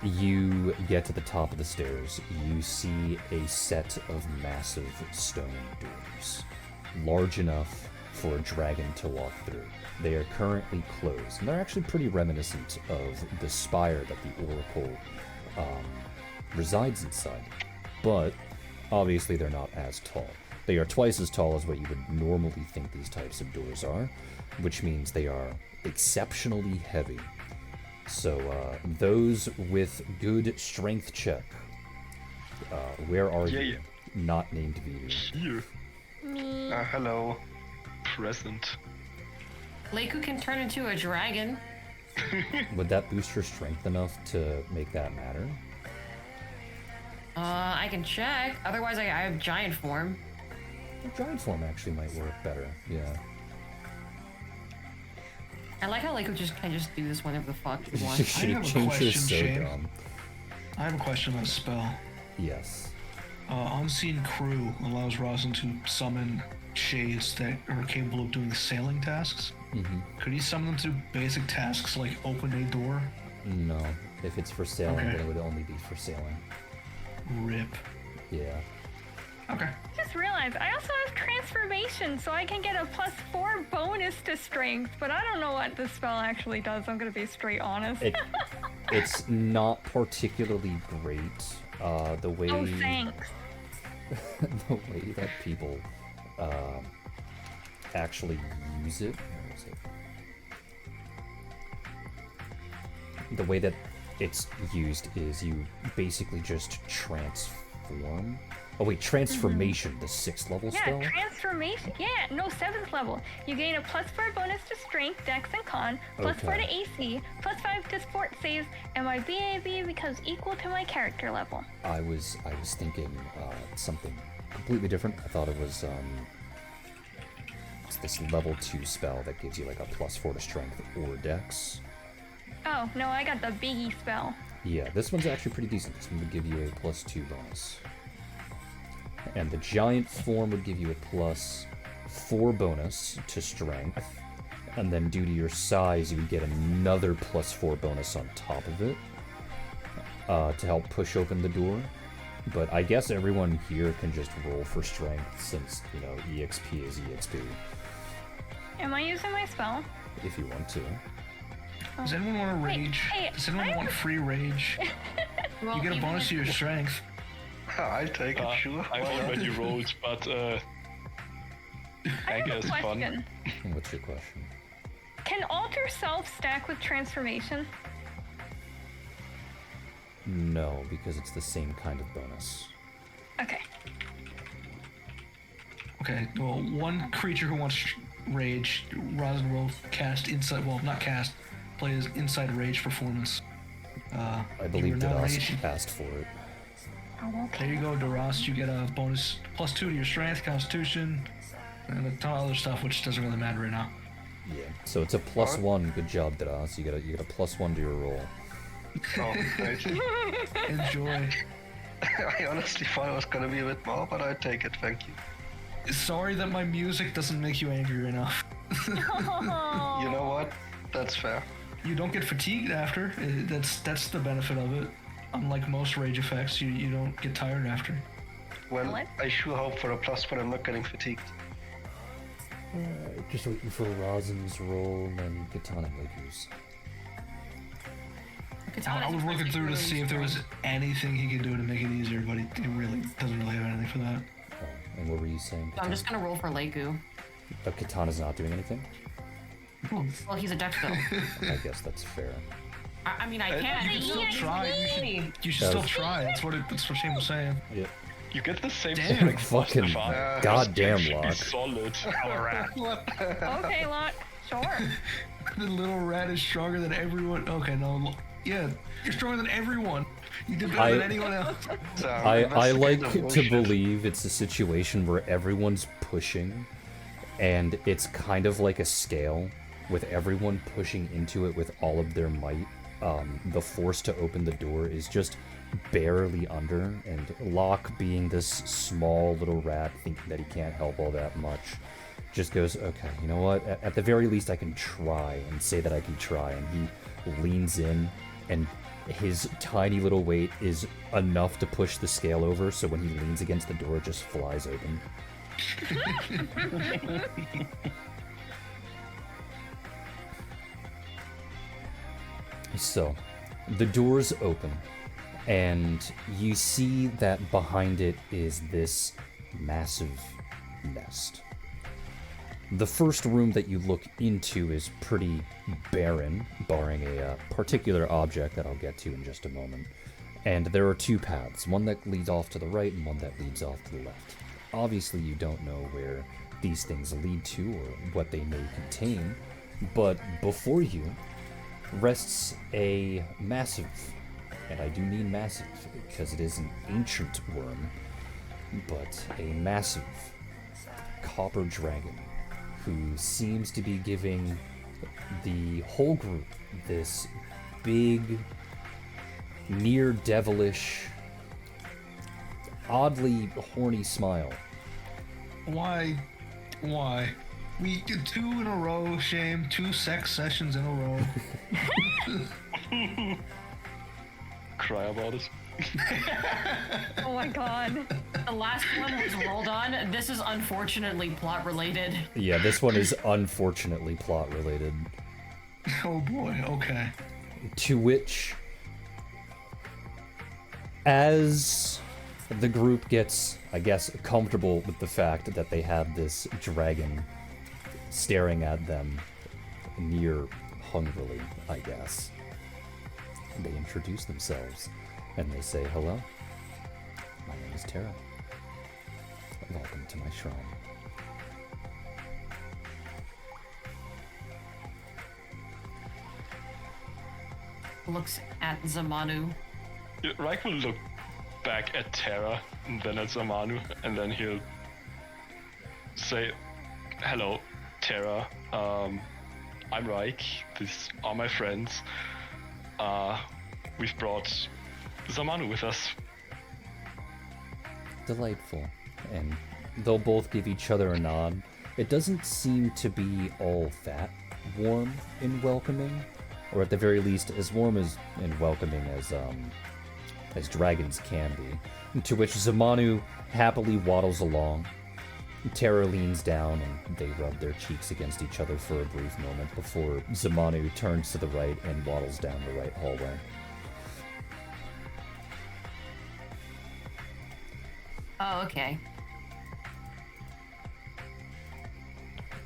you get to the top of the stairs, you see a set of massive stone doors, large enough for a dragon to walk through. They are currently closed, and they're actually pretty reminiscent of the spire that the Oracle resides inside. But obviously they're not as tall. They are twice as tall as what you would normally think these types of doors are, which means they are exceptionally heavy. So those with good strength check, where are Yeah, you? yeah. Not named Vidu. Here. Me. Hello. Present. Leiku can turn into a dragon. Would that boost her strength enough to make that matter? I can check. Otherwise, I have giant form. Giant form actually might work better. Yeah. I like how Leiku can just do this whenever the fuck he wants. She have a changed her question, so Shane. dumb. I have a question about a spell. Yes. Unseen Crew allows Rosin to summon shades that are capable of doing sailing tasks. Could he summon them to do basic tasks like open a door? No. If it's for sailing, Okay. then it would only be for sailing. Rip. Yeah. Okay. Just realized I also have transformation, so I can get a +4 bonus to strength. But I don't know what this spell actually does. I'm gonna be straight honest. It's not particularly great. The way Oh, thanks. the way that people actually use it. Where is it? The way that it's used is you basically just transform. Oh wait, transformation, the 6th level Yeah, spell? transformation. Yeah, no, 7th level. You gain a +4 bonus to strength, dex, and con, +4 to AC, +5 to sport saves, and my BAB becomes equal to my character level. I was thinking something completely different. I thought it was it's this level 2 spell that gives you like a +4 to strength or dex. Oh, no, I got the biggie spell. Yeah, this one's actually pretty decent. This one would give you a +2 bonus. And the giant form would give you a +4 bonus to strength. And then due to your size, you would get another +4 bonus on top of it to help push open the door. But I guess everyone here can just roll for strength since, you know, EXP is EXP, Am I using my spell? if you want to. Does anyone want to Wait, rage? hey, Does anyone I want have- free rage? Well, You get a even bonus if- to your strength. I'll take it, sure. I've Why not? already rolled, but I have guess a fun. question. What's your question? Can alter self stack with transformation? No, because it's the same kind of bonus. Okay. Okay, well, one creature who wants rage, Rosin will cast inside. Well, not cast. Play his inside rage performance. I you believe are now Dadas raged. asked for it. Oh, okay. There you go, DeRoss. You get a bonus +2 to your strength, constitution, and a ton of other stuff, which doesn't really matter right now. Yeah. So it's a +1. Good job, Dadas. You get a +1 to your roll. Oh, great. Enjoy. I honestly thought it was gonna be a bit more, but I take it, thank you. Sorry that my music doesn't make you angry enough. Oh. You know what? That's fair. You don't get fatigued after. That's the benefit of it. Unlike most rage effects, you don't get tired after. Well, What? I sure hope for a plus when I'm not getting fatigued. Just waiting for Rosin's roll and Katana Lakers. I was looking through to see if there was anything he could do to make it easier, but he really doesn't really have anything for that. Oh, and what were you saying, So Katana? I'm just gonna roll for Leiku. Katana's not doing anything? Well, he's a dex build. I guess that's fair. I mean, I can. You can still He's try. me. You should still try. That's what Shane was saying. Yeah. You get the same Damn. strength, Fucking Stefan. goddamn Should be Locke. solid. Okay, Lot. Sure. The little rat is stronger than everyone. Okay, no. Yeah, you're stronger than everyone. You did better than anyone else. So, I like investigate the to bullshit. believe it's a situation where everyone's pushing, and it's kind of like a scale, with everyone pushing into it with all of their might. The force to open the door is just barely under, and Locke, being this small little rat, thinking that he can't help all that much, just goes, okay, you know what? At the very least, I can try and say that I can try. And he leans in, and his tiny little weight is enough to push the scale over, so when he leans against the door, it just flies open. So, the doors open, and you see that behind it is this massive nest. The first room that you look into is pretty barren, barring a particular object that I'll get to in just a moment. And there are two paths, one that leads off to the right and one that leads off to the left. Obviously, you don't know where these things lead to or what they may contain, but before you rests a massive, and I do mean massive because it is an ancient worm, but a massive copper dragon who seems to be giving the whole group this big, near devilish, oddly horny smile. Why? We did 2 in a row, Shame. 2 sex sessions in a row. Cry about it. Oh my god. The last one was rolled on. This is unfortunately plot related. Yeah, this one is unfortunately plot related. Oh boy, okay. To which, as the group gets, I guess, comfortable with the fact that they have this dragon staring at them near hungrily, I guess, they introduce themselves and they say, hello, my name is Tara. Welcome to my shrine. Looks at Zamanu. Reich will look back at Terra, and then at Zamanu, and then he'll say, hello, Terra. I'm Reich. These are my friends. We've brought Zamanu with us. Delightful. And they'll both give each other a nod. It doesn't seem to be all that warm and welcoming, or at the very least as warm as and welcoming as dragons can be. To which Zamanu happily waddles along. Terra leans down and they rub their cheeks against each other for a brief moment before Zamanu turns to the right and waddles down the right hallway. Oh, okay.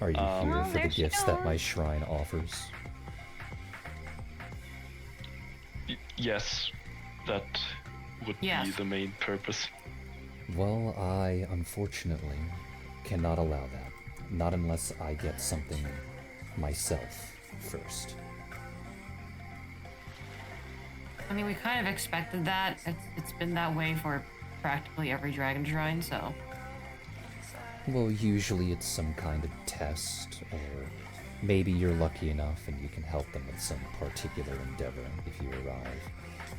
Are you here Well, for the there she gifts that my goes. shrine offers? Yes, that would be Yes. the main purpose. Well, I unfortunately cannot allow that. Not unless I get something myself first. I mean, we kind of expected that. It's been that way for practically every dragon shrine, so. Well, usually it's some kind of test, or maybe you're lucky enough and you can help them with some particular endeavor if you arrive.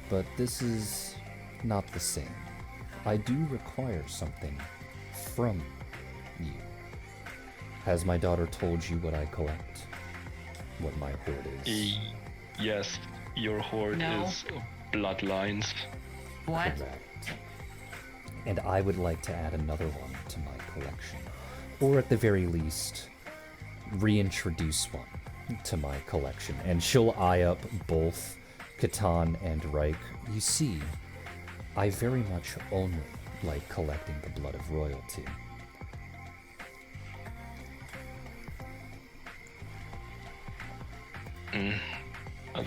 But this is not the same. I do require something from you. Has my daughter told you what I collect? What my hoard is? Yes, your hoard No. is bloodlines. What? Correct. And I would like to add another one to my collection. Or at the very least, reintroduce one to my collection. And she'll eye up both Catan and Reich. You see, I very much only like collecting the blood of royalty.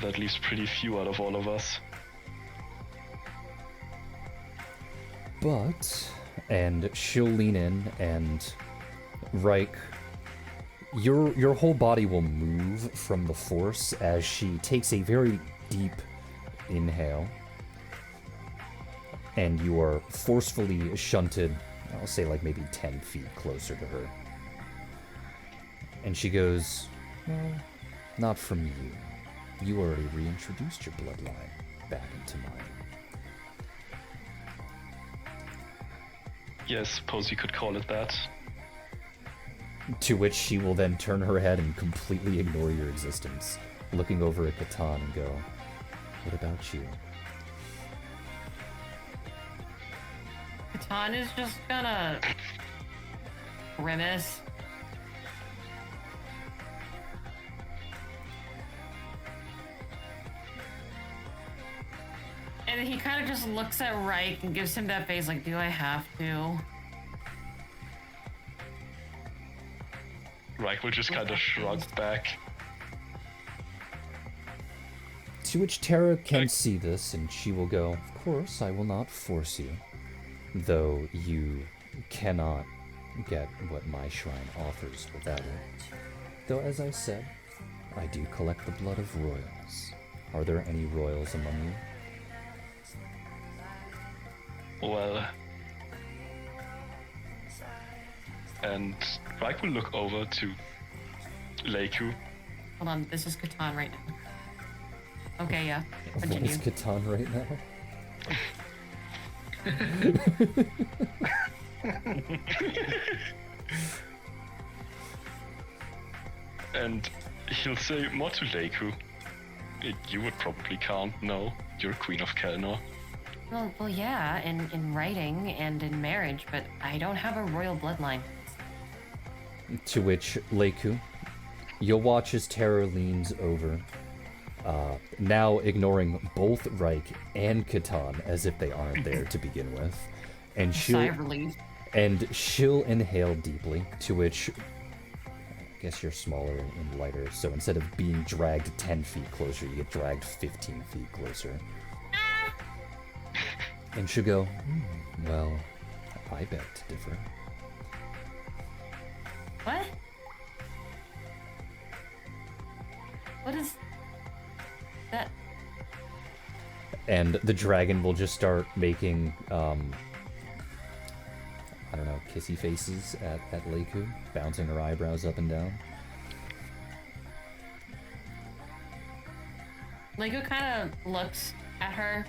That leaves pretty few out of all of us. But, and she'll lean in, and Reich, your whole body will move from the force as she takes a very deep inhale, and you are forcefully shunted, I'll say like maybe 10 feet closer to her. And she goes, well, not from you. You already reintroduced your bloodline back into mine. Yes, suppose you could call it that. To which she will then turn her head and completely ignore your existence, looking over at Catan and go, what about you? Catan is just gonna grimace. And then he kind of just looks at Reich and gives him that face like, do I have to? Reich will just kind of shrug back. To which Tara can see this, and she will go, of course, I will not force you. Though you cannot get what my shrine offers without it. Though, as I said, I do collect the blood of royals. Are there any royals among you? Well... And Reich will look over to Leiku. Hold on, this is Catan right now. Okay, yeah. What Continue. is Catan right now? And he'll say more to Leiku. You would probably can't, no. You're Queen of Kelnor. Well, yeah, in writing and in marriage, but I don't have a royal bloodline. To which, Leiku, you'll watch as Tara leans over, now ignoring both Reich and Catan as if they aren't there to begin with, and Sigh of relief. she'll inhale deeply, to which, I guess you're smaller and lighter, so instead of being dragged 10 feet closer, you get dragged 15 feet closer. And she'll go, well, I beg to differ. What? What is that? And the dragon will just start making, I don't know, kissy faces at Leiku, bouncing her eyebrows up and down. Lego kind of looks at her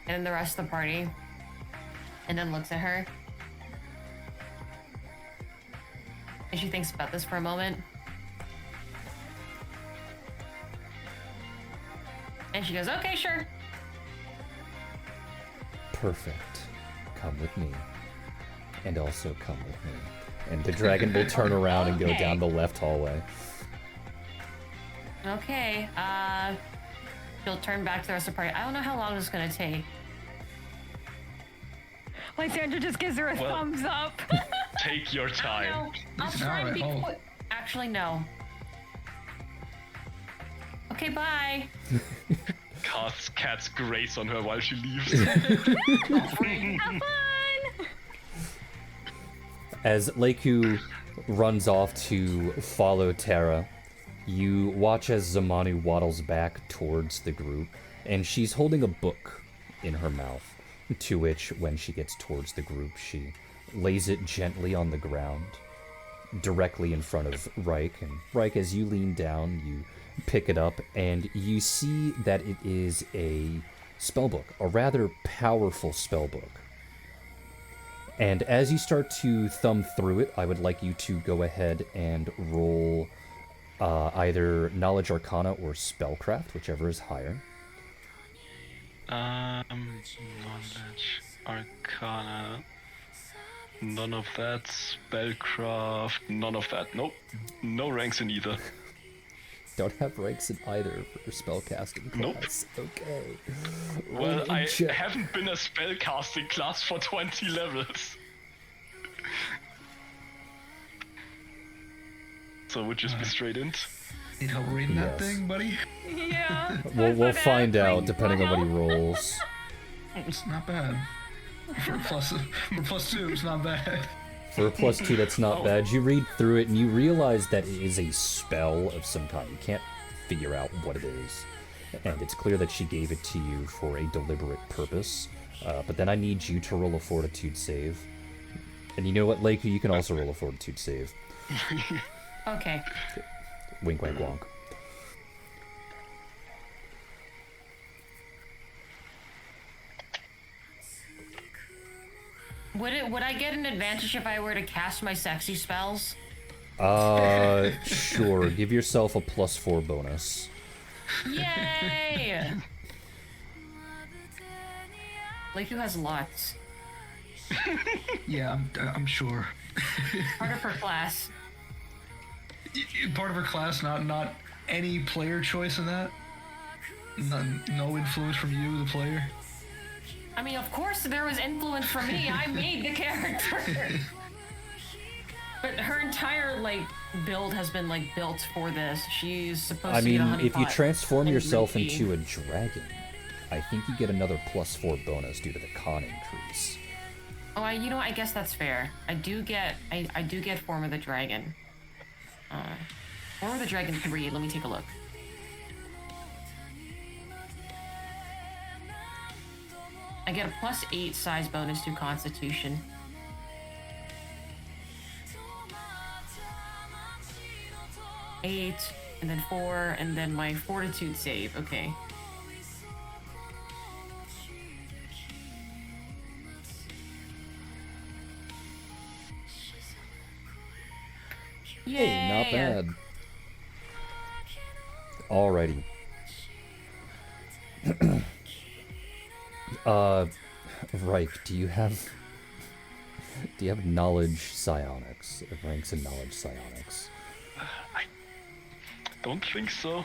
and the rest of the party, and then looks at her. And she thinks about this for a moment. And she goes, okay, sure. Perfect. Come with me. And also come with me. And the dragon will turn around and go Okay. down the left hallway. Okay, she'll turn back to the rest of the party. I don't know how long this is gonna take. Lysandra just gives her a Well- thumbs up. Take your time. No, I'll It's try and be alright. Oh. quick. Actually, no. Okay, bye. Casts cat's grace on her while she leaves. Have fun! As Leiku runs off to follow Tara, you watch as Zamanu waddles back towards the group, and she's holding a book in her mouth. To which, when she gets towards the group, she lays it gently on the ground, directly in front of Reich. And Reich, as you lean down, you pick it up, and you see that it is a spellbook, a rather powerful spellbook. And as you start to thumb through it, I would like you to go ahead and roll either Knowledge Arcana or Spellcraft, whichever is higher. Knowledge Arcana. None of that. Spellcraft. None of that. Nope. No ranks in either. Don't have ranks in either for your spellcasting class. Nope. Okay. Well, I haven't been a spellcasting class for 20 levels. So would just be straight int. Need help reading that thing, buddy? Yeah. We'll find out depending on what he rolls. It's not bad. For +2, it's not bad. For a +2, that's not bad. You read through it and you realize that it is a spell of some kind. You can't figure out what it is. And it's clear that she gave it to you for a deliberate purpose. But then I need you to roll a Fortitude save. And you know what, Leiku? You can also roll a Fortitude save. Okay. Wink, wink, wonk. Would I get an advantage if I were to cast my sexy spells? Sure. Give yourself a +4 bonus. Yay! Like who has lots? Yeah, I'm sure. Part of her class. Part of her class, not any player choice in that. No influence from you, the player. I mean, of course there was influence from me. I made the character. But her entire, build has been, built for this. She's supposed to be a honeypot. If you transform yourself into a dragon, I think you get another +4 bonus due to the con increase. Oh, I guess that's fair. I do get Form of the Dragon. Form of the Dragon 3, let me take a look. I get a +8 size bonus to Constitution. 8, and then 4, and then my Fortitude save. Okay. Yay! Hey, not bad. Alrighty. Reich, do you have knowledge psionics? Ranks in knowledge psionics? I don't think so.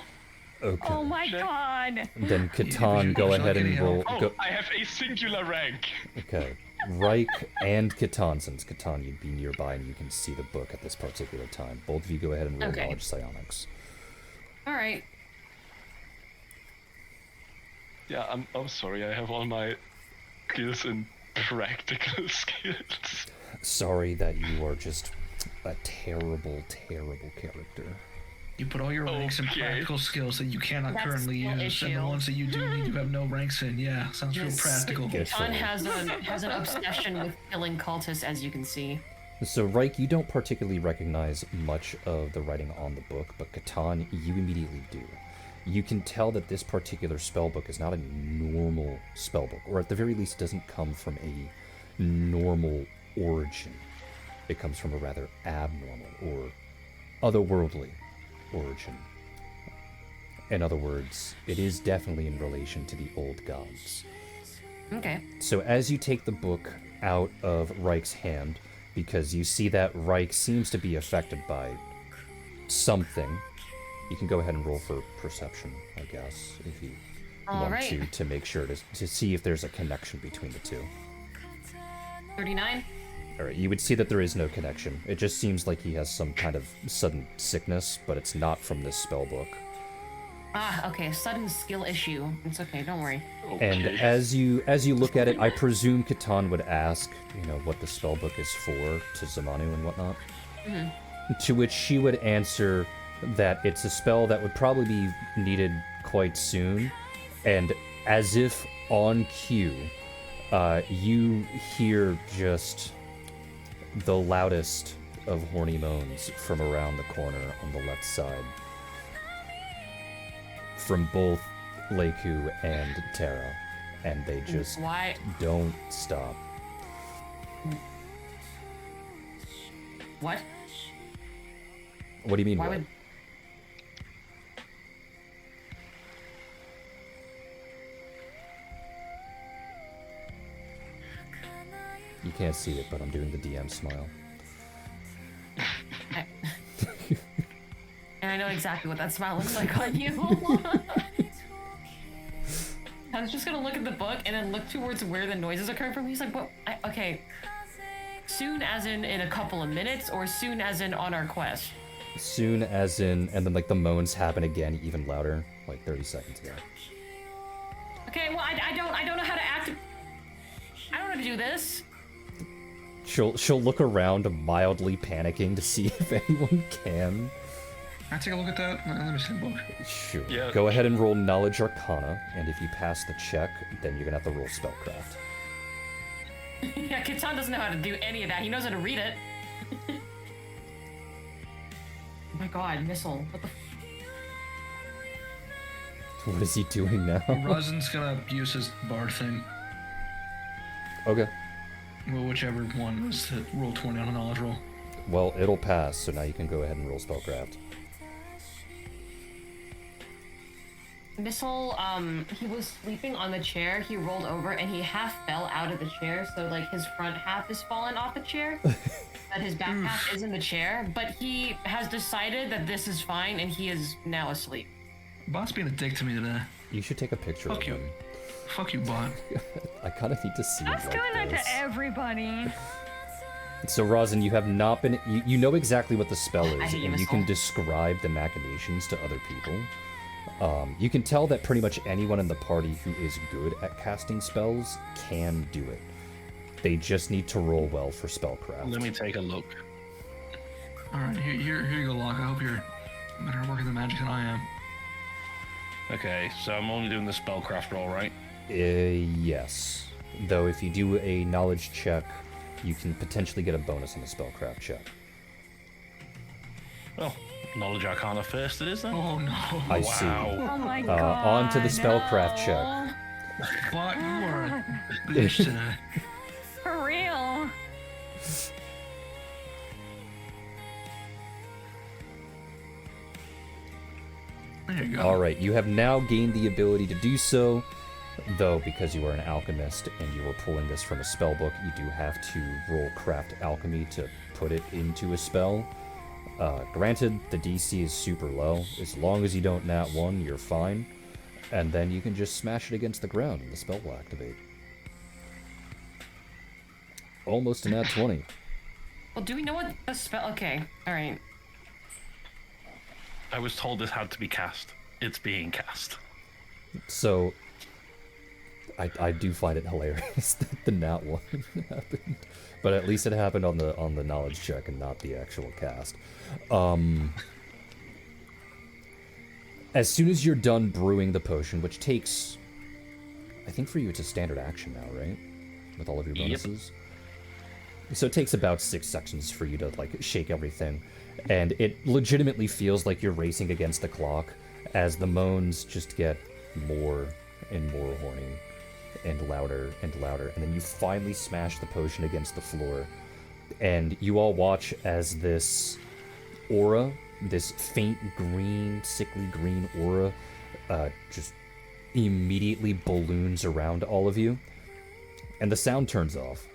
Okay. Oh my god. Then Catan, go ahead and roll. Oh, I have a singular rank. Okay. Reich and Catan, since Catan you'd be nearby and you can see the book at this particular time. Both of you go ahead and roll knowledge psionics. Alright. Yeah, I'm sorry, I have all my skills in practical skills. Sorry that you are just a terrible, terrible character. You put all your ranks in practical skills that you cannot currently use, and the ones that you do need to have no ranks in. Yeah, sounds real practical. Catan has an obsession with killing cultists, as you can see. So, Reich, you don't particularly recognize much of the writing on the book, but Catan, you immediately do. You can tell that this particular spellbook is not a normal spellbook, or at the very least doesn't come from a normal origin. It comes from a rather abnormal or otherworldly origin. In other words, it is definitely in relation to the old gods. Okay. So as you take the book out of Reich's hand, because you see that Reich seems to be affected by something, you can go ahead and roll for perception, I guess, if you want to make sure to see if there's a connection between the two. 39? Alright, you would see that there is no connection. It just seems like he has some kind of sudden sickness, but it's not from this spellbook. Ah, okay, sudden skill issue. It's okay, don't worry. Okay. And as you look at it, I presume Catan would ask, what the spellbook is for to Zamanu and whatnot. Mm-hmm. To which she would answer that it's a spell that would probably be needed quite soon, and as if on cue, You hear just the loudest of horny moans from around the corner on the left side. From both Leiku and Terra. And they just Why? don't stop. What? What do you mean, Why what? would? You can't see it, but I'm doing the DM smile. And I know exactly what that smile looks like on you. I was just gonna look at the book and then look towards where the noises are coming from. He's like, what? Okay. Soon as in a couple of minutes, or soon as in on our quest? Soon as in, and then like the moans happen again, even louder, like 30 seconds ago. Okay, well, I don't know how to act. I don't know how to do this. She'll look around, mildly panicking to see if anyone can. Can I take a look at that? Let me see the book. Sure. Yeah. Go ahead and roll Knowledge Arcana, and if you pass the check, then you're gonna have to roll Spellcraft. Yeah, Kitan doesn't know how to do any of that. He knows how to read it. Oh my god, missile. What the What is he doing now? Rosin's gonna use his bard thing. Okay. Well, whichever one was to roll 20 on a knowledge roll. Well, it'll pass, so now you can go ahead and roll Spellcraft. Missile, he was sleeping on the chair, he rolled over and he half fell out of the chair, so like his front half is fallen off the chair, but his back half is in the chair, but he has decided that this is fine and he is now asleep. Bot's being a dick to me today. You should take a picture Fuck of you. him. Fuck you, Bot. I kind of need to see That's it doing like that this. to everybody. So, Rosin, you have not been... You know exactly what the spell I is, hate you, and you can Missile. describe the machinations to other people. You can tell that pretty much anyone in the party who is good at casting spells can do it. They just need to roll well for spellcraft. Let me take a look. Alright, here you go, Locke. I hope you're better at working the magic than I am. Okay, so I'm only doing the spellcraft roll, right? Yes. Though if you do a knowledge check, you can potentially get a bonus on the spellcraft check. Well, knowledge arcana first it is then. Oh no. I see. Wow. Oh my god. On to the spellcraft check. Bot, you are a bitch today. For real. There you go. Alright, you have now gained the ability to do so, though because you are an alchemist and you were pulling this from a spell book, you do have to roll craft alchemy to put it into a spell. Granted, the DC is super low. As long as you don't nat 1, you're fine. And then you can just smash it against the ground and the spell will activate. Almost a nat 20. Well, do we know what the spell? Okay, all right. I was told this had to be cast. It's being cast. So, I do find it hilarious that the nat 1 happened. But at least it happened on the knowledge check and not the actual cast. As soon as you're done brewing the potion, which takes... I think for you it's a standard action now, right? With all of your Yep. bonuses? So it takes about 6 seconds for you to, like, shake everything. And it legitimately feels like you're racing against the clock as the moans just get more and more horny and louder and louder. And then you finally smash the potion against the floor. And you all watch as this aura, this faint green, sickly green aura, just immediately balloons around all of you. And the sound turns off.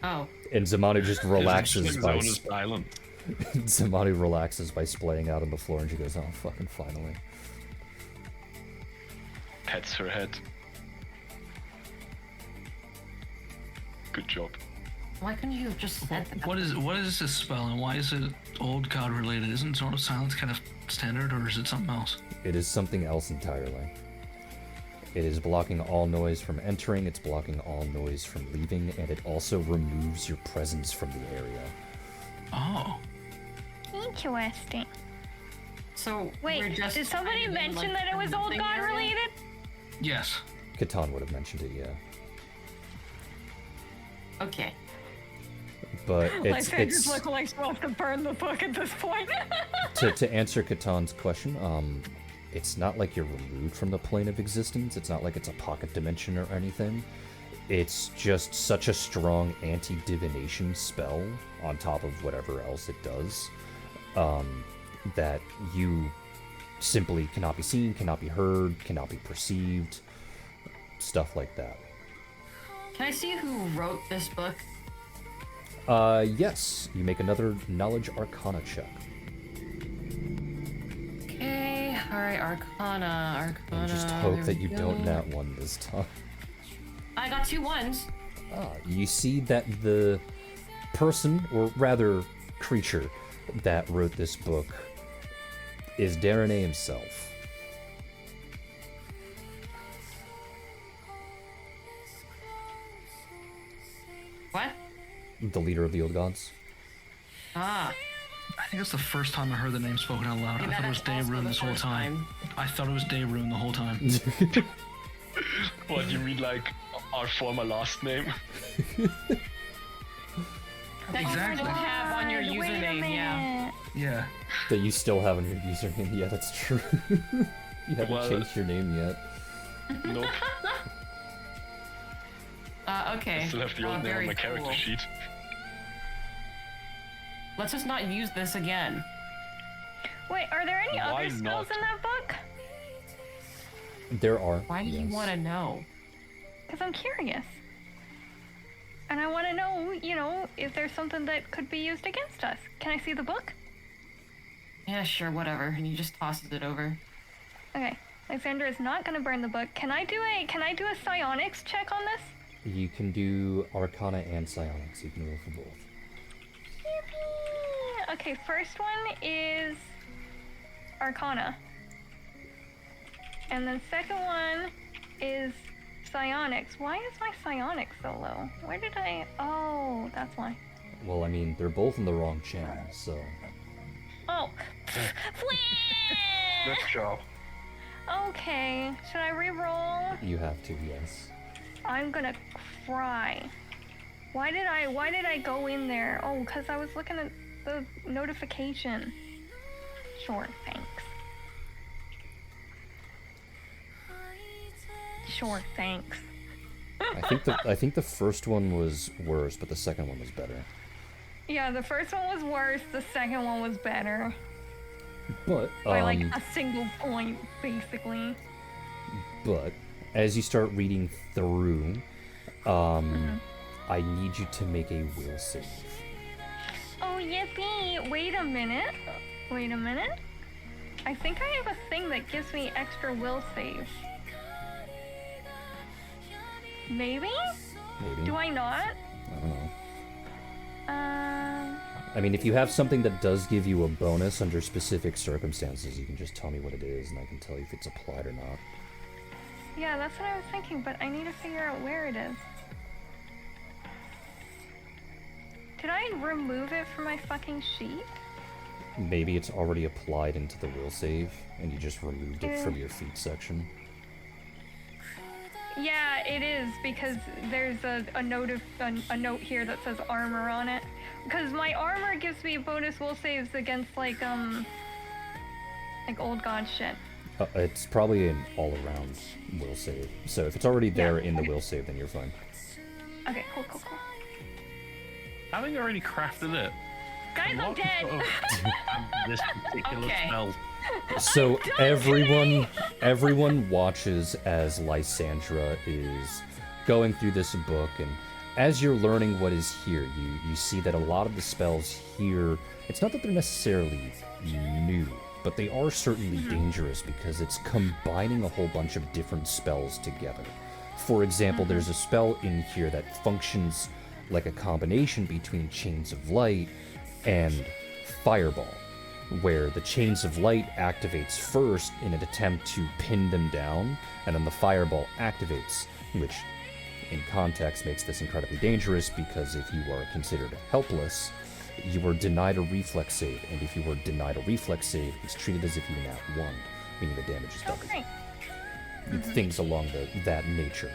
Oh, And Zamanu just relaxes by Zone is silent. Zamanu relaxes by splaying out on the floor, and she goes, "Oh, fucking finally." Pets her head. Good job. why couldn't you have just said that? What is this spell and why is it old god related? Isn't Zone of Silence kind of standard or is it something else? It is something else entirely. It is blocking all noise from entering, it's blocking all noise from leaving, and it also removes your presence from the area. Oh. Interesting. So Wait, we're just did somebody hiding in, mention like, that it was old thing god area? related? Yes. Catan would have mentioned it, yeah. Okay. But Lysandra's look like she wants to burn the book at this point. to answer Catan's question, it's not like you're removed from the plane of existence. It's not like it's a pocket dimension or anything. It's just such a strong anti-divination spell on top of whatever else it does, that you simply cannot be seen, cannot be heard, cannot be perceived, stuff like that. Can I see who wrote this book? Yes, you make another Knowledge Arcana check. Okay, alright, Arcana. And just hope there that we you go. don't nat one this time. I got 2 1s. You see that the person, or rather creature, that wrote this book is Darene himself. What? The leader of the Old Gods. Ah. I think it's the first time I heard the name spoken out loud. Yeah, I thought it was that's also Dayrune the this whole first time. I thought it was Dayrune the whole time. What, you mean like our former last name? That you Exactly. still have on your Wait a username, yeah. minute. Yeah. That you still have in your username. Yeah, that's true. You haven't Well, changed your name yet. Nope. Okay. I still have the old name on very my character cool. sheet. Let's just not use this again. Wait, are there any Why other spells not? in that book? There are. Why do you yes. want to know? Because I'm curious. And I want to know, you know, if there's something that could be used against us. Can I see the book? Yeah, sure, whatever. And he just tosses it over. Okay. Lysandra is not going to burn the book. Can I do a psionics check on this? You can do Arcana and Psionics. You can roll for both. Yippee! Okay, first one is Arcana. And then second one is Psionics. Why is my Psionics so low? Where did I... Oh, that's why. Well, I mean, they're both in the wrong channel, so... Oh. Good job. Okay, should I re-roll? You have to, yes. I'm gonna cry. Why did I go in there? Oh, because I was looking at the notification. Sure, thanks. Sure, thanks. I think the first one was worse, but the second one was better. Yeah, the first one was worse, the second one was better. But By like a single point, basically. but as you start reading through, I need you to make a will save. Oh, yippee! Wait a minute. Wait a minute. I think I have a thing that gives me extra will save. Maybe? Maybe. Do I not? I don't know. Um, I mean, if you have something that does give you a bonus under specific circumstances, you can just tell me what it is, and I can tell you if it's applied or not. yeah, that's what I was thinking, but I need to figure out where it is. Did I remove it from my fucking sheet? Maybe it's already applied into the will save, and you just removed it from your feat section. Yeah, it is, because there's a note here that says armor on it. Because my armor gives me bonus will saves against like old god shit. It's probably an all-around will save. So if it's already there in the will save, then you're fine. Okay, cool. Having already crafted it, Guys, I'm what dead! sort of this particular Okay. spell. So everyone watches as Lysandra is going through this book, and as you're learning what is here, you see that a lot of the spells here, it's not that they're necessarily new, but they are certainly dangerous because it's combining a whole bunch of different spells together. For example, there's a spell in here that functions like a combination between Chains of Light and Fireball, where the Chains of Light activates first in an attempt to pin them down, and then the Fireball activates, which in context makes this incredibly dangerous because if you are considered helpless, you are denied a reflex save, and if you are denied a reflex save, it's treated as if you nat 1, meaning the damage is Oh, doubled. great. things along that nature.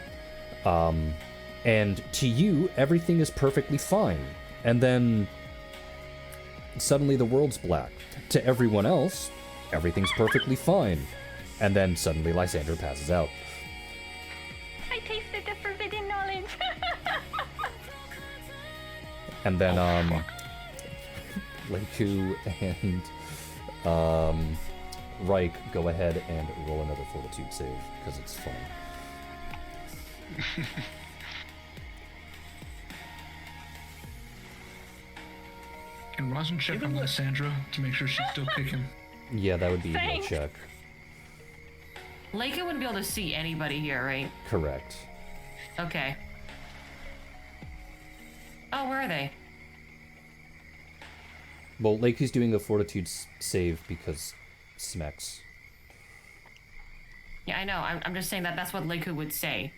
And to you, everything is perfectly fine. And then suddenly the world's black. To everyone else, everything's perfectly fine. And then suddenly Lysandra passes out. I tasted the forbidden knowledge. And then, Leiku and, Reich, go ahead and roll another fortitude save, because it's funny. Can Rosin check on Lysandra to make sure she's still kicking? Yeah, that would be a Thanks. check. Leica wouldn't be able to see anybody here, right? Correct. Okay. Oh, where are they? Well, Leiku's doing a fortitude save because Smex. Yeah, I know. I'm just saying that's what Leica would say.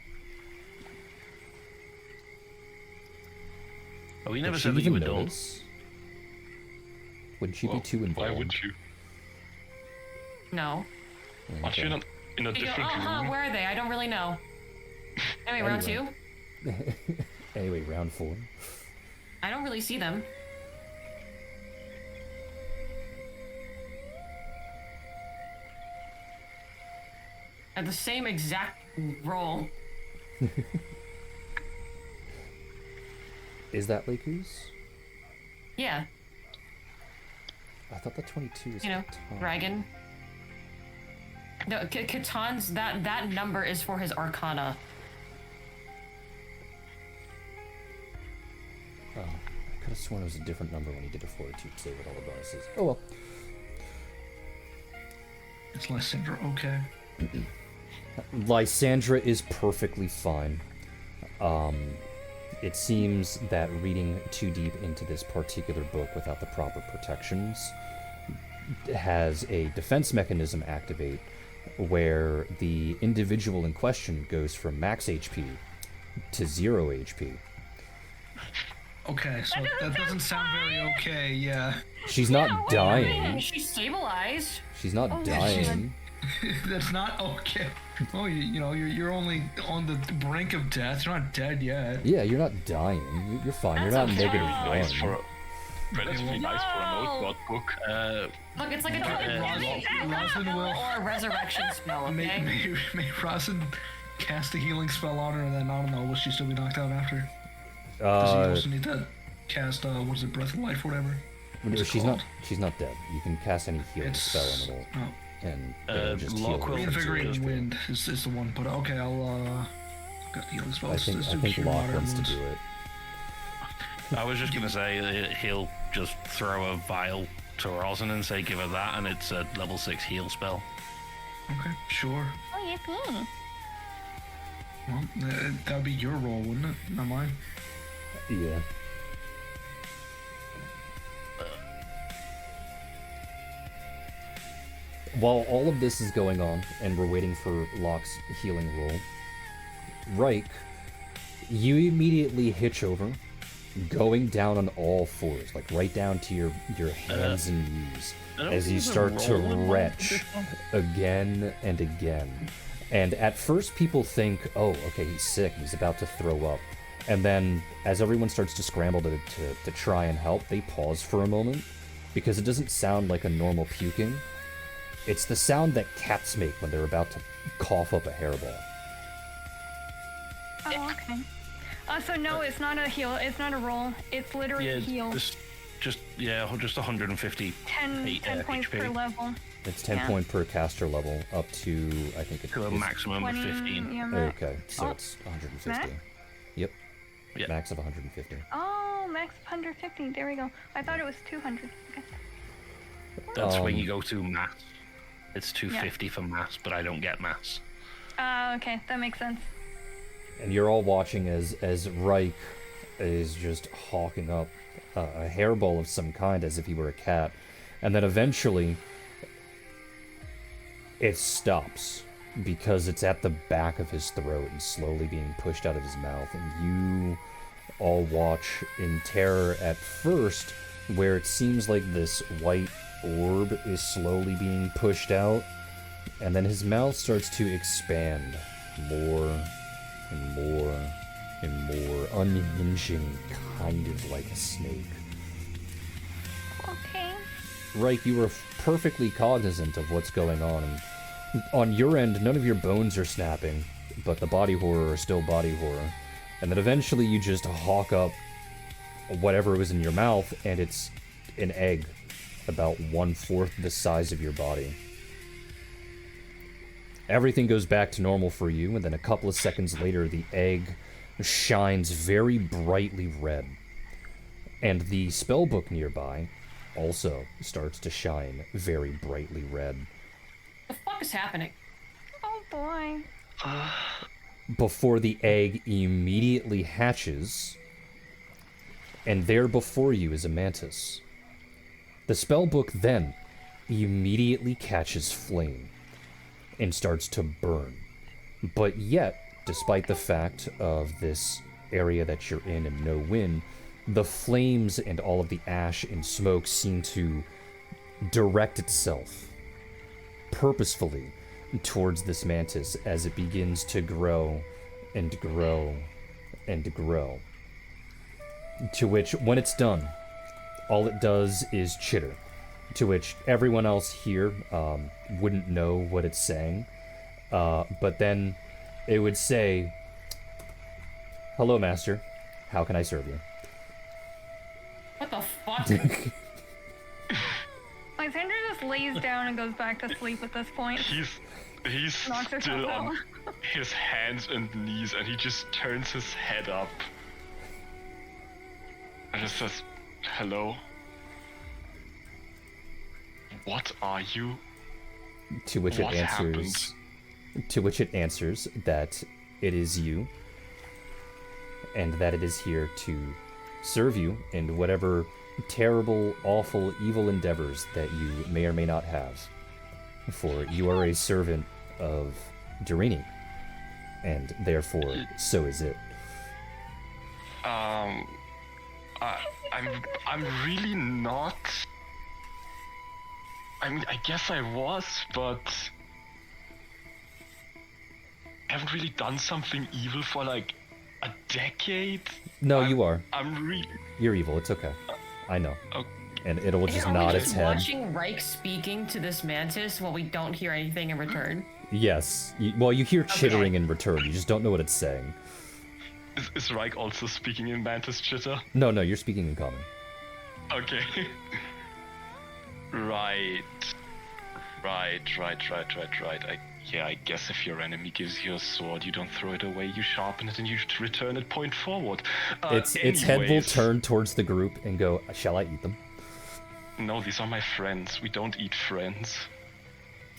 Oh, we never Would she said that you even were done. notice? Would she Well, be too involved? why would you? No. Aren't you in a You go, different room? where are they? I don't really know. Anyway, round Anyway. 2? Anyway, round 4. I don't really see them. At the same exact roll. Is that Leiku's? Yeah, I thought the 22 was you know, Catan. dragon. No, Catan's, that number is for his arcana. Oh, I could have sworn it was a different number when he did a fortitude save with all the bonuses. Oh well. Is Lysandra okay? Lysandra is perfectly fine. It seems that reading too deep into this particular book without the proper protections has a defense mechanism activate where the individual in question goes from max HP to 0 HP. Okay, so that doesn't sound very okay, yeah. She's not what do you mean? dying. She's stabilized. She's not dying. That's not okay. Oh, you know, you're only on the brink of death. You're not dead yet. Yeah, you're not dying. You're fine. You're not That's okay. negative Nice for one. relatively nice for a No. notebook book. Look, it's like a Rosin will or a resurrection spell, okay? may Rosin cast a healing spell on her, and then I don't know, will she still be knocked out after? Does he also need to cast what is it, Breath of Life or whatever? What's it She's called? not. She's not dead. You can cast any healing It's spell and it'll oh, and it'll just heal. Lockwell. her. Reinvigorating Wind is the one. But okay, I'll got the healing spell. I think Cure Locke Moderate wants to Wounds. do it. I was just gonna say he'll just throw a vial to Rosin and say give her that, and it's a level 6 heal spell. Okay, sure. Oh, yippee. Well, that would be your role, wouldn't it? Not mine. Yeah. While all of this is going on, and we're waiting for Locke's healing roll, Reich, you immediately hitch over, going down on all fours, like right down to your hands and knees, I don't as think you there's a start to roll involved retch with this one. again and again. And at first people think, oh, okay, he's sick, he's about to throw up. And then as everyone starts to scramble to try and help, they pause for a moment, because it doesn't sound like a normal puking. It's the sound that cats make when they're about to cough up a hairball. Oh, okay. So no, it's not a heal. It's not a roll. It's literally Yeah, heal. just 150. 10 points per HP. level. It's 10 Yeah. point per caster level, up to, I think To a it's... maximum of 20, 15. yeah, Okay, so Oh, it's 150. max? Yep, Yeah. max of 150. Oh, max 150. There we go. I thought it was 200. Okay. That's when you go to mass. It's Yeah. 250 for mass, but I don't get mass. Okay, that makes sense. And you're all watching as Reich is just hawking up a hairball of some kind as if he were a cat. And then eventually, it stops because it's at the back of his throat and slowly being pushed out of his mouth. And you all watch in terror at first, where it seems like this white orb is slowly being pushed out. And then his mouth starts to expand more and more and more, unhinging, kind of like a snake. Okay. Reich, you were perfectly cognizant of what's going on, and on your end, none of your bones are snapping, but the body horror are still body horror. And then eventually you just hawk up whatever was in your mouth, and it's an egg, about 1/4 the size of your body. Everything goes back to normal for you, and then a couple of seconds later, the egg shines very brightly red. And the spellbook nearby also starts to shine very brightly red. The fuck is happening? Oh boy. Before the egg immediately hatches, and there before you is a mantis. The spellbook then immediately catches flame and starts to burn. But yet, despite the fact of this area that you're in and no wind, the flames and all of the ash and smoke seem to direct itself purposefully towards this mantis as it begins to grow and grow and grow. To which, when it's done, all it does is chitter. To which everyone else here wouldn't know what it's saying. But then it would say, "Hello, master. How can I serve you?" What the fuck? Lysander just lays down and goes back to sleep at this point. He's Knocks herself still on out. his hands and knees, and he just turns his head up and just says, "Hello. What are you?" To which What it answers. To which it answers that it is you, and that it is here to serve you in whatever terrible, awful, evil endeavors that you may or may not have. For you are a servant of Durini, and therefore so is it. I'm really not. I mean, I guess I was, but I haven't really done something evil for like a decade. No, you are. I'm really. You're evil. It's okay. I know. Okay. And it'll just Are we nod just its head. watching Reich speaking to this mantis while we don't hear anything in return? Yes. Well, you hear chittering in return. You just don't know what it's saying. Is Reich also speaking in Mantis chitter? No, you're speaking in common. Okay. Right. I guess if your enemy gives you a sword, you don't throw it away, you sharpen it, and you return it point forward. Its head will Anyways. turn towards the group and go, "Shall I eat them?" No, these are my friends. We don't eat friends.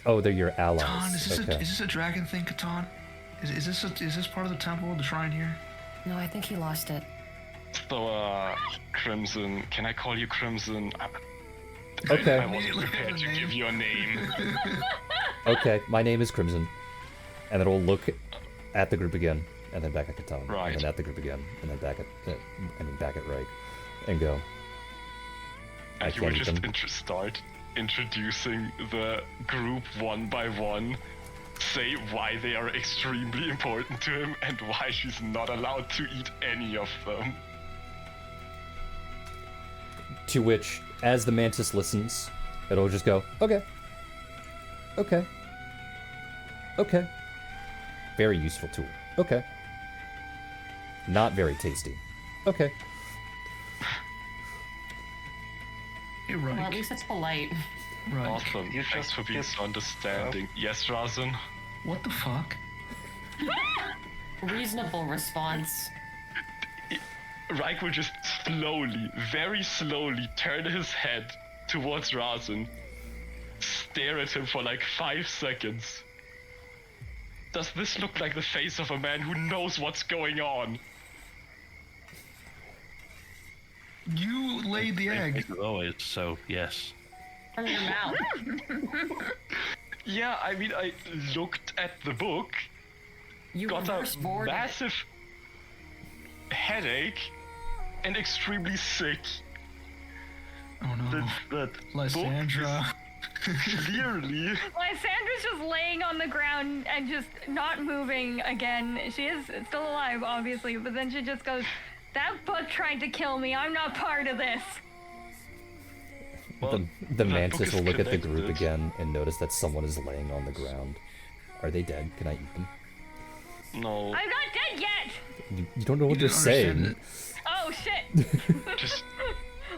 Oh, they're your allies. Catan, is Okay. this a dragon thing, Catan? Is this part of the temple, the shrine here? No, I think he lost it. So, Crimson, can I call you Crimson? Okay. I wasn't prepared to give you a name. Okay, my name is Crimson. And then we'll look at the group again, and then back at Catan. Right. And then at the group again, and then back at Reich. And go, "I And you will can't eat just them." start introducing the group one by one, say why they are extremely important to him, and why she's not allowed to eat any of them. To which, as the mantis listens, it'll just go, "Okay. Okay. Okay. Very useful tool. Okay. Not very tasty. Okay." Hey, Well, at right. least it's polite. Right. Awesome. You Thanks just for being give so understanding. Yes, Razan? What the fuck? Reasonable response. Reich will just slowly, very slowly turn his head towards Razan, stare at him for like 5 seconds. Does this look like the face of a man who knows what's going on? You laid the egg. As always, so yes. From your mouth. Yeah, I mean, I looked at the book, You got reverse a board. massive headache, and extremely sick. Oh no. That book Lysandra. is clearly... Lysander Zamanu's just laying on the ground and just not moving again. She is still alive, obviously, but then she just goes, "That book tried to kill me. I'm not part of this." Well, The that book mantis is will look at the group connected. again and notice that someone is laying on the ground. Are they dead? Can I eat them? No, I'm not dead yet! You don't know what You they're didn't understand saying. it. Oh, shit. just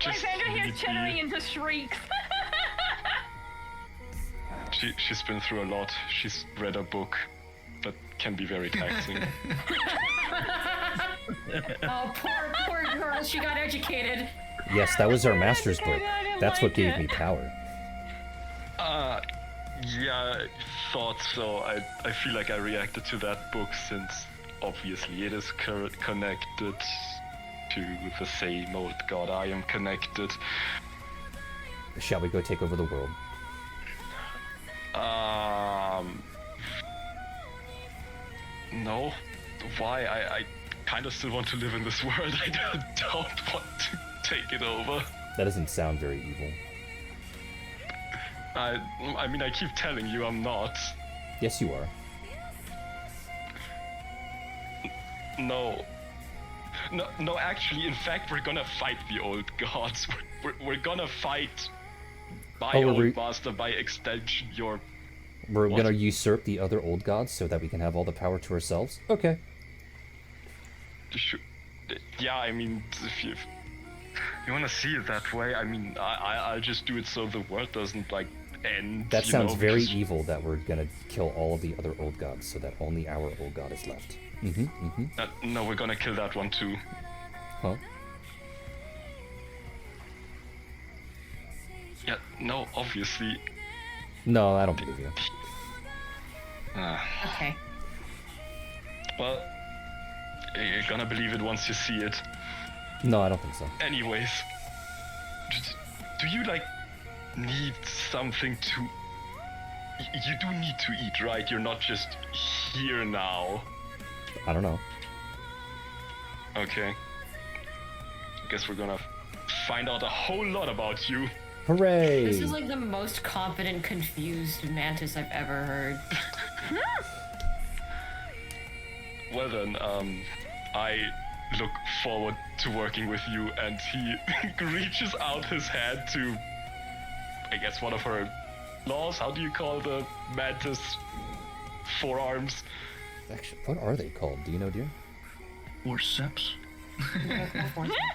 Lysandra hears leave chittering me. into shrieks. She's been through a lot. She's read a book that can be very taxing. Oh, poor girl. She got educated. Yes, that was our master's book. I didn't That's what like gave it. me power. Yeah, I thought so. I feel like I reacted to that book since obviously it is connected to the same old god I am connected. Shall we go take over the world? No. Why? I kind of still want to live in this world. I don't want to take it over. That doesn't sound very evil. I mean, I keep telling you I'm not. Yes, you are. No. No, actually, in fact, we're gonna fight the old gods. We're gonna fight my Oh, old we're- master, by extension, your... We're What? gonna usurp the other old gods so that we can have all the power to ourselves? Okay. Yeah, I mean, if you wanna see it that way, I mean, I'll just do it so the world doesn't, like, end. That you sounds know, very because- evil that we're gonna kill all of the other old gods so that only our old god is left. No, we're gonna kill that one too. Huh? Yeah, no, obviously. No, I don't believe you. Okay. Well, you're gonna believe it once you see it. No, I don't think so. Anyways, do you like need something to? You do need to eat, right? You're not just here now. I don't know. Okay. I guess we're gonna find out a whole lot about you. Hooray! This is like the most confident, confused mantis I've ever heard. Well then, I look forward to working with you. And he reaches out his hand to, I guess, one of her claws. How do you call the mantis forearms? Actually, what are they called? Do you know, dear? Forceps.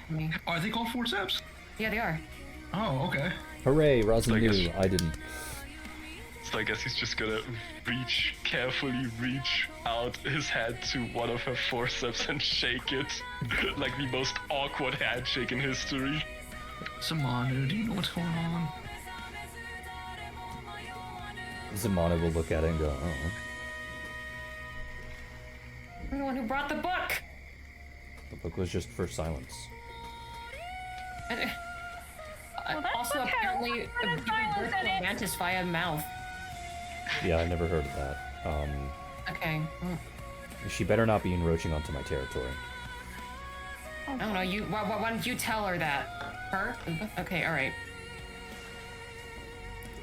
Me. Are they called forceps? Yeah, they are. Oh, okay. Hooray, Rosin I knew. guess- I didn't. So I guess he's just gonna carefully reach out his hand to one of her forceps and shake it. Like the most awkward handshake in history. Samanu, do you know what's going on? Zamana will look at it and go, oh. I'm the one who brought the book. The book was just for silence. Well, that's Also, okay. apparently, What's the giving silence birth in to a it? mantis via mouth. Yeah, I never heard of that. Okay. She better not be encroaching onto my territory. I don't know. You. Why don't you tell her that? Her? Okay. All right.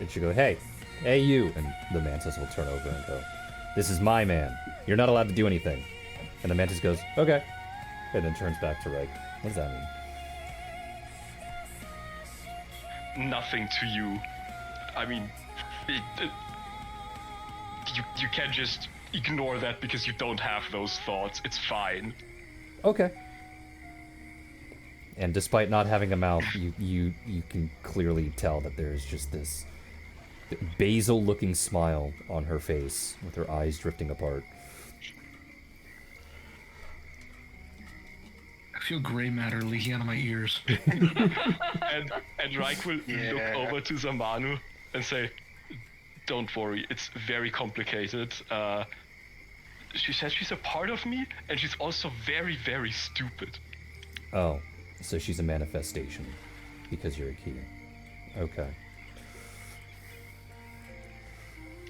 It should go, hey, you. And the mantis will turn over and go, this is my man. You're not allowed to do anything. And the mantis goes, okay. And then turns back to Reich. What does that mean? Nothing to you. I mean, you can't just ignore that because you don't have those thoughts. It's fine. Okay. And despite not having a mouth, you can clearly tell that there's just this basil-looking smile on her face, with her eyes drifting apart. I feel gray matter leaking out of my ears. And Reich will look over to Zamanu and say, don't worry, it's very complicated. She says she's a part of me, and she's also very, very stupid. Oh, so she's a manifestation, because you're a key. Okay.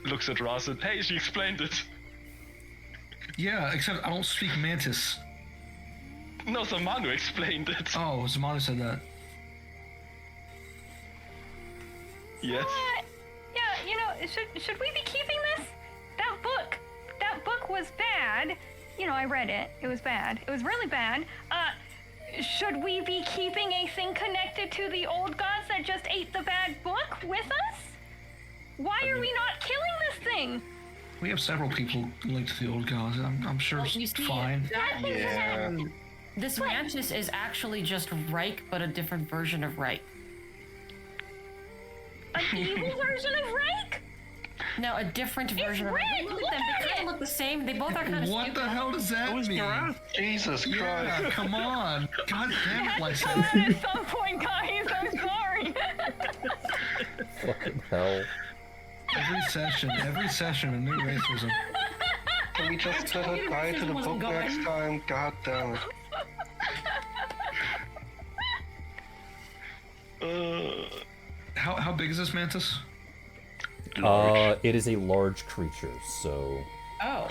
Looks at Ross and, hey, she explained it. Yeah, except I don't speak mantis. No, Zamanu explained it. Oh, Zamanu said that. Yes. Yeah, you know, should we be keeping this? That book was bad. You know, I read it. It was bad. It was really bad. Should we be keeping a thing connected to the old gods that just ate the bad book with us? Why are we not killing this thing? We have several people linked to the old gods. I'm sure You it's see, fine. Yeah. This mantis is actually just Reich, but a different version of Reich. An evil version of Reich? No, a different version of red! Reich. Look Look at them. at They kind it! of look the same. They both are kind of What stupid. the hell does that mean? Jesus Christ. Yeah, come on. God damn it, That's come Lysander. out at some point, guys. I'm sorry. Fucking hell. Every session, a new racism. Can we just let it die to the book next time? God damn it. How big is this mantis? It is a large creature, so Oh.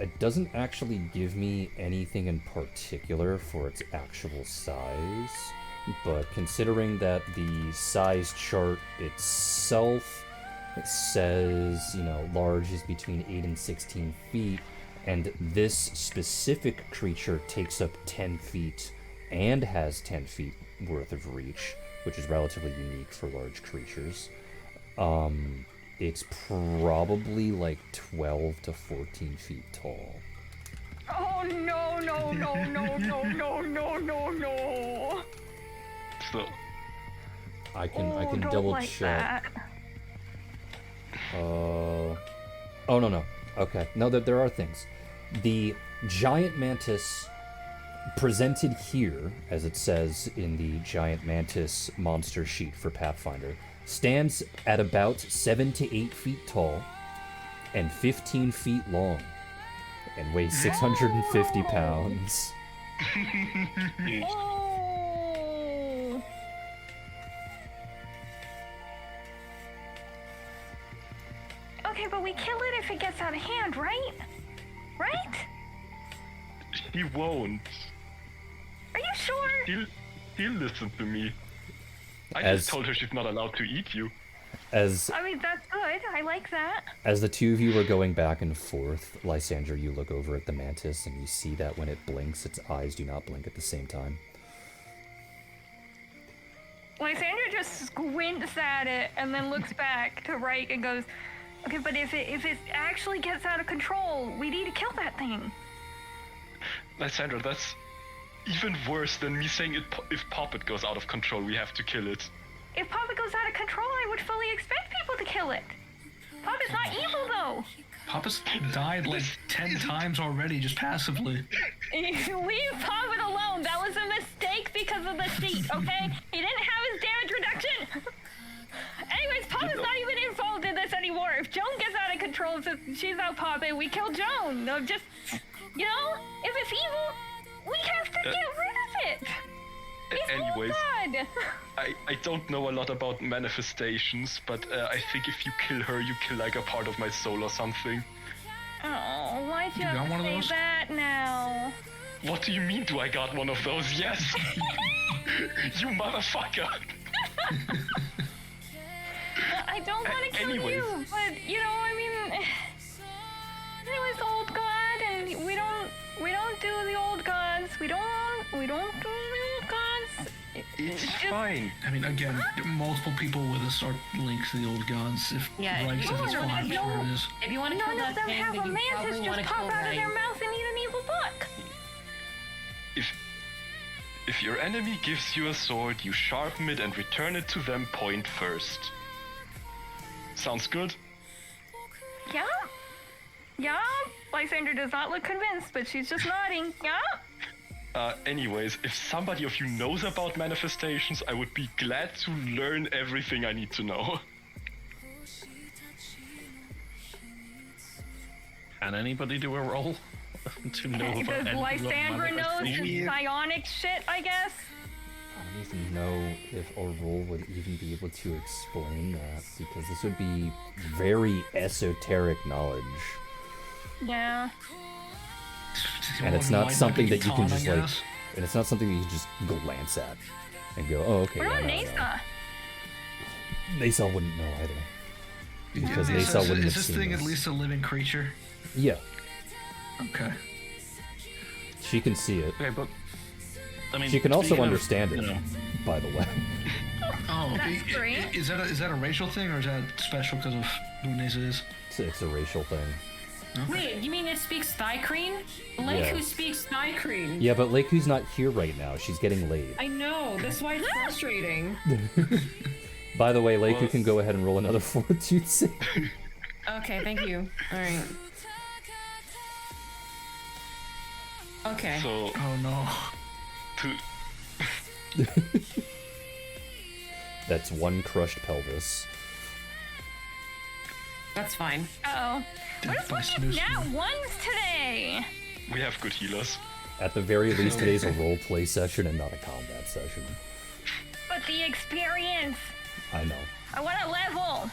it doesn't actually give me anything in particular for its actual size, but considering that the size chart itself, it says, you know, large is between 8 and 16 feet, and this specific creature takes up 10 feet and has 10 feet worth of reach, which is relatively unique for large creatures. It's probably like 12 to 14 feet tall. Oh no, no, no, no, no, no, no, no, no. So, I can don't double like check. that. Oh no. Okay. No, there are things. The giant mantis presented here, as it says in the giant mantis monster sheet for Pathfinder, stands at about 7 to 8 feet tall and 15 feet long and weighs 650 pounds. Oh. Okay, but we kill it if it gets out of hand, right? Right? he won't. Are you sure? He'll listen to me. I As- just told her she's not allowed to eat you. As I mean, that's good. I like that. As the two of you are going back and forth, Lysander, you look over at the mantis and you see that when it blinks, its eyes do not blink at the same time. Lysander just squints at it and then looks back to Reich and goes, okay, but if it actually gets out of control, we need to kill that thing. Lysander, that's even worse than me saying if Poppet goes out of control, we have to kill it. If Papa goes out of control, I would fully expect people to kill it. Papa's not evil, though. Papa's died like 10 times already, just passively. Leave Papa alone. That was a mistake because of the seat, okay? He didn't have his damage reduction. Anyways, Papa's not even involved in this anymore. If Joan gets out of control, she's out Papa, we kill Joan. No, just, you know, if it's evil, we have to get rid of it. It's Anyways, God. I don't know a lot about manifestations, but I think if you kill her, you kill like a part of my soul or something. Oh, why'd you You have got to one of say those? that now? What do you mean, do I got one of those? Yes! You motherfucker! I don't want to kill anyways. you, but you know, I mean, it was old god, and we don't do the old gods. We don't do the old gods. It's Just- fine. I mean, again, multiple people with us are linked to the old gods. If Yeah, Reich you says it's don't fine, have sure no- it is. If you want to kill None that of them thing, have then a you mantis probably just want to pop kill out of Reich. their mouth and eat an evil book. If your enemy gives you a sword, you sharpen it and return it to them point first. Sounds good? Yeah? Yeah? Lysander does not look convinced, but she's just nodding. Yeah? Anyways, if somebody of you knows about manifestations, I would be glad to learn everything I need to know. Can anybody do a roll to know about Does anything about Lysandra knows manifestation? psionic shit, I guess? I don't even know if a roll would even be able to explain that, because this would be very esoteric knowledge. Yeah. And it's More not than something likely that you can Catan, I just like, guess. and it's not something that you can just glance at and go, oh, okay. What yeah, about no, no. Nasa? Nasa wouldn't know either. Because Nasa wouldn't is have this seen thing this. at least a living creature? Yeah, Okay. she can see it. Okay, but I mean, She can also speaking of, understand it, you know, by the way. Oh, That's great. is that a racial thing or is that special because of who Nasa is? It's a racial thing. Wait, you mean it speaks Thai-Kreen? Leiku Yeah. speaks Thai-Kreen. Yeah, but Leiku's not here right now. She's getting laid. I know, that's why it's frustrating. By the way, Leiku Well- can go ahead and roll another fortitude save. Okay, thank you. Alright. Okay. So Oh no. to That's one crushed pelvis. That's fine. Oh. What Death is by with snooze. these nat ones today? we have good healers. At the very least, today's a roleplay session and not a combat session. But the experience. I know. I want a level.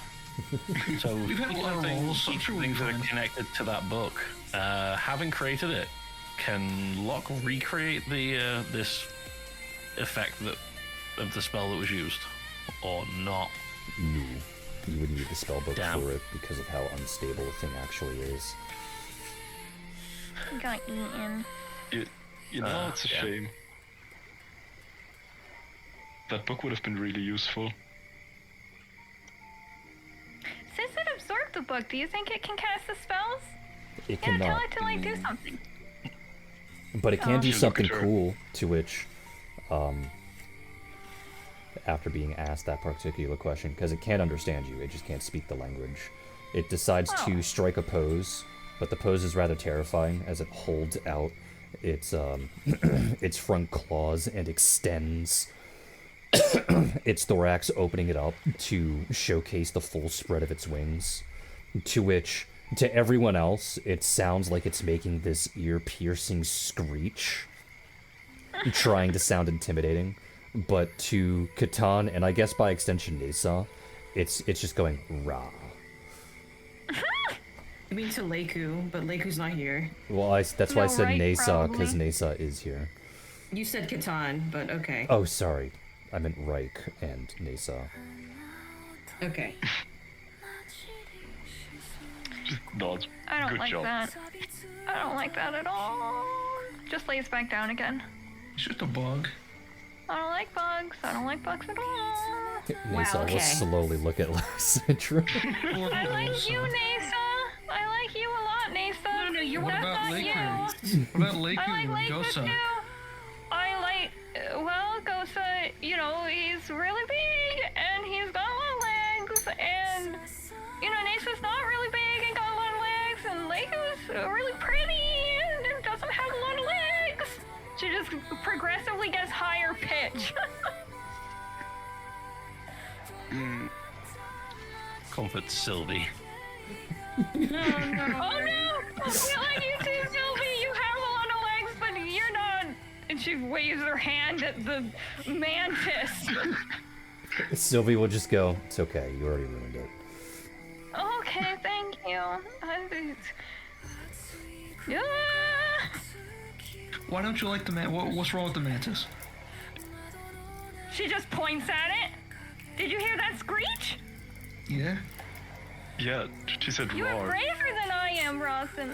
So We've had a lot of things, rolls, so I'm sure we'll be things that are fine. connected to that book. Having created it, can Locke recreate the this effect that of the spell that was used, or not? No. You would need the spellbook Damn. for it because of how unstable the thing actually is. Got eaten. You know, it's a yeah. shame. That book would have been really useful. Since it absorbed the book, do you think it can cast the spells? It Yeah, tell cannot. it to like do something. But it can do Look at something her. cool, to which, after being asked that particular question, because it can't understand you, it just can't speak the language. It decides Oh. to strike a pose, but the pose is rather terrifying as it holds out its its front claws and extends its thorax, opening it up to showcase the full spread of its wings. To which, to everyone else, it sounds like it's making this ear-piercing screech, trying to sound intimidating. But to Catan, and I guess by extension Nasa, it's just going rah. You mean to Leiku, but Leiku's not here. Well, that's why I No, said right, Nasa, because probably. Nasa is here. You said Catan, but okay. Oh, sorry. I meant Reich and Nasa. Okay. Just nods. I don't Good like job. that. I don't like that at all. Just lays back down again. It's just a bug. I don't like bugs. I don't like bugs at all. Nasa okay. will slowly look at Lysandra. I like you, Nasa. I like you a lot, Nasa. No, you're What That's about not Leiku? you. What about Leiku I and like Leiku Gosa? too. I like, well, Gosa, you know, he's really big and he's got long legs and, you know, Nasa's not really big and got long legs and Leiku's really pretty and doesn't have a lot of legs. She just progressively gets higher pitch. Comfort Sylvie. Oh no! I like you too, Sylvie. You have a lot of legs, but you're not. And she waves her hand at the mantis. Sylvie will just go, it's okay, you already ruined it. Okay, thank you. Yeah. Why don't you like the man? What's wrong with the mantis? She just points at it. Did you hear that screech? Yeah. Yeah, she said You are roar. braver than I am, Rawson.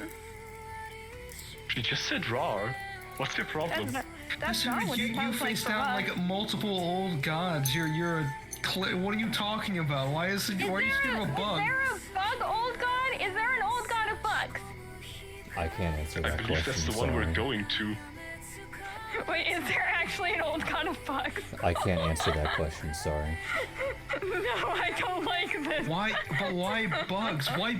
She just said roar. What's your problem? That's Listen, not what you, it you sounds like face for down us. like multiple old gods. You're a. What are you talking about? Why is it? Why are you scared of a bug? Is there a bug old god? Is there an old god of bugs? I can't answer I that believe question, that's the one sorry. we're going to. Wait, is there actually an old god of bugs? I can't answer that question, sorry. No, I don't like this. Why? But why bugs? Why?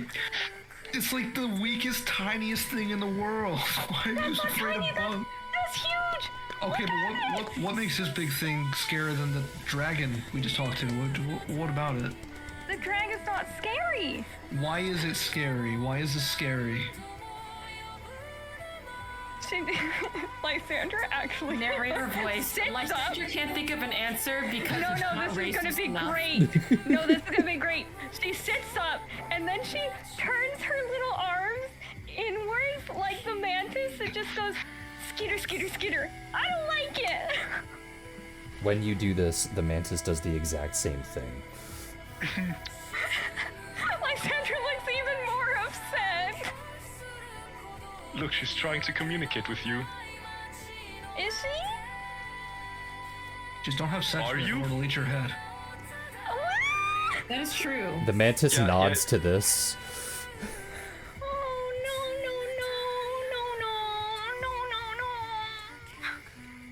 It's like the weakest, tiniest thing in the world. Why are you That's not afraid tiny, of bugs? that's huge! Okay, Look at but what makes this big thing scarier than the dragon we just talked to? What about it? The dragon's not scary. Why is it scary? Why is this scary? She, Lysandra actually Narrator voice. sits up. Lysandra can't think of an answer because No, it's no, not this is gonna racist be enough. great. No, this is gonna be great. She sits up and then she turns her little arms inwards like the mantis. It just goes skitter, skitter, skitter. I don't like it. When you do this, the mantis does the exact same thing. Lysandra looks even more upset. Look, she's trying to communicate with you. Is she? Just don't have sex Are with her you? or it'll eat your head. That is true. The mantis Yeah, nods yeah. to this. Oh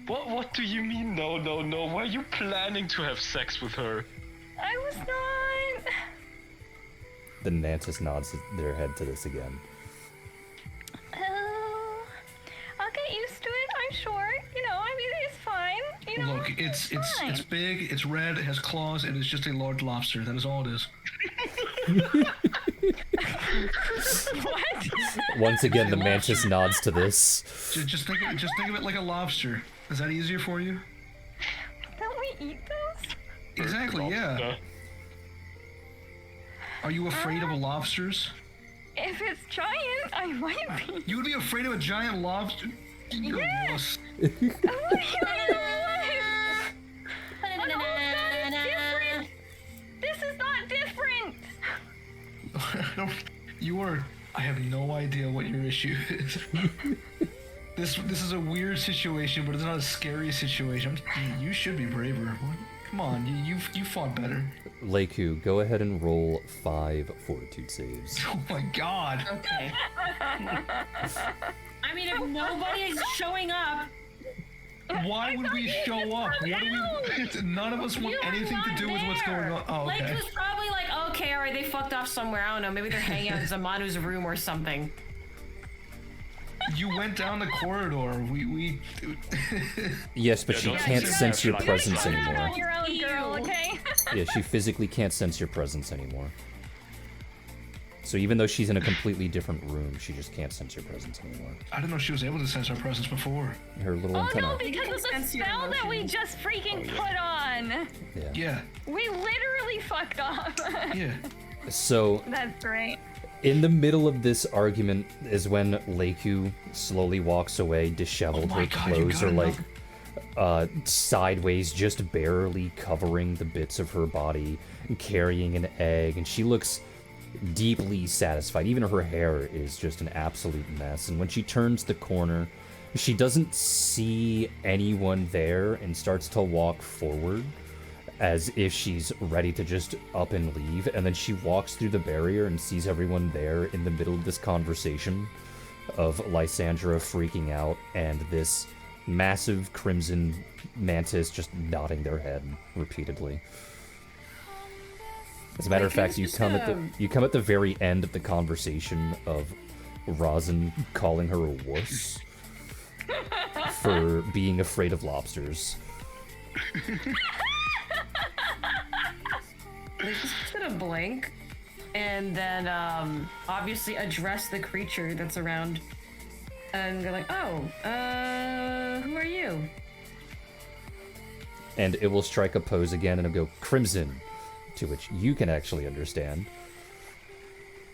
no. What do you mean? No. Why are you planning to have sex with her? I was not. The mantis nods their head to this again. Oh, I'll get used to it. I'm sure. I mean, it's fine. Look, it's fine. big, it's red, it has claws, it is just a large lobster. That is all it is. What? Once again, the mantis nods to this. Just think of it like a lobster. Is that easier for you? Don't we eat those? Exactly, yeah. Lobster. Are you afraid of lobsters? If it's giant, I might be. You would be afraid of a giant lobster? You're a Yeah. wuss. Oh my God, what? Different. This is not different. I have no idea what your issue is. This is a weird situation, but it's not a scary situation. You should be braver. What? Come on, you fought better. Leiku, go ahead and roll 5 fortitude saves. Oh my God. Okay. I mean, if nobody is showing up, Why would we show up? What do we? None of us want you were anything to not do with what's there. going on. Oh, Like, okay. it was probably like, okay, all right, they fucked off somewhere. I don't know. Maybe they're hanging out in Zamanu's room or something. You went down the corridor. We Yes, but Yeah, she don't can't say sense that. your Like, presence you're You're anymore. on your own, girl. Okay. Yeah, she physically can't sense your presence anymore. So even though she's in a completely different room, she just can't sense your presence anymore. I didn't know she was able to sense our presence before. Her little Oh antenna. no, because of the sense your spell that we emotions. just freaking put on. Yeah. Yeah, We literally fucked off. yeah. So That's great. in the middle of this argument is when Leiku slowly walks away, disheveled. Oh my Her God, you clothes got are like another- sideways, just barely covering the bits of her body, and carrying an egg, and she looks deeply satisfied. Even her hair is just an absolute mess. And when she turns the corner, she doesn't see anyone there and starts to walk forward as if she's ready to just up and leave. And then she walks through the barrier and sees everyone there in the middle of this conversation of Lysandra freaking out and this massive crimson mantis just nodding their head repeatedly. As a matter of fact, you come at the very end of the conversation of Rosin calling her a wuss for being afraid of lobsters. They just gonna blink and then obviously address the creature that's around. And they're like, oh, who are you? And it will strike a pose again and it'll go crimson, to which you can actually understand.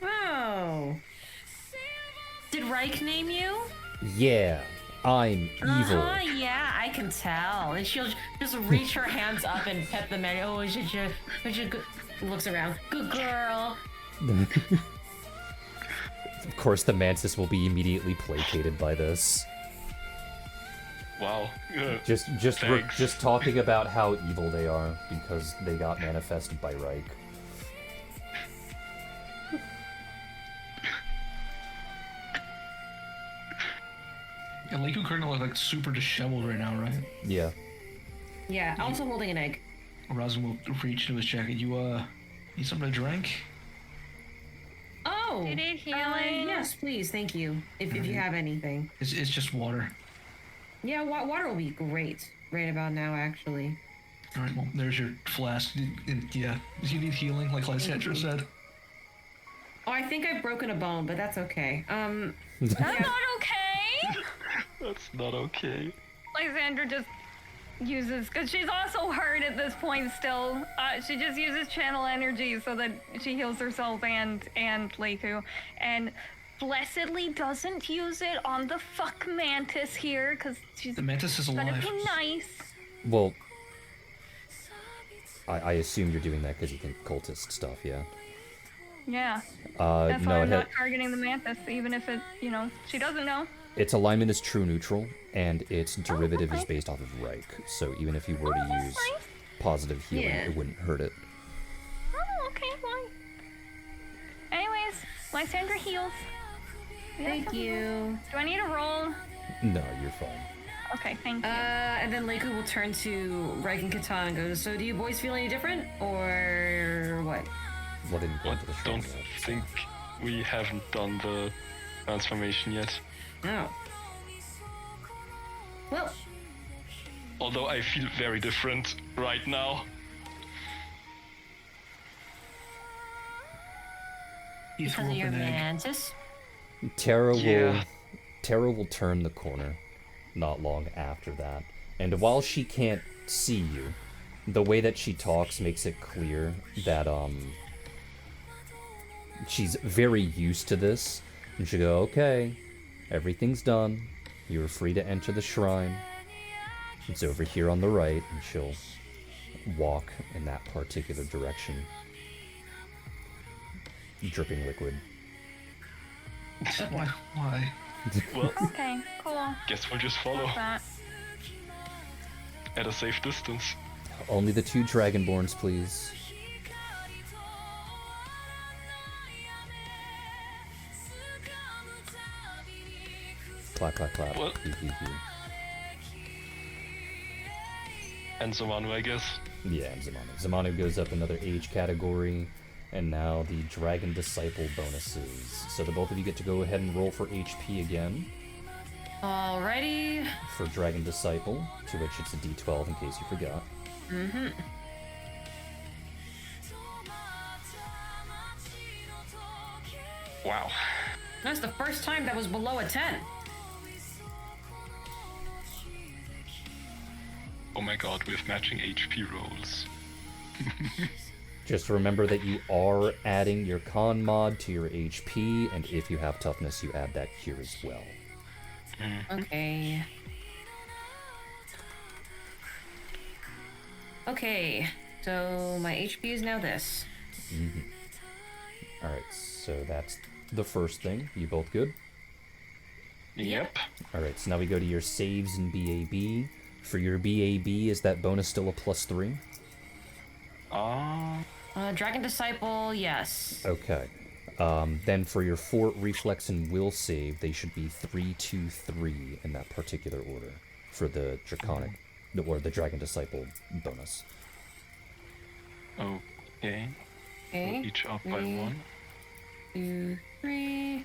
Oh. Did Reich name you? Yeah, I'm evil. Yeah, I can tell. And she'll just reach her hands up and pet the man. Oh, is it your good... Looks around. Good girl. Of course, the mantis will be immediately placated by this. Wow. We're just talking about how evil they are because they got manifested by Reich. Yeah, Leiku Colonel is like super disheveled right now, right? Yeah. Yeah, also holding an egg. Rosin will reach into his jacket. You need something to drink? Oh. Did it healing? Yes, please. Thank you. If you have anything. It's just water. Yeah, water will be great right about now, actually. All right, well, there's your flask. Yeah, you need healing, like Lysandra said. Oh, I think I've broken a bone, but that's okay. That's not okay. That's not okay. Lysandra just uses, because she's also hurt at this point still. She just uses channel energy so that she heals herself and Leiku. And blessedly doesn't use it on the fuck mantis here, because she's The mantis is gonna alive. be nice. Well, I assume you're doing that because you think cultist stuff, yeah? Yeah. That's No, why I'm not targeting the mantis, even if it, she doesn't know. its alignment is true neutral, and its derivative is okay. based off of Reich. So even if you were to that's use nice. positive healing, Yeah. it wouldn't hurt it. Oh, okay, well. Anyways, Lysandra heals. Thank you. Do I need a roll? No, you're fine. Okay, thank you. And then Leiku will turn to Reich and Katan and goes, so do you boys feel any different? Or what? Well, didn't go I into the shrine don't yet. think we haven't done the transformation yet. Oh. Well, Although I feel very different right now. He because threw of up your an egg. mantis. Terra Yeah. will turn the corner not long after that. And while she can't see you, the way that she talks makes it clear that she's very used to this. And she'll go, okay, everything's done. You're free to enter the shrine. It's over here on the right, and she'll walk in that particular direction. Dripping liquid. Why? Well, Okay, cool. guess we'll just follow That. at a safe distance. Only the 2 Dragonborns, please. Clap, clap, clap. What? Hee, hee, hee. And Zamanu, I guess. Yeah, and Zamanu. Zamanu goes up another age category, and now the Dragon Disciple bonuses. So the both of you get to go ahead and roll for HP again Alrighty. for Dragon Disciple, to which it's a D12 in case you forgot. Mm-hmm. Wow. That's the first time that was below a 10. Oh my god, we have matching HP rolls. Just remember that you are adding your con mod to your HP, and if you have toughness, you add that here as well. Okay. Okay, so my HP is now this. Alright, so that's the first thing. You both good? Yep. Alright, so now we go to your saves and BAB. For your BAB, is that bonus still a +3? Dragon Disciple, yes. Okay. Then for your fort, reflex, and will save, they should be 3, 2, 3 in that particular order for the draconic, or the Dragon Disciple bonus. Okay. Okay. Each up by 3, 1. 2, 3.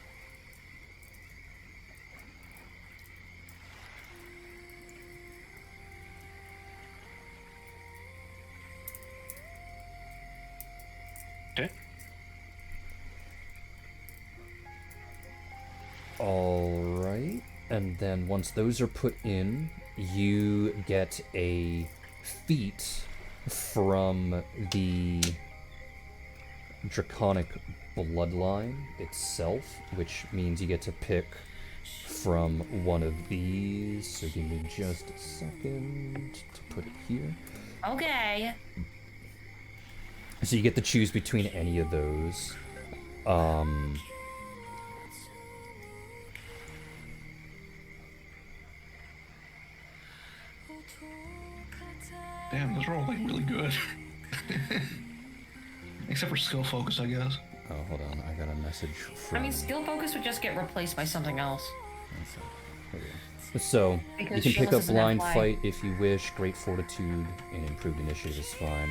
Okay. Alright, and then once those are put in, you get a feat from the draconic bloodline itself, which means you get to pick from one of these. So give me just a second to put it here. Okay. So you get to choose between any of those. Damn, those are all like really good. Except for skill focus, I guess. Oh, hold on. I got a message from... I mean, skill focus would just get replaced by something else. So, Because you can pick Shameless up doesn't blind have fight if you wish. Great fortitude and improved initiative is fine.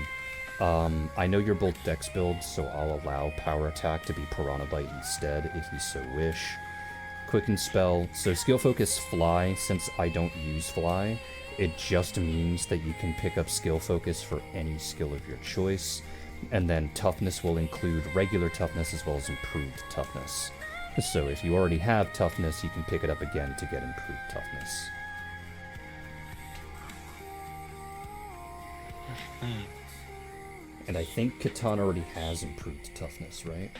I know you're both dex builds, so I'll allow power attack to be Piranha Bite instead if you so wish. Quicken spell. So skill focus fly. Since I don't use fly, it just means that you can pick up skill focus for any skill of your choice. And then toughness will include regular toughness as well as improved toughness. So if you already have toughness, you can pick it up again to get improved toughness. And I think Catan already has improved toughness, right?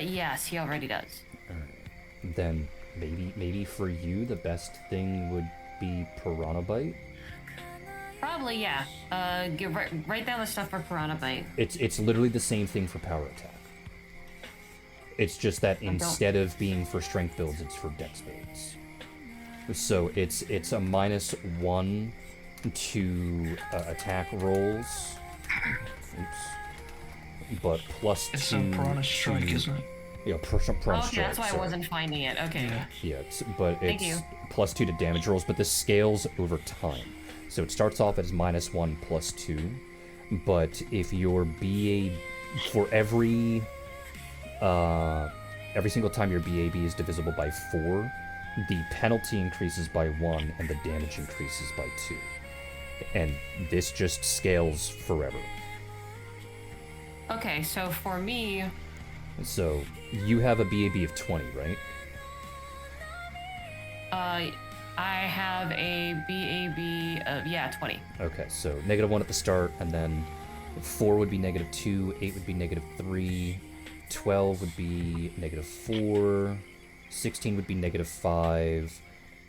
Yes, he already does. Alright. Then maybe for you the best thing would be Piranha Bite? probably, yeah. Write down the stuff for Piranha Bite. It's literally the same thing for power attack. It's just that instead of being for strength builds, it's for dex builds. So it's a -1 to attack rolls. Oops. But +2 It's a Piranha Strike, to, isn't it? Yeah, Piranha Okay, Strike. that's why sorry. I wasn't finding it. Okay. Yeah. Yeah, but Thank it's you. +2 to damage rolls, but this scales over time. So it starts off as -1 +2, but if your BA for every single time your BAB is divisible by 4, the penalty increases by 1 and the damage increases by 2. And this just scales forever. Okay, so for me, So you have a BAB of 20, right? I have a BAB of, 20. Okay, so -1 at the start, and then 4 would be -2, 8 would be -3, 12 would be -4, 16 would be -5,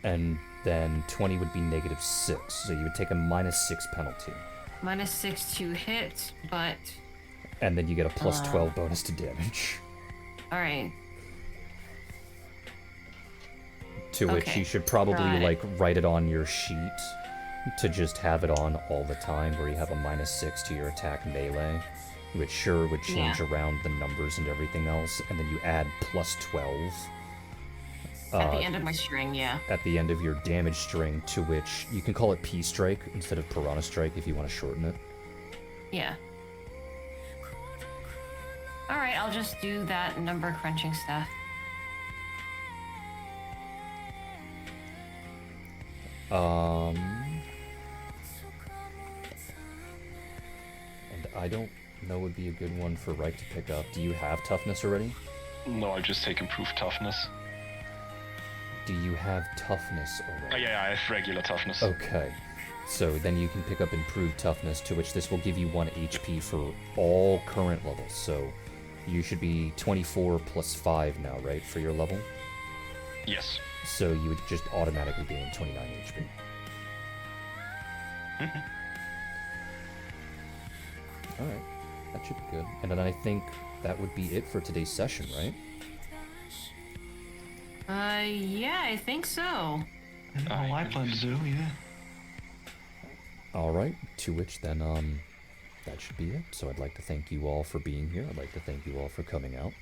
and then 20 would be -6. So you would take a -6 penalty. -6 to hit, but... And then you get a +12 bonus to damage. Alright. To which Okay, you should probably, got it. like, write it on your sheet to just have it on all the time, where you have a -6 to your attack melee, which sure would change Yeah. around the numbers and everything else, and then you add +12 At the end of my string, yeah. at the end of your damage string, to which you can call it P-Strike instead of Piranha Strike if you want to shorten it. Yeah. Alright, I'll just do that number crunching stuff. And I don't know would be a good one for Reich to pick up. Do you have toughness already? No, I just take improved toughness. Do you have toughness already? Yeah, I have regular toughness. Okay. So then you can pick up improved toughness, to which this will give you 1 HP for all current levels. So you should be 24 plus 5 now, right, for your level? Yes. So you would just automatically gain 29 HP. Alright, that should be good. And then I think that would be it for today's session, right? Yeah, I think so. All I plan to do, yeah. Alright, to which then, that should be it. So I'd like to thank you all for being here. I'd like to thank you all for coming out.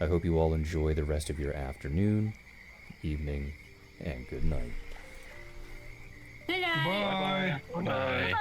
I hope you all enjoy the rest of your afternoon, evening, and good night. Good night. Bye. Bye.